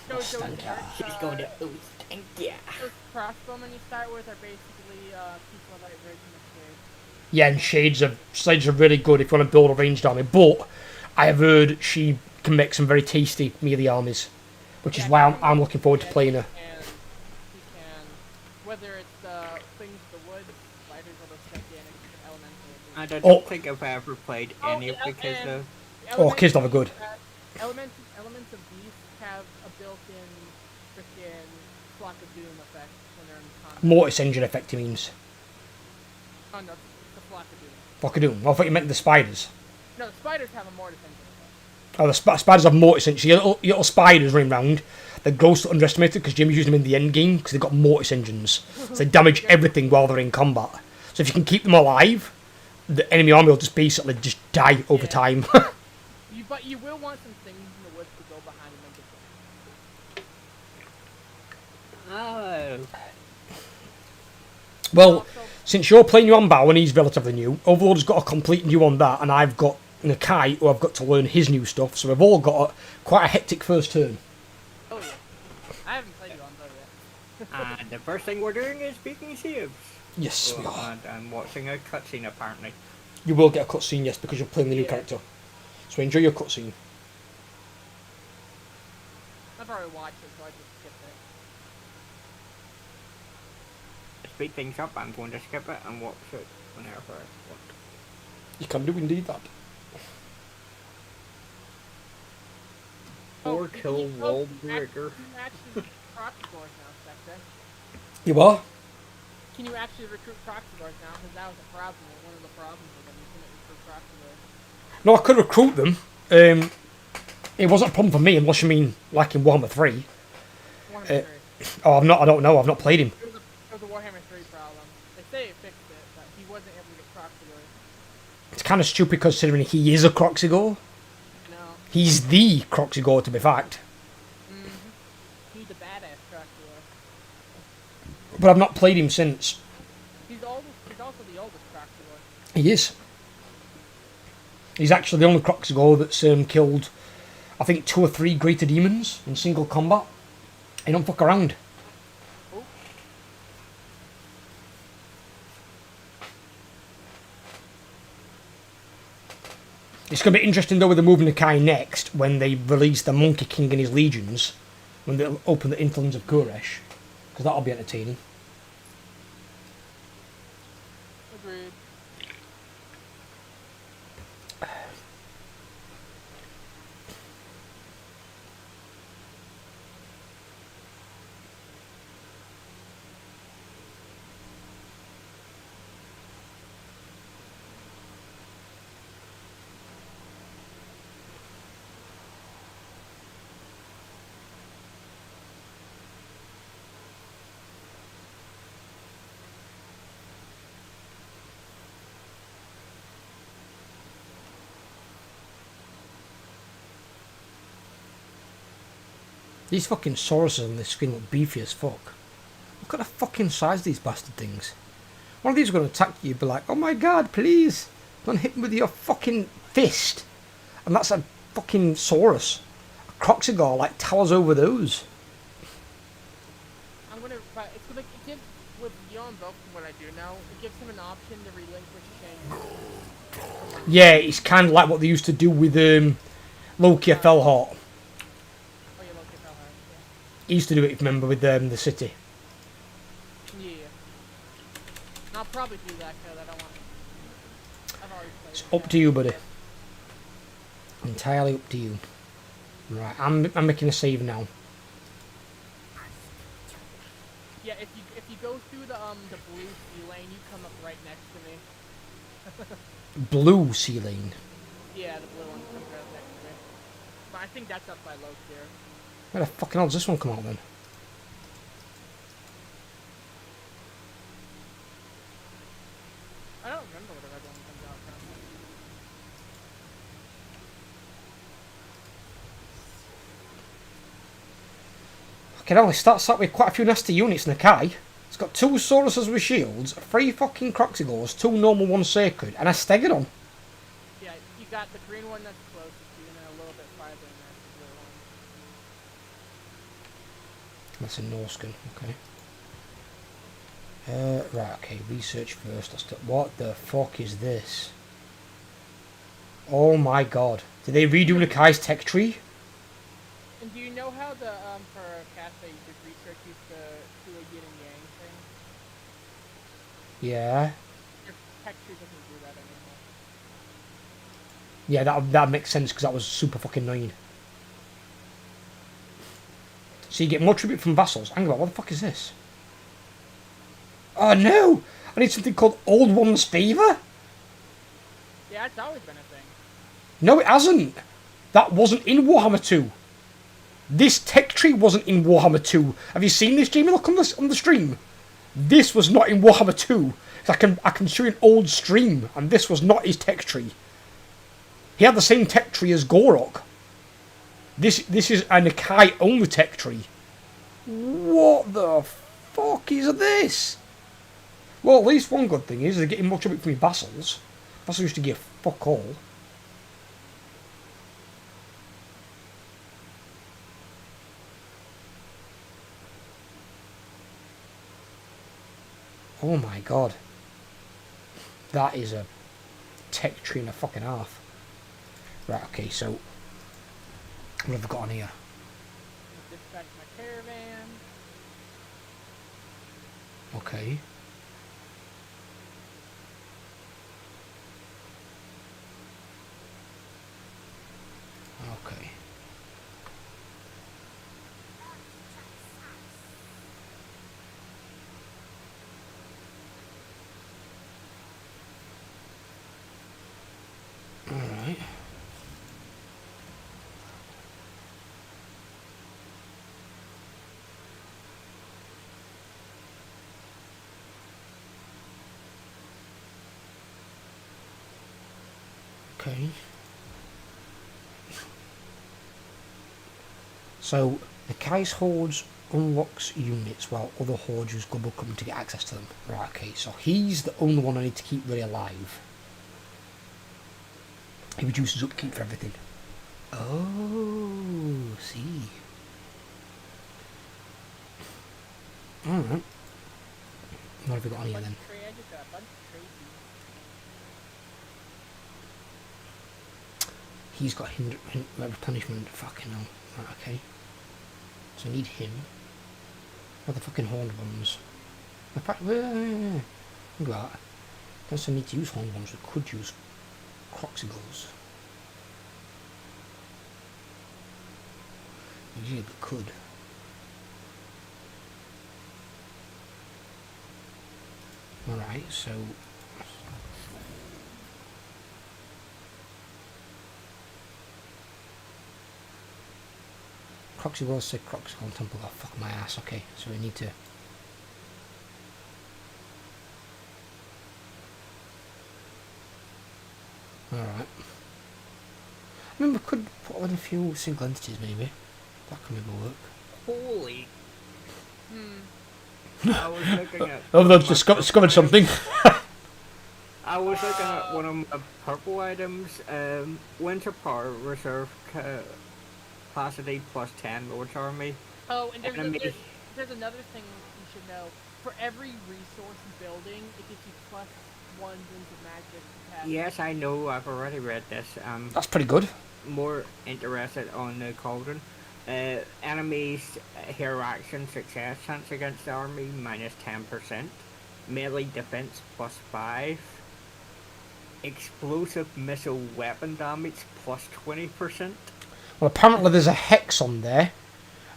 Ostankya. She's going to Ostankya. Those crossbowmen you start with are basically people that version of Shade. Yeah, and shades are really good if you want to build a ranged army. But I have heard she can make some very tasty melee armies, which is why I'm looking forward to playing her. And she can, whether it's things of the woods, spiders, or those gigantic elemental. And I don't think I've ever played any of because of... Oh, kids are good. Elements of beast have a built-in freaking flock of doom effect when they're in combat. Mortis engine effect, he means. Oh no, it's a flock of doom. Fuck I do. Well, I thought you meant the spiders. No, the spiders have a mortis engine effect. Oh, the spiders have mortis engines. Your little spiders running around. They're grossly underestimated because Jimmy's using them in the end game because they've got mortis engines. So they damage everything while they're in combat. So if you can keep them alive, the enemy army will just basically just die over time. But you will want some things in the woods to go behind them. Well, since you're playing Yuan and he's relatively new, Overlord's got a complete new on that, and I've got Nakai, who I've got to learn his new stuff, so we've all got quite a hectic first turn. Oh yeah. I haven't played Yuan yet. And the first thing we're doing is speaking Sieves. Yes, we are. And I'm watching a cutscene apparently. You will get a cutscene, yes, because you're playing the new character. So enjoy your cutscene. I've already watched it, so I just skipped it. To speed things up, I'm going to skip it and watch it whenever I want. You can do indeed that. Or kill wall breaker. You are? Can you actually recruit proxy guards now? Because that was a problem. One of the problems with them. You couldn't recruit proxy guards. No, I could recruit them. It wasn't a problem for me, unless you mean like in Warhammer 3. Warhammer 3. Oh, I don't know. I've not played him. It was a Warhammer 3 problem. They say it fixed it, but he wasn't able to get proxy guards. It's kind of stupid considering he is a Croxigore. No. He's the Croxigore, to be fact. He's the badass proxy guard. But I've not played him since. He's also the oldest proxy guard. He is. He's actually the only Croxigore that's killed, I think, 2 or 3 greater demons in single combat. He don't fuck around. Oh. It's going to be interesting though with the moving Nakai next when they release the Monkey King and his legions, when they open the influence of Koresh, because that'll be entertaining. Agreed. These fucking sauruses on this screen look beefy as fuck. Look at the fucking size of these bastard things. One of these are going to attack you, be like, oh my god, please, don't hit me with your fucking fist. And that's a fucking saurus. A Croxigor, like, towers over those. I'm gonna, but it's gonna give, with Yuan built from what I do now, it gives him an option to relinquish chain. Yeah, it's kind of like what they used to do with Loki Fellhawk. Oh yeah, Loki fell hard, yeah. He used to do it, if you remember, with the city. Yeah. And I'll probably do that because I don't want. I've always played. It's up to you, buddy. Entirely up to you. Right, I'm making a save now. Yeah, if you go through the blue sea lane, you come up right next to me. Blue sea lane. Yeah, the blue one comes right next to me. But I think that's up by Loke here. Where the fucking hell does this one come out then? I don't remember where the red one comes out from. Okay, now it starts out with quite a few nasty units, Nakai. It's got 2 Sauruses with shields, 3 fucking Croxigors, 2 normal, 1 sacred, and a Stegodon. Yeah, you got the green one that's closest to you, and then a little bit farther, and that's the blue one. That's a Norscan, okay. Right, okay, research first. What the fuck is this? Oh my god. Did they redo Nakai's tech tree? And do you know how the for Cafe you did research used to do a yin and yang thing? Yeah. Your tech tree doesn't do that anymore. Yeah, that makes sense because that was super fucking annoying. So you get more tribute from vassals. Hang on, what the fuck is this? Oh no! I need something called Old One's Fever? Yeah, it's always been a thing. No, it hasn't. That wasn't in Warhammer 2. This tech tree wasn't in Warhammer 2. Have you seen this, Jamie? Look on the stream. This was not in Warhammer 2. I can show you an old stream, and this was not his tech tree. He had the same tech tree as Gorok. This is a Nakai only tech tree. What the fuck is this? Well, at least one good thing is they're getting much of it from your vassals. Vassals used to give fuck all. Oh my god. That is a tech tree and a fucking half. Right, okay, so what have I got on here? Dispatch my caravan. Okay. Okay. Alright. Okay. So, the Kai's Hordes unlocks units while other hordes use global coming to get access to them. Right, okay, so he's the only one I need to keep really alive. He reduces upkeep for everything. Oh, see. Alright. What have we got on here then? I just got a bunch of trades. He's got replenishment. Fucking hell. Right, okay. So I need him. What are the fucking horned ones? In fact, look at that. I don't need to use horned ones. We could use Croxigals. Yeah, we could. Alright, so Croxigals say Croxigal Temple. Oh, fuck my ass. Okay, so we need to. Alright. I mean, we could put on a few single entities, maybe. That can never work. Holy. Hmm. I was looking at. Oh, they've my discovered purple something. I was looking at one of my purple items. Winter Power Reserve capacity plus 10 Lord's Army. Oh, and Enemy. there's another thing you should know. For every resource building, it gives you +1 wounds of magic capacity. Yes, I know. I've already read this. That's pretty good. More interested on the Cauldron. Enemies hero action success chance against the army -10%. Melee defense +5. Explosive missile weapon damage +20%. Well, apparently there's a hex on there,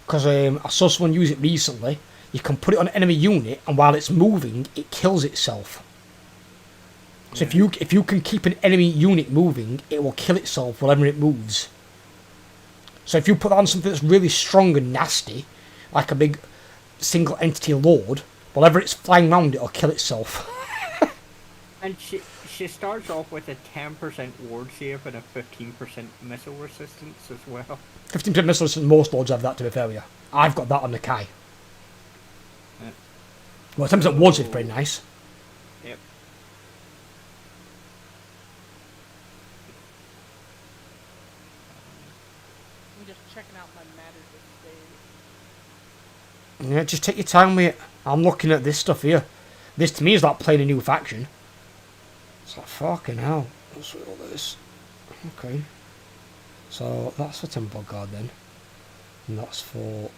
because I saw someone use it recently. You can put it on an enemy unit, and while it's moving, it kills itself. So if you can keep an enemy unit moving, it will kill itself whenever it moves. So if you put that on something that's really strong and nasty, like a big single entity lord, whenever it's flying around, it'll kill itself. And she starts off with a 10% ward save and a 15% missile resistance as well. 15% missile resistance, most lords have that, to be fair with you. I've got that on Nakai. Yeah. Well, 10% ward save is pretty nice. Yep. I'm just checking out my matters this day. Yeah, just take your time with it. I'm looking at this stuff here. This to me is like playing a new faction. It's like fucking hell. What's with all this? Okay. So that's for Temple Guard then. And that's for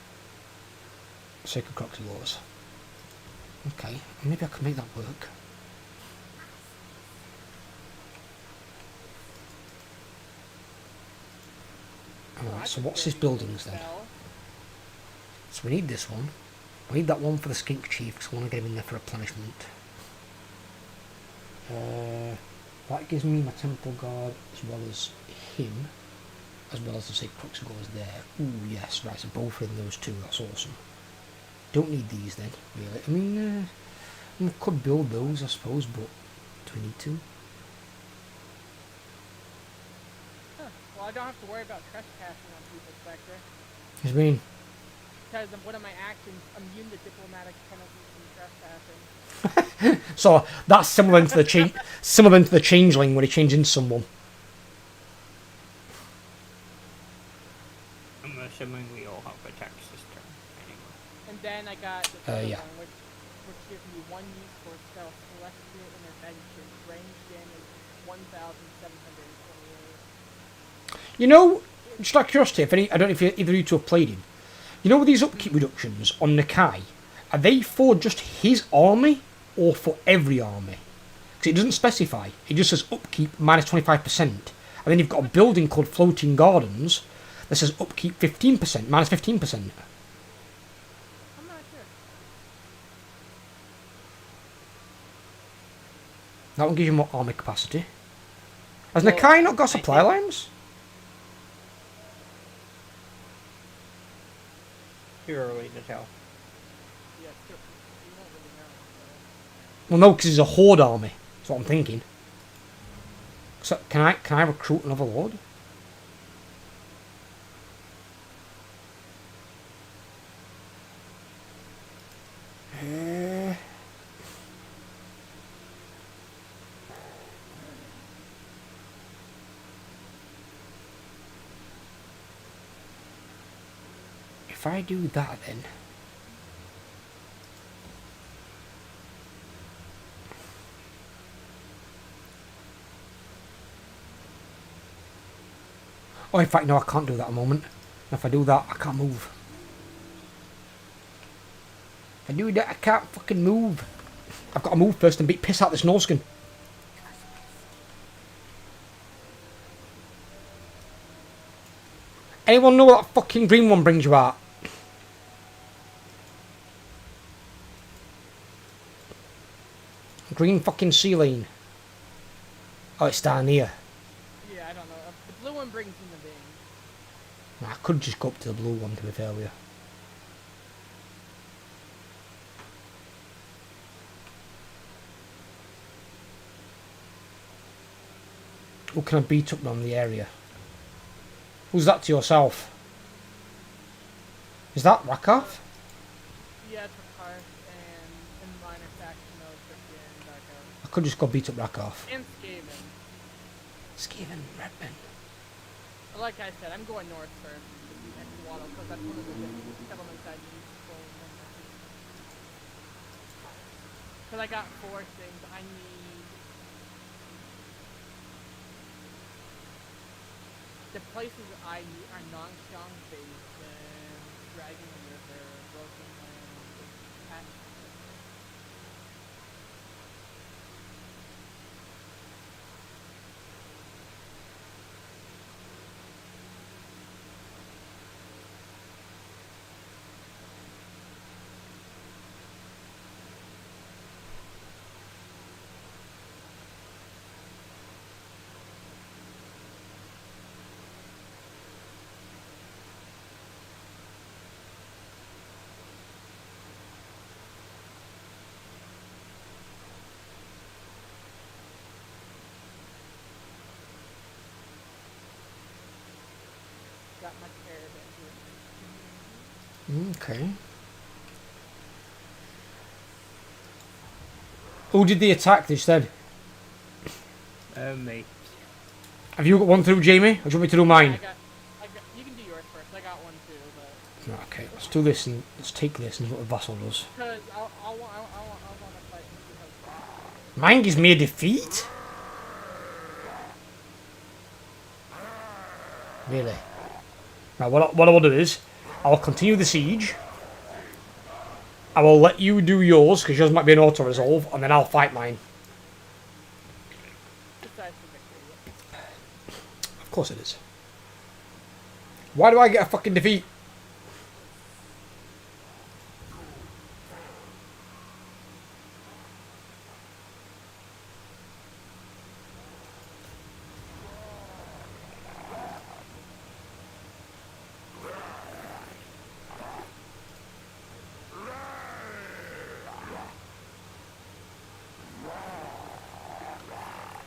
Sacred Croxy Wars. Okay, maybe I can make that work. Alright, so what's his buildings then? So we need this one. We need that one for the Skink Chief because I want to get him in there for replenishment. That gives me my Temple Guard as well as him, as well as the Sacred Croxy Wars there. Ooh, yes, right, so both in those two, that's awesome. Don't need these then, really. I mean, we could build those, I suppose, but do we need to? Huh. Well, I don't have to worry about trespassing on people, Spectre. What do you mean? Because of one of my actions, I'm immune to diplomatic penalties from trespassing. So that's similar to the similar to the changeling when he changed into someone. I'm assuming we all have a tax system anyway. And then I got the Yeah. one, which gives me 1 use for stealth celestial intervention, range damage 1,728. You know, just out of curiosity, if any, I don't know if either of you two have played him. You know, with these upkeep reductions on Nakai, are they for just his army or for every army? Because it doesn't specify. It just says upkeep -25%. And then you've got a building called Floating Gardens that says upkeep 15%, -15%. I'm not sure. That one gives you more army capacity. Has Well, Nakai not got I supply think- lines? Too early to tell. Yeah, still, you don't really know. Well, no, because he's a horde army. That's what I'm thinking. So can I recruit another lord? If I do that then. Oh, in fact, no, I can't do that at the moment. If I do that, I can't move. If I do that, I can't fucking move. I've got to move first and beat piss out this Norskin. Anyone know what that fucking green one brings you out? Green fucking sea lane. Oh, it's down here. Yeah, I don't know. The blue one brings in the vein. I could just go up to the blue one to be fair with you. Who can I beat up on the area? Who's that to yourself? Is that Rakoff? Yeah, it's for Karth and minor faction of freaking Dark Elf. I could just go beat up Rakoff. And Skaven. Skaven, Redman. Like I said, I'm going north first. Next Waddle, because that's one of the settlements I need to go in. Because I got 4 things. I need... The places I need are Nongshong Basin, Dragon River, Broken Land, and got my caravan here. Okay. Who did the attack this then? Me. Have you got one through, Jamie? Or do you want me to do mine? I got, you can do yours first. I got one too, but... Right, okay, let's do this and let's take this and see what the vassal does. Because I want to fight and see how it's going. Mine gives me a defeat? Really? Right, what I will do is, I'll continue the siege. I will let you do yours, because yours might be an auto-resolve, and then I'll fight mine. Besides the victory, yeah. Of course it is. Why do I get a fucking defeat?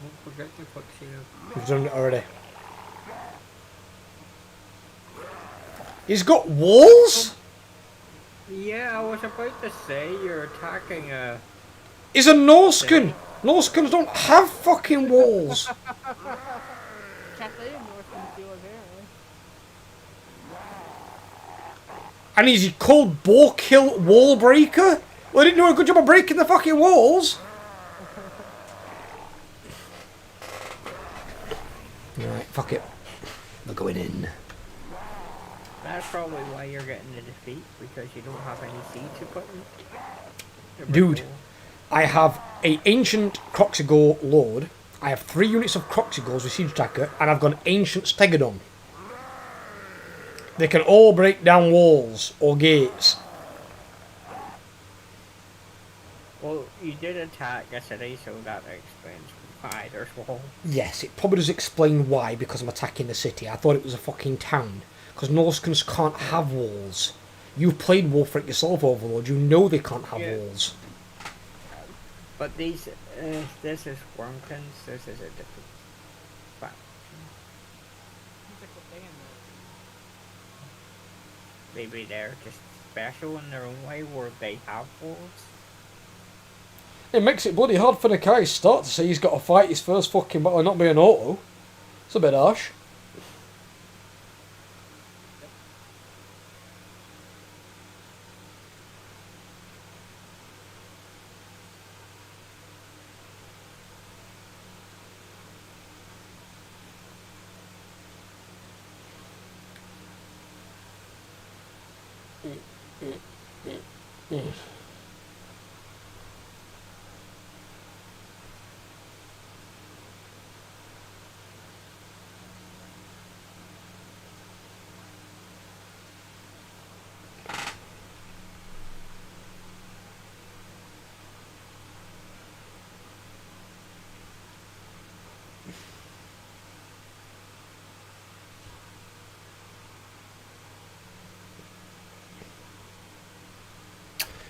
Don't forget to put here. We've done it already. He's got walls? Yeah, I was about to say you're attacking a... He's a Norscan. Norskans don't have fucking walls. Cafe and North can do it there, And he's called Borkill Wall Breaker? Well, he didn't do a good job of breaking the fucking walls. Right, fuck it. We're going in. That's probably why you're getting the defeat, because you don't have any siege equipment. Dude, I have a ancient Croxigor Lord. I have 3 units of Croxigors with Siege Tracker, and I've got an ancient Stegodon. They can all break down walls or gates. Well, you did attack a city, so that explains why there's walls. Yes, it probably does explain why, because I'm attacking the city. I thought it was a fucking town. Because Norskans can't have walls. You've played Warfric yourself, Overlord. You know they can't have walls. But these, this is Wormkins, this is a different faction. Maybe they're just special in their own way, where they have walls. It makes it bloody hard for Nakai to start to say he's got to fight his first fucking battle and not be an auto. It's a bit harsh.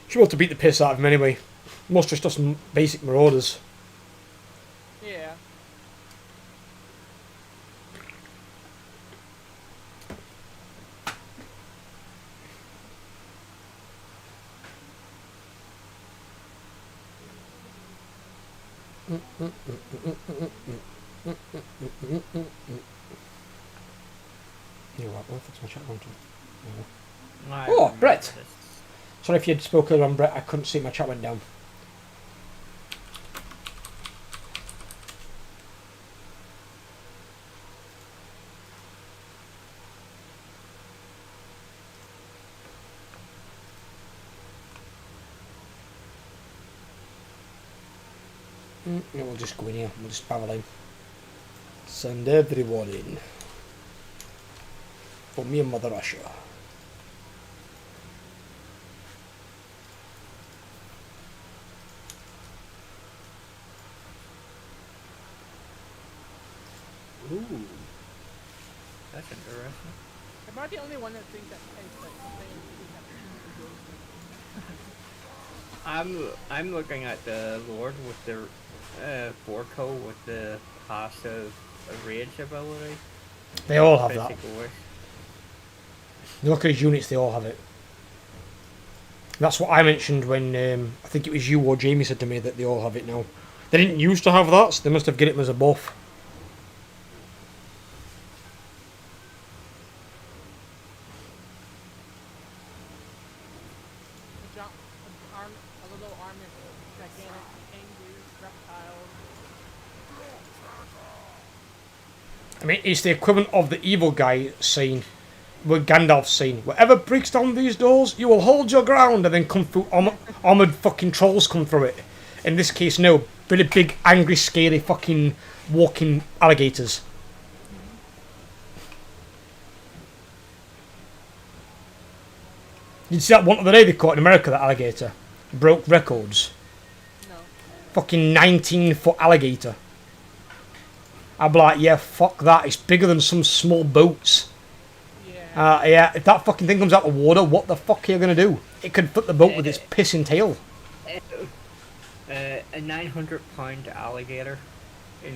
Should be able to beat the piss out of him anyway. Most just does some basic marauders. Yeah. You know what? I'll fix my chat window. I Oh, remember Brett. this. Sorry if you'd spoken on Brett. I couldn't see my chat went down. We'll just go in here. We'll just barrel in. Send everyone in. For me and Mother Russia. Ooh. That's interesting. Am I the only one that thinks that tastes like something I'm looking at the Lord with the Borko with the passive rage ability. They all have that. Physical wish. You look at his units, they all have it. That's what I mentioned when I think it was you or Jamie said to me that they all have it now. They didn't used to have that, so they must have get it as a buff. a little army of gigantic kangaroos, reptiles. I mean, it's the equivalent of the evil guy saying, with Gandalf saying, whatever breaks down these doors, you will hold your ground, and then come through, armoured fucking trolls come through it. In this case, no, really big, angry, scary, fucking walking alligators. You'd see that one other day they caught in America, that alligator. Broke records. No. Fucking 19-foot alligator. I'd be like, yeah, fuck that. It's bigger than some small boats. Yeah. Yeah, if that fucking thing comes out of water, what the fuck are you going to do? It could flip the boat with its pissing tail. A 900-pound alligator.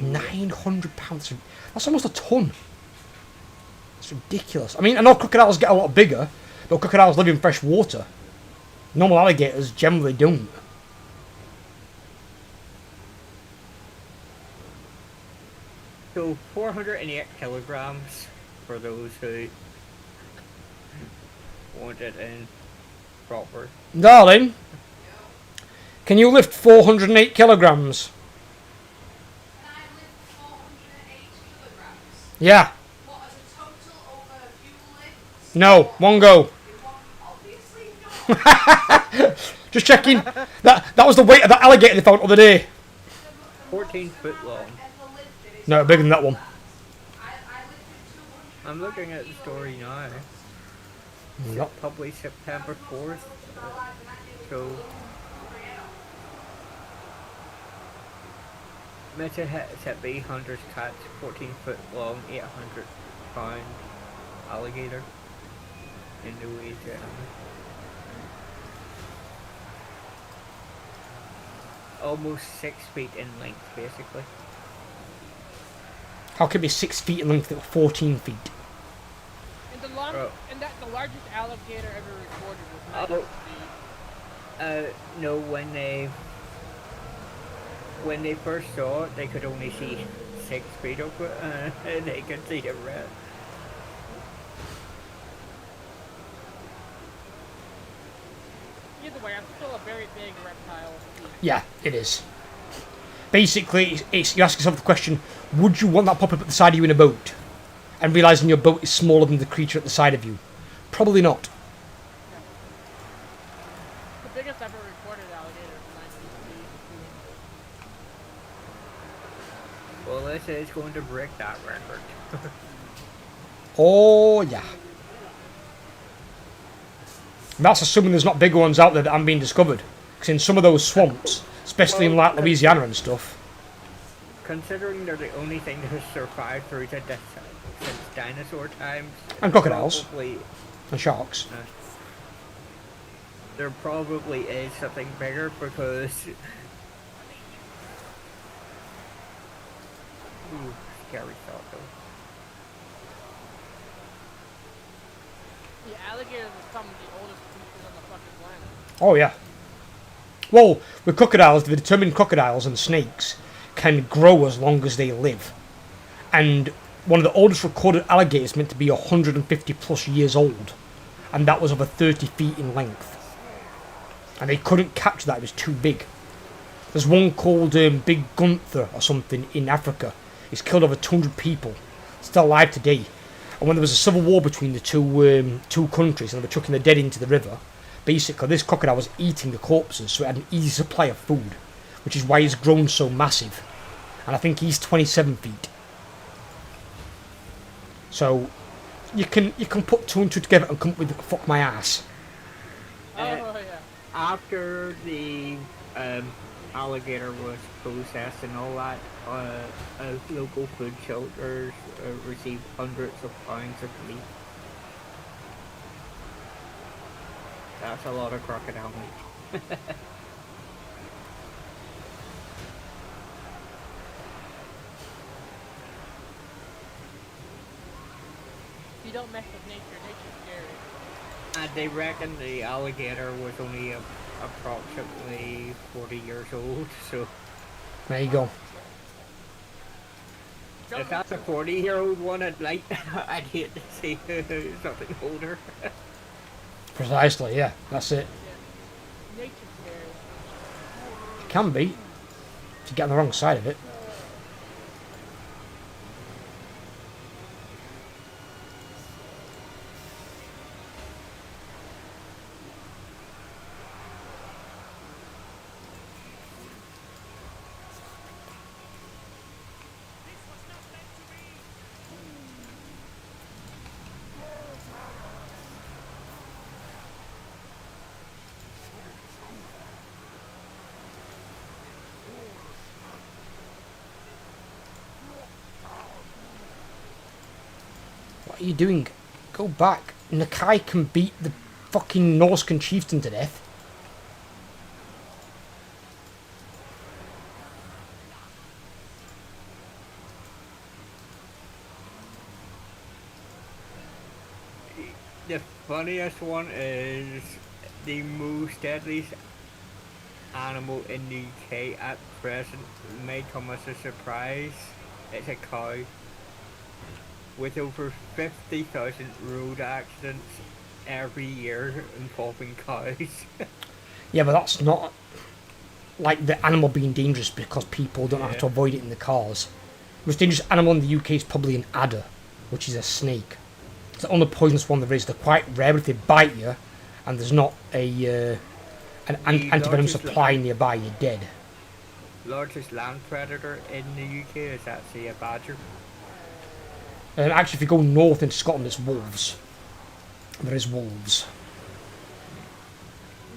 900 pounds. That's almost a ton. It's ridiculous. I mean, I know crocodiles get a lot bigger, but crocodiles live in fresh water. Normal alligators generally don't. So 408 kilograms for those who want it in proper. Darling, can you lift 408 kilograms? Can I lift 408 kilograms? Yeah. What, as a total over a few lifts? No, one go. Obviously not. Just checking. That was the weight of that alligator they found the other day. 14 foot long. No, bigger than that one. I'm looking at the story now. Yep. Published September 4th. So Meta hits at B hunters catch 14 foot long, 800 pound alligator in Louisiana. Almost 6 feet in length, basically. How can it be 6 feet in length at 14 feet? And the the largest alligator ever recorded was 9 feet. No, when they first saw it, they could only see 6 feet of it, and they could see it red. Either way, I'm still a very big reptile. Yeah, it is. Basically, it's you ask yourself the question, would you want that pop up at the side of you in a boat? And realising your boat is smaller than the creature at the side of you? Probably not. The biggest ever recorded alligator is 9 feet. Well, this is going to break that record. Oh, yeah. And that's assuming there's not bigger ones out there that aren't being discovered. Because in some of those swamps, especially in like Louisiana and stuff. Considering they're the only thing that has survived through to this since dinosaur times. And crocodiles. Probably, And sharks. there probably is something bigger because... Ooh, scary thought though. The alligators are some of the oldest creatures on the fucking planet. Oh, yeah. Well, with crocodiles, the determined crocodiles and snakes, can grow as long as they live. And one of the oldest recorded alligators meant to be 150 plus years old. And that was over 30 feet in length. And they couldn't capture that, it was too big. There's one called Big Gunther or something in Africa. He's killed over 200 people. Still alive today. And when there was a civil war between the two countries and they were chucking the dead into the river, basically this crocodile was eating the corpses, so it had an easy supply of food, which is why he's grown so massive. And I think he's 27 feet. So you can put two and two together and come up with fuck my ass. Oh yeah. After the alligator was processed and all that, local food shelters received hundreds of pounds of meat. That's a lot of crocodile meat. You don't mess with nature. Nature's scary. And they reckon the alligator was only approximately 40 years old, so There you go. if that's a 40-year-old one, I'd hate to see something older. Precisely, yeah, that's it. Nature's scary. It can be, if you get on the wrong side of it. What are you doing? Go back. Nakai can beat the fucking Norscan chieftain to death. The funniest one is the most deadliest animal in the UK at present may come as a surprise. It's a cow. With over 50,000 road accidents every year involving cows. Yeah, but that's not like the animal being dangerous because people don't have to avoid it in the cars. The most dangerous animal in the UK is probably an adder, which is a snake. It's the only poisonous one there is. They're quite rare, but if they bite you and there's not an antivenom supply nearby, you're dead. Largest land predator in the UK is actually a badger. Actually, if you go north into Scotland, it's wolves. There is wolves.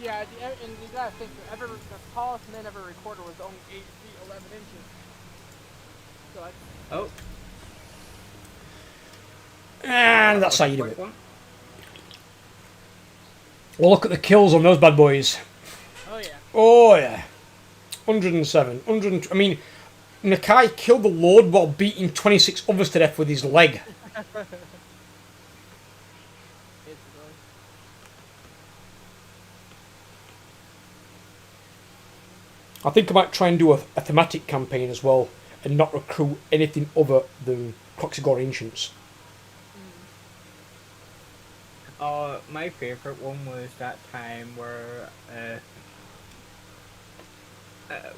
Yeah, and you gotta think that the tallest man ever recorded was only 8 feet 11 inches. So that's Oh. And that's how you do it. Well, look at the kills on those bad boys. oh yeah. Oh, yeah. 107. I mean, Nakai killed the Lord while beating 26 others to death with his leg. I think I might try and do a thematic campaign as well and not recruit anything other than Croxigore Ancients. My favourite one was that time where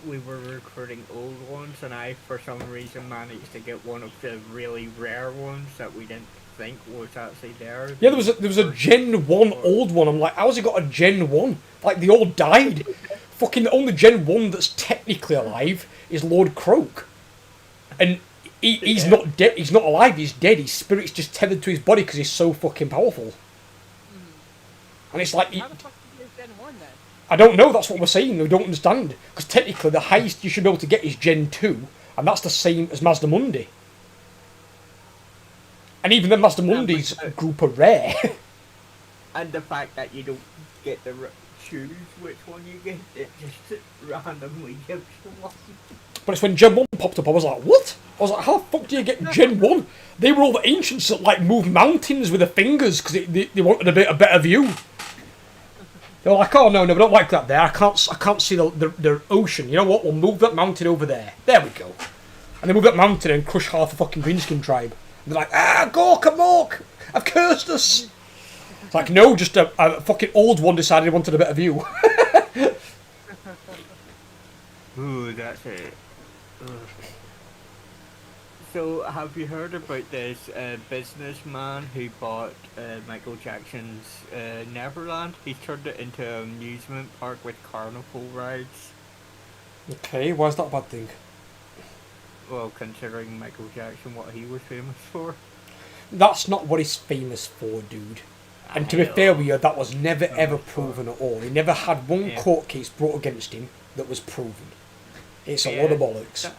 we were recruiting old ones, and I, for some reason, managed to get one of the really rare ones that we didn't think was actually there. Yeah, there was a Gen 1 old one. I'm like, how's he got a Gen 1? Like, they all died. Fucking the only Gen 1 that's technically alive is Lord Croak. And he's not dead. He's not alive. He's dead. His spirit's just tethered to his body because he's so fucking powerful. And it's like... How the fuck did you get Gen 1 then? I don't know, that's what we're saying, we don't understand. Because technically the highest you should be able to get is Gen 2, and that's the same as Mazdamundi. And even the Mazdamundi's group are rare. And the fact that you don't get to choose which one you get, it just randomly gives you one. But it's when Gen 1 popped up, I was like, what? I was like, how the fuck do you get Gen 1? They were all the ancients that like move mountains with their fingers because they wanted a better view. They're like, oh no, we don't like that there. I can't see the ocean. You know what? We'll move that mountain over there. There we go. And they move that mountain and crush half the fucking greenskin tribe. And they're like, Gork and Mork, I've cursed us. It's like, no, just a fucking old one decided he wanted a better view. Ooh, that's it. Ugh. So, have you heard about this businessman who bought Michael Jackson's Neverland? He turned it into an amusement park with carnival rides. Okay, why is that a bad thing? Well, considering Michael Jackson, what he was famous for. That's not what he's famous for, dude. And to be fair with you, that was never ever proven at all. He never had one court case brought against him that was proven. It's a lot of bollocks.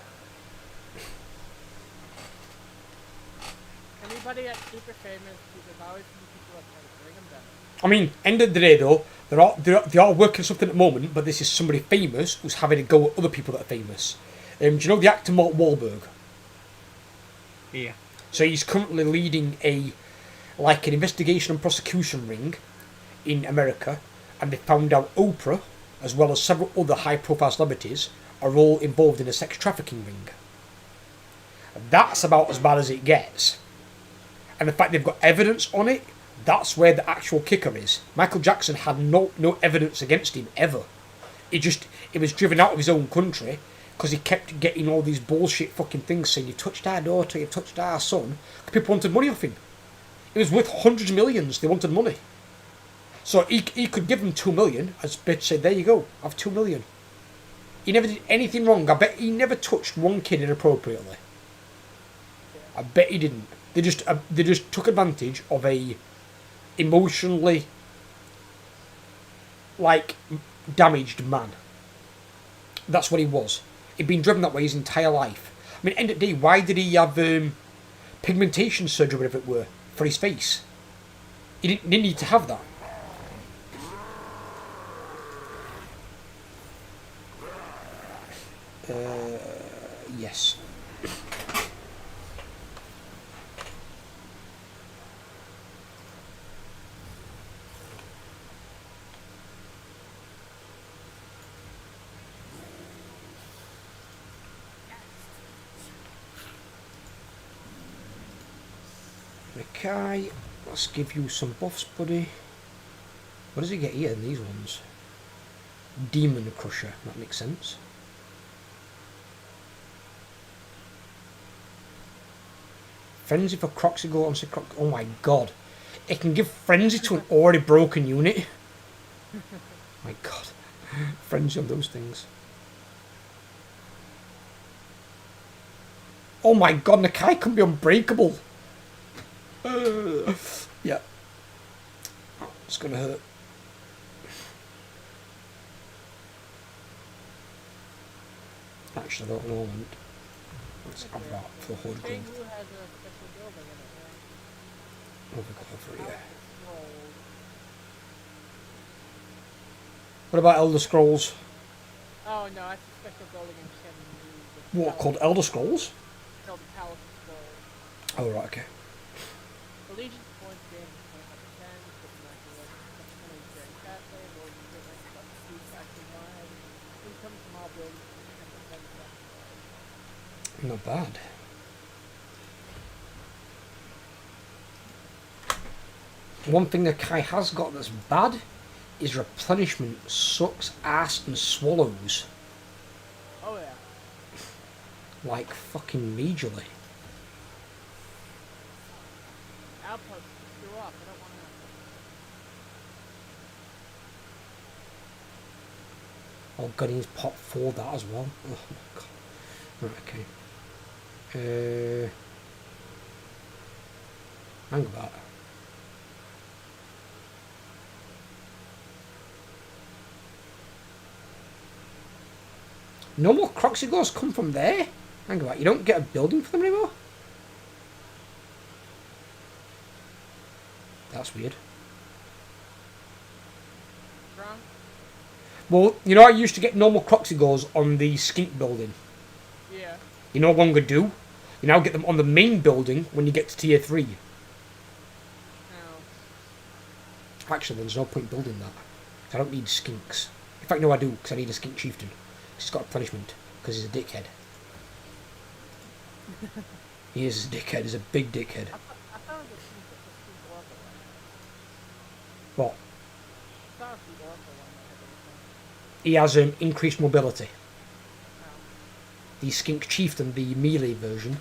Anybody that's super famous, there's always some people that try to bring them down. I mean, end of the day though, they are working something at the moment, but this is somebody famous who's having to go at other people that are famous. Do you know the actor Mark Wahlberg? Yeah. So he's currently leading an investigation and prosecution ring in America, and they found out Oprah, as well as several other high-profile celebrities, are all involved in a sex trafficking ring. That's about as bad as it gets. And the fact they've got evidence on it, that's where the actual kicker is. Michael Jackson had no evidence against him ever. He was driven out of his own country because he kept getting all these bullshit fucking things saying, you've touched our daughter, you've touched our son. People wanted money off him. It was worth hundreds of millions. They wanted money. So he could give them 2 million, as bitch said, there you go, I have 2 million. He never did anything wrong. I bet he never touched one kid inappropriately. I bet he didn't. They just took advantage of a emotionally damaged man. That's what he was. He'd been driven that way his entire life. I mean, end of the day, why did he have pigmentation surgery, whatever it were, for his face? He didn't need to have that. Yes. Nakai, let's give you some buffs, buddy. What does he get here in these ones? Demon Crusher, that makes sense. Frenzy for Croxigo on Croc. Oh my god. It can give Frenzy to an already broken unit. My god. Frenzy on those things. Oh my god, Nakai can be unbreakable. Yeah. It's gonna hurt. Actually, I don't know. Let's have that for the Horde Gold. Who has a special building in it, right? What have we got over here? Scrolls. What about Elder Scrolls? Oh no, that's a special building in Shenmue. What, called Elder Scrolls? No, the Palace of Scrolls. Oh, right, okay. Allegiance points gained 25%, but not the during Cafe, will you get like up to 2 factor wide. Income from all buildings 10% wide. Not bad. One thing that Kai has got that's bad is replenishment sucks ass and swallows. Oh yeah. Like fucking majorly. Outpost, screw up, I don't want to. Oh god, he's pop 4 that as well. Oh my god. Right, okay. Hang about. No more Croxigors come from there? Hang about, you don't get a building for them anymore? That's weird. Wrong? Well, you know I used to get normal Croxigors on the Skink building. Yeah. You no longer do. You now get them on the main building when you get to tier 3. No. Actually, there's no point building that. 'Cause I don't need skinks. In fact, no, I do, because I need a skink chieftain. 'Cause he's got a punishment, because he's a dickhead. He is a dickhead. He's a big dickhead. I thought it was a Steve Oracle one. What? I thought it was the Oracle one that had everything. He has increased mobility. Oh. The skink chieftain, the melee version,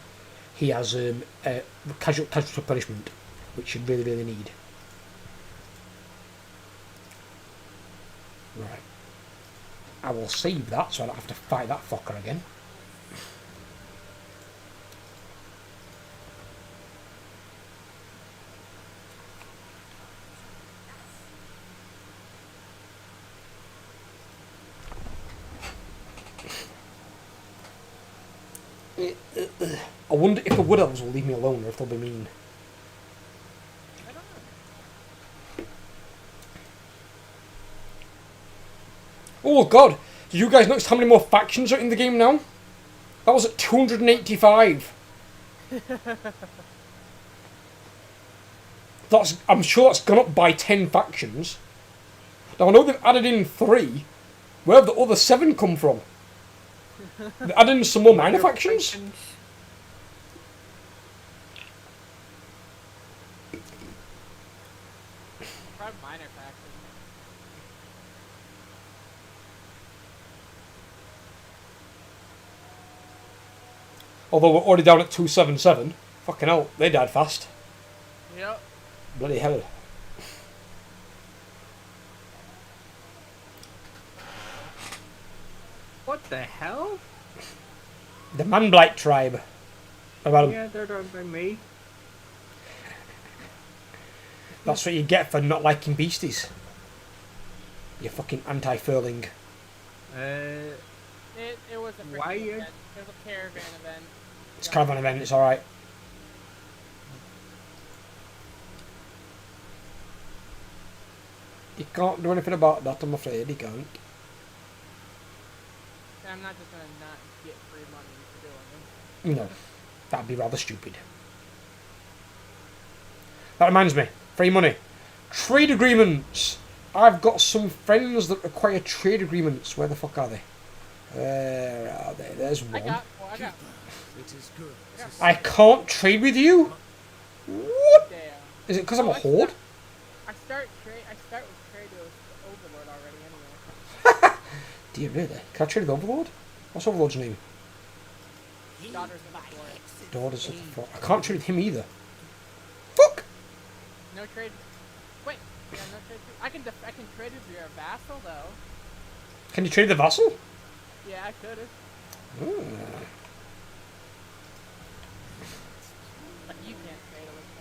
he has casual punishment, which you really, really need. Right. I will save that so I don't have to fight that fucker again. I wonder if the wood elves will leave me alone or if they'll be mean. I don't know. Oh god! Did you guys notice how many more factions are in the game now? That was at 285. I'm sure that's gone up by 10 factions. Now I know they've added in 3. Where have the other 7 come from? They've added in some more minor factions? Probably minor factions. Although we're already down at 277. Fucking hell, they died fast. Yep. Bloody hell. What the hell? The Man-Blight tribe. About 'em. Yeah, they're done by me. That's what you get for not liking beasties. You fucking anti-furling. It was a freaking Why you- event. It was a caravan event. It's kind of an event, it's alright. You can't do anything about that, I'm afraid, you can't. I'm not just gonna not get free money for doing it. No, that'd be rather stupid. That reminds me, free money. Trade agreements! I've got some friends that require trade agreements. Where the fuck are they? Where are they? There's I one. got. It is good. I can't trade with you? What? Damn. Is it because I'm a Oh, I horde? I start with trade with Overlord already anyway. Do you really? Can I trade with Overlord? What's Overlord's name? Daughters of the Forest. Daughters of the Forest. I can't trade with him either. Fuck! No trade. Wait. Yeah, no trade. I can trade with your vassal though. Can you trade the vassal? Yeah, I could. Hmm. But you can't trade. It looks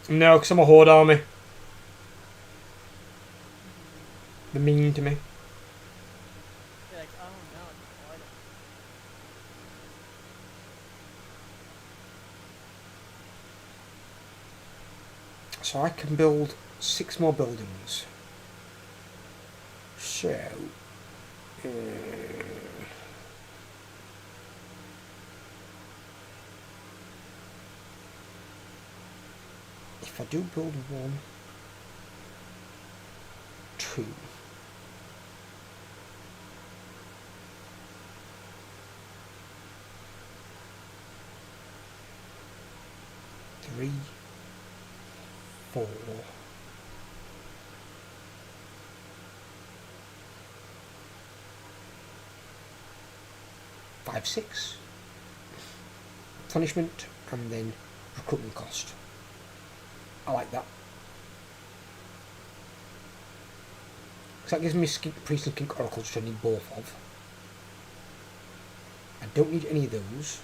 like. No, because I'm a horde army. They're mean to me. You're like, oh no, it's hard. So I can build 6 more buildings. So... if I do build 1, 2... 3, 4... 5, 6. Punishment and then recruitment cost. I like that. Because that gives me Skink Priest and Skink Oracle, which I need both of. I don't need any of those.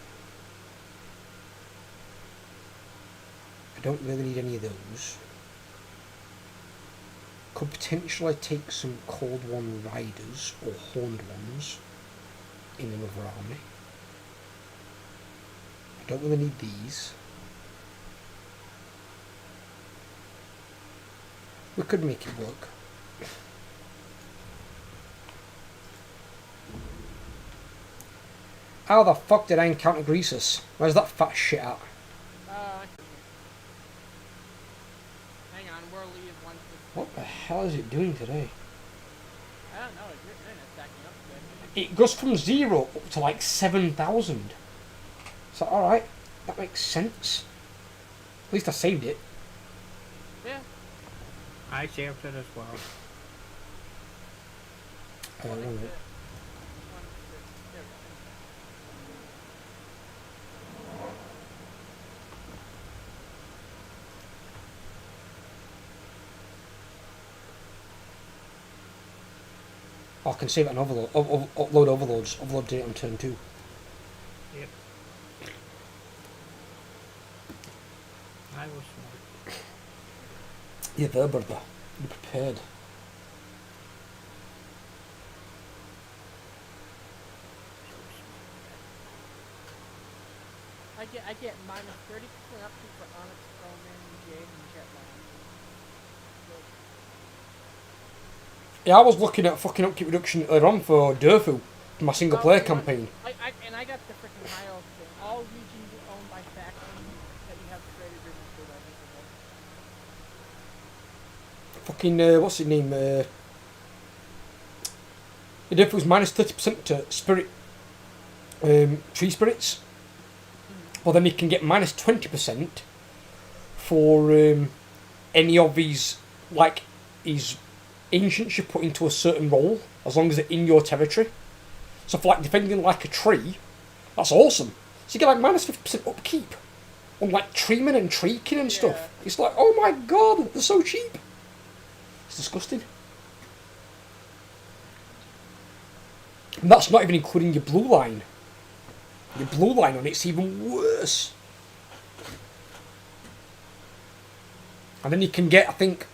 I don't really need any of those. Could potentially take some Cold One Riders or Horned Ones in another army. I don't really need these. We could make it work. How the fuck did I encounter Greasus? Where's that fat shit at? Hang on, we'll leave once What the hell is it doing today? I don't know. Your internet's acting up today. It goes from 0 up to like 7,000. So alright, that makes sense. At least I saved it. Yeah. I saved it as well. Well, One minute. there we go. I can save it and upload overloads. Upload date on turn 2. Yep. I was smart. You're there, brother. You're prepared. I get minus 30% up to for Onyx, Omen, Jade, and Jetlag. Yeah, I was looking at fucking upkeep reduction earlier on for Durfu, my single player campaign. And I got the freaking high elf thing. All regions owned by factions that you have trade agreements with are visible. Fucking, what's his name? Durfu's minus 30% to spirit, tree spirits. But then he can get minus 20% for any of his, like, his ancients you put into a certain role, as long as they're in your territory. So for like defending like a tree, that's awesome. So you get like minus 50% upkeep on like treemen and treeking and stuff. Yeah. It's like, oh my god, they're so cheap. It's disgusting. And that's not even including your blue line. Your blue line on it's even worse. And then you can get, I think,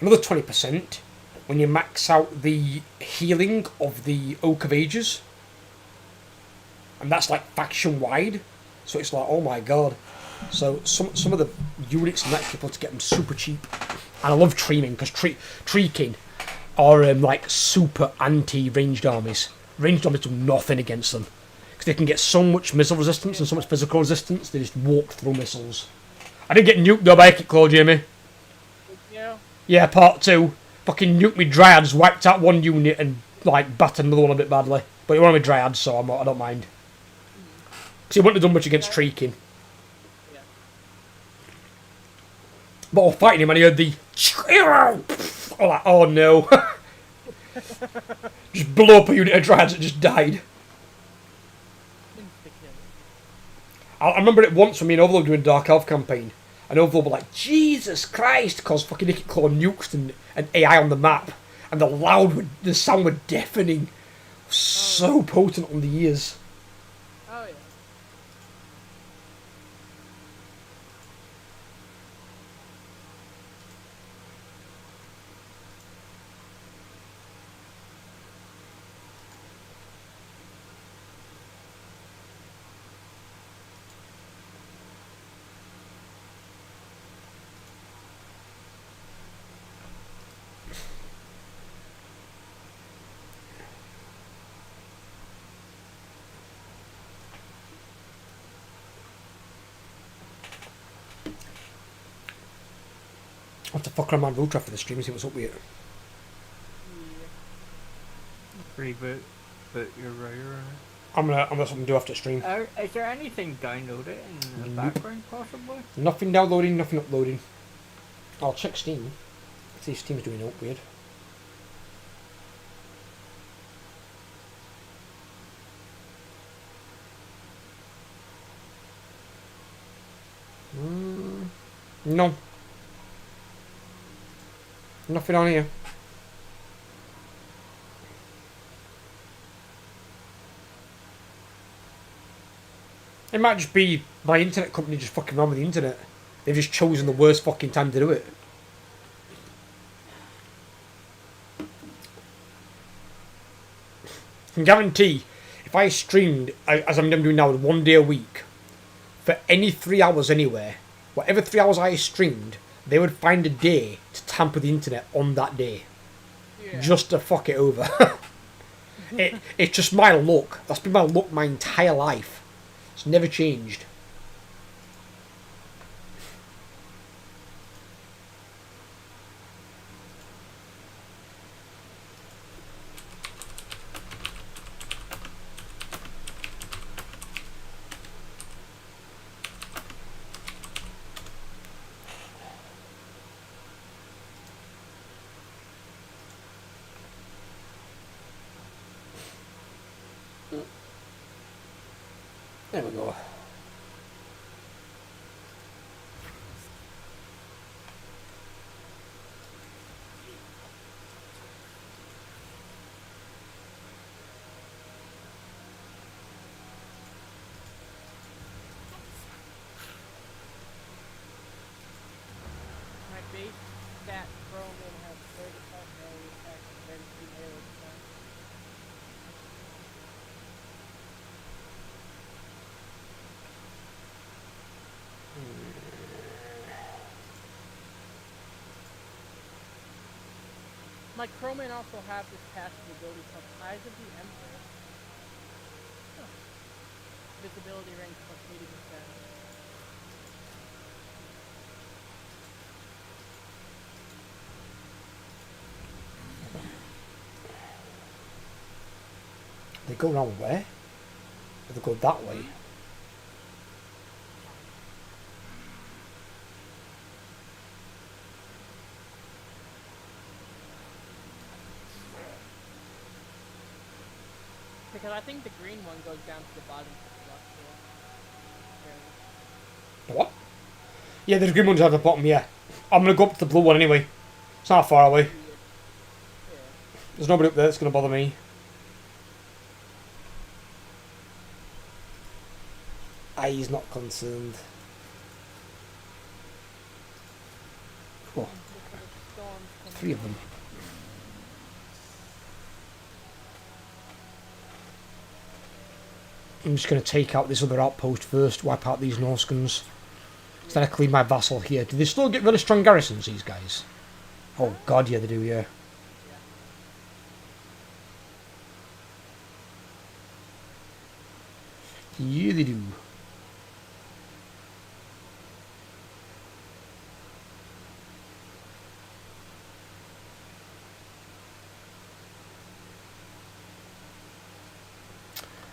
another 20% when you max out the healing of the Oak of Ages. And that's like faction wide. So it's like, oh my god. So some of the units in that people to get them super cheap. And I love treeing because treeking are like super anti-ranged armies. Ranged armies do nothing against them. Because they can get so much missile resistance and so much physical resistance, they just walk through missiles. I didn't get nuked though by Epic Claw, Jamie. Yeah. Yeah, part 2. Fucking nuked me Dryads, wiped out one unit and like battered another one a bit badly. But it wasn't with Dryads, so I don't mind. Because he wouldn't have done much against Treeking. Yeah. But I was fighting him and he heard the... I'm like, oh no. Just blew up a unit of Dryads that just died. I remember it once when me and Overlord doing a Dark Elf campaign, and Overlord were like, Jesus Christ, because fucking Nicky Claw nuked and AI on the map, and the sound were deafening. So potent on the ears. Oh yeah. I have to fuck around my road for the stream and see what's up with it. Reboot, but you're right. I'm gonna something to do after the stream. Is there anything downloaded in the Nope. background, possibly? Nothing downloading, nothing uploading. I'll check Steam. See if Steam's doing it weird. No. Nothing on here. It might just be my internet company just fucking around with the internet. They've just chosen the worst fucking time to do it. I can guarantee, if I streamed, as I'm doing now, 1 day a week, for any 3 hours anywhere, whatever 3 hours I streamed, they would find a day to tamper the internet on that day. Yeah. Just to fuck it over. It's just my luck. That's been my luck my entire life. It's never changed. There we go. My base stat Roman has 35 melee attack and 32 melee defense. My Crowman also have this passive ability called Eyes of the Emperor. Huh. Visibility range plus 80%. They go around where? They go that way. Because I think the green one goes down to the bottom of the block The what? Yeah, there's green ones at the bottom, yeah. I'm gonna go up to the blue one anyway. It's not far away. Yeah. There's nobody up there that's gonna bother me. He's not concerned. Oh, three of them. I'm just going to take out this other outpost first, wipe out these Norskans. Instead of clean my vassal here. Do they still get really strong garrisons, these guys? Oh god, yeah they do, yeah. Yeah they do.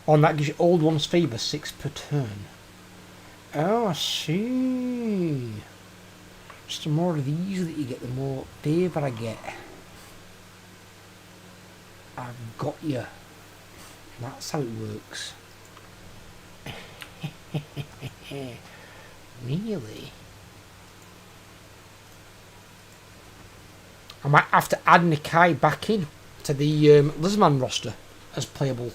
Oh, and that gives you old one's favour 6 per turn. Oh, I see. Just the more of these that you get, the more favour I get. I've got you. That's how it works. Really? I might have to add Nakai back in to the Lizman roster as playable.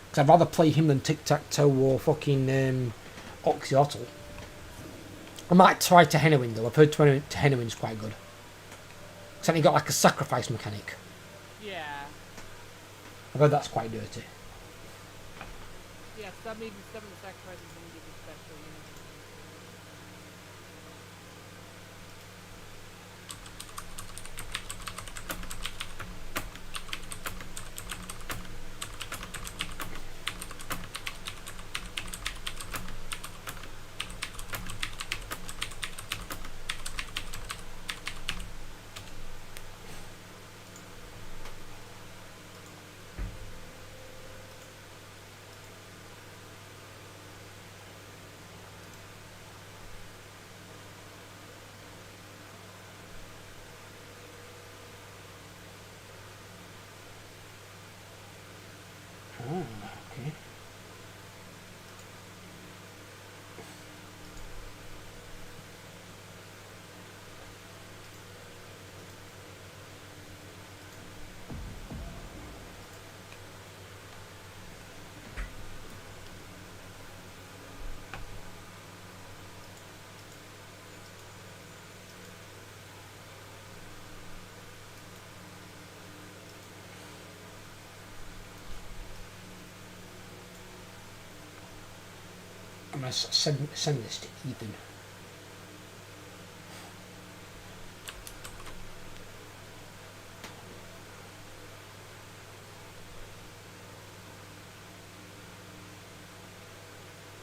Because I'd rather play him than Tic-Tac-Toe or fucking Oxyotl. I might try Tehenowin though. I've heard Tehenowin's quite good. It's only got like a sacrifice mechanic. Yeah. I've heard that's quite dirty. Yeah, some maybe some of the sacrifices when you get the special unit. Oh, okay. I'm going to send this to Ethan.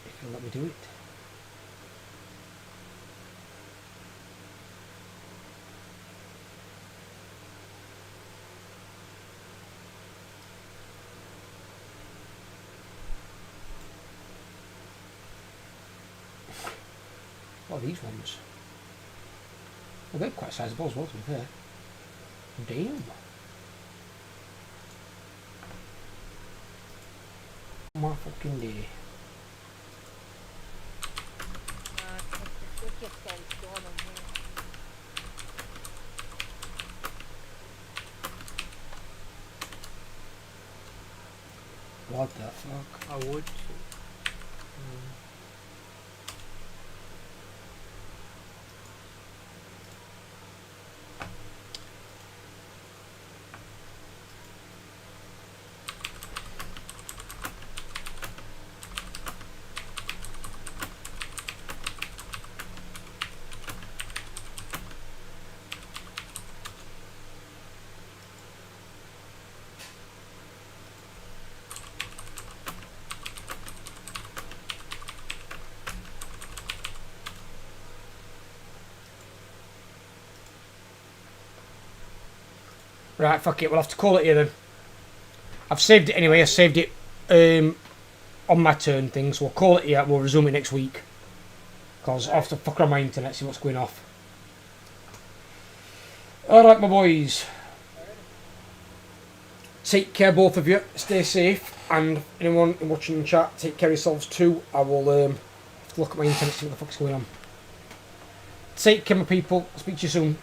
If you'll let me do it. What are these ones? Well, they're quite sizable as well, to be fair. Damn. My fucking day. What the fuck? I would. Right, fuck it, we'll have to call it here then. I've saved it anyway, I saved it on my turn thing, so we'll call it here, we'll resume it next week. Because I have to fuck around my internet, see what's going off. Alright, my boys. Take care, both of you. Stay safe. And anyone watching the chat, take care of yourselves too. I will have to look at my internet, see what the fuck's going on. Take care, my people. I'll speak to you soon.